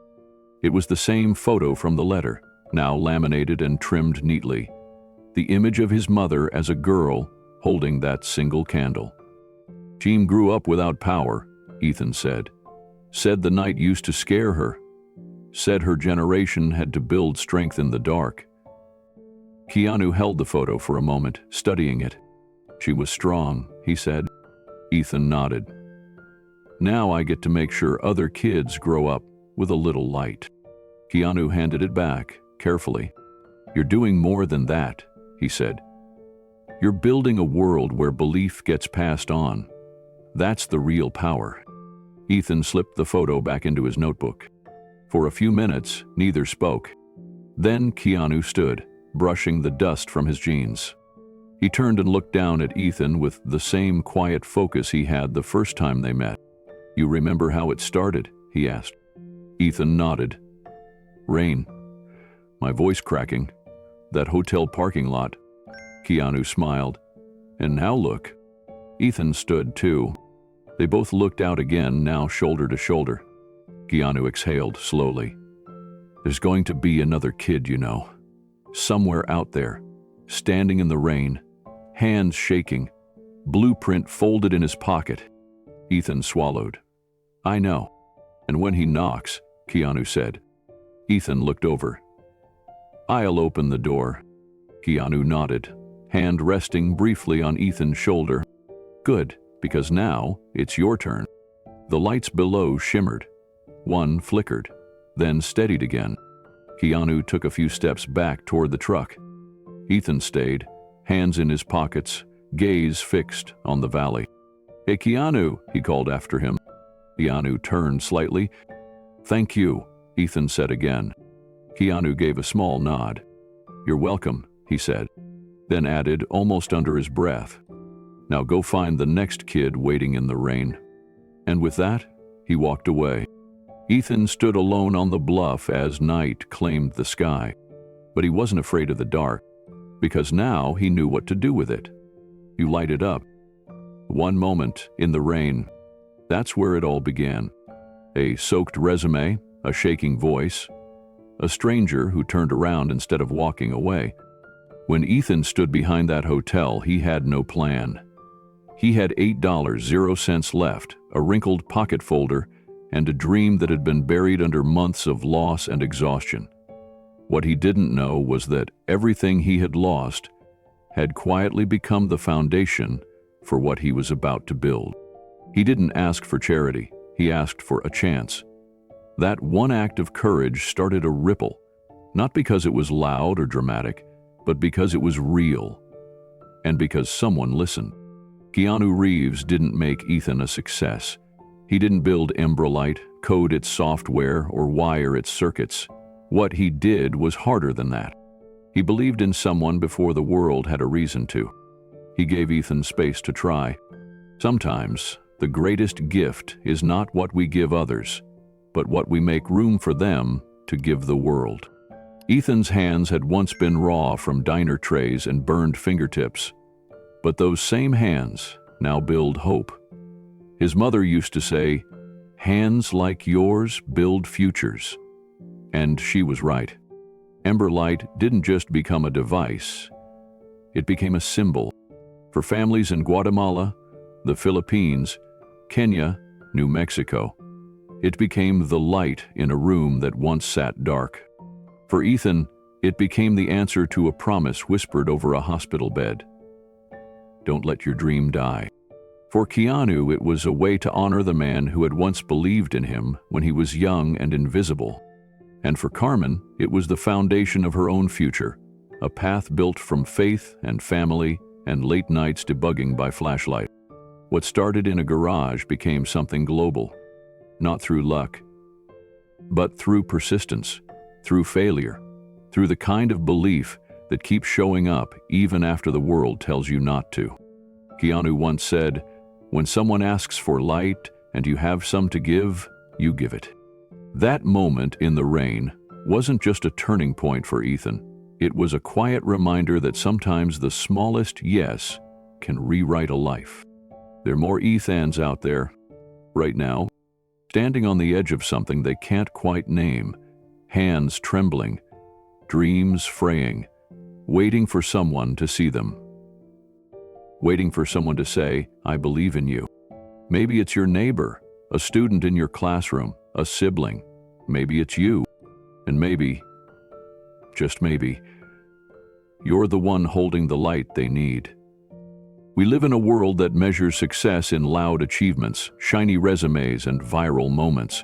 It was the same photo from the letter, now laminated and trimmed neatly. The image of his mother as a girl holding that single candle. Jean grew up without power, Ethan said. Said the night used to scare her. Said her generation had to build strength in the dark. Keanu held the photo for a moment, studying it. She was strong, he said. Ethan nodded. Now I get to make sure other kids grow up with a little light. Keanu handed it back, carefully. You're doing more than that, he said. You're building a world where belief gets passed on. That's the real power. Ethan slipped the photo back into his notebook. For a few minutes, neither spoke. Then Keanu stood, brushing the dust from his jeans. He turned and looked down at Ethan with the same quiet focus he had the first time they met. You remember how it started? He asked. Ethan nodded. Rain. My voice cracking. That hotel parking lot. Keanu smiled. And now look. Ethan stood too. They both looked out again, now shoulder to shoulder. Keanu exhaled slowly. There's going to be another kid, you know. Somewhere out there, standing in the rain, hands shaking, blueprint folded in his pocket. Ethan swallowed. I know. And when he knocks, Keanu said. Ethan looked over. I'll open the door. Keanu nodded, hand resting briefly on Ethan's shoulder. Good, because now it's your turn. The lights below shimmered. One flickered, then steadied again. Keanu took a few steps back toward the truck. Ethan stayed, hands in his pockets, gaze fixed on the valley. Hey Keanu, he called after him. Keanu turned slightly. Thank you, Ethan said again. Keanu gave a small nod. You're welcome, he said, then added almost under his breath. Now go find the next kid waiting in the rain. And with that, he walked away. Ethan stood alone on the bluff as night claimed the sky. But he wasn't afraid of the dark, because now he knew what to do with it. You light it up. One moment in the rain. That's where it all began. A soaked resume, a shaking voice, a stranger who turned around instead of walking away. When Ethan stood behind that hotel, he had no plan. He had $8.00 left, a wrinkled pocket folder, and a dream that had been buried under months of loss and exhaustion. What he didn't know was that everything he had lost had quietly become the foundation for what he was about to build. He didn't ask for charity, he asked for a chance. That one act of courage started a ripple, not because it was loud or dramatic, but because it was real, and because someone listened. Keanu Reeves didn't make Ethan a success. He didn't build Embryolite, code its software, or wire its circuits. What he did was harder than that. He believed in someone before the world had a reason to. He gave Ethan space to try. Sometimes, the greatest gift is not what we give others, but what we make room for them to give the world. Ethan's hands had once been raw from diner trays and burned fingertips, but those same hands now build hope. His mother used to say, "Hands like yours build futures." And she was right. Embryolite didn't just become a device, it became a symbol. For families in Guatemala, the Philippines, Kenya, New Mexico, it became the light in a room that once sat dark. For Ethan, it became the answer to a promise whispered over a hospital bed. Don't let your dream die. For Keanu, it was a way to honor the man who had once believed in him when he was young and invisible. And for Carmen, it was the foundation of her own future, a path built from faith and family and late nights debugging by flashlight. What started in a garage became something global, not through luck, but through persistence, through failure, through the kind of belief that keeps showing up even after the world tells you not to. Keanu once said, "When someone asks for light and you have some to give, you give it." That moment in the rain wasn't just a turning point for Ethan. It was a quiet reminder that sometimes the smallest yes can rewrite a life. There are more Ethans out there, right now, standing on the edge of something they can't quite name, hands trembling, dreams fraying, waiting for someone to see them. Waiting for someone to say, "I believe in you." Maybe it's your neighbor, a student in your classroom, a sibling. Maybe it's you. And maybe, just maybe, you're the one holding the light they need. We live in a world that measures success in loud achievements, shiny resumes, and viral moments.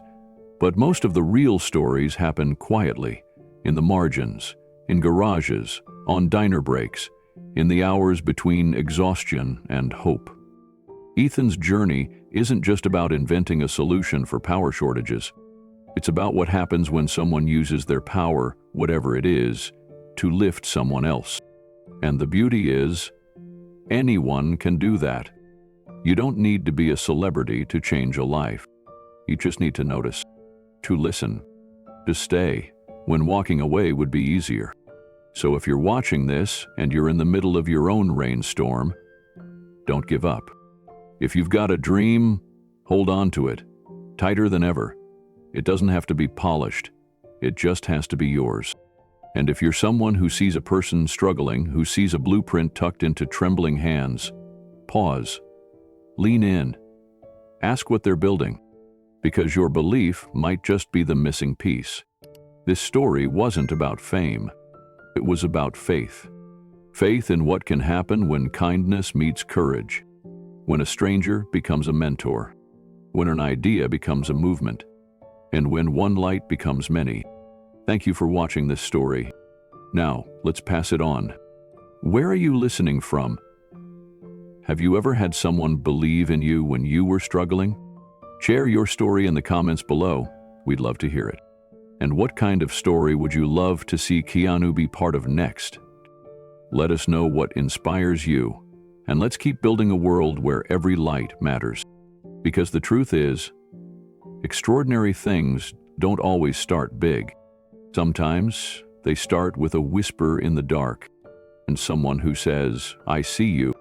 But most of the real stories happen quietly, in the margins, in garages, on diner breaks, in the hours between exhaustion and hope. Ethan's journey isn't just about inventing a solution for power shortages. It's about what happens when someone uses their power, whatever it is, to lift someone else. And the beauty is, anyone can do that. You don't need to be a celebrity to change a life. You just need to notice, to listen, to stay, when walking away would be easier. So if you're watching this and you're in the middle of your own rainstorm, don't give up. If you've got a dream, hold on to it, tighter than ever. It doesn't have to be polished. It just has to be yours. And if you're someone who sees a person struggling, who sees a blueprint tucked into trembling hands, pause, lean in, ask what they're building, because your belief might just be the missing piece. This story wasn't about fame. It was about faith. Faith in what can happen when kindness meets courage, when a stranger becomes a mentor, when an idea becomes a movement, and when one light becomes many. Thank you for watching this story. Now, let's pass it on. Where are you listening from? Have you ever had someone believe in you when you were struggling? Share your story in the comments below. We'd love to hear it. And what kind of story would you love to see Keanu be part of next? Let us know what inspires you, and let's keep building a world where every light matters. Because the truth is, extraordinary things don't always start big. Sometimes they start with a whisper in the dark, and someone who says, "I see you."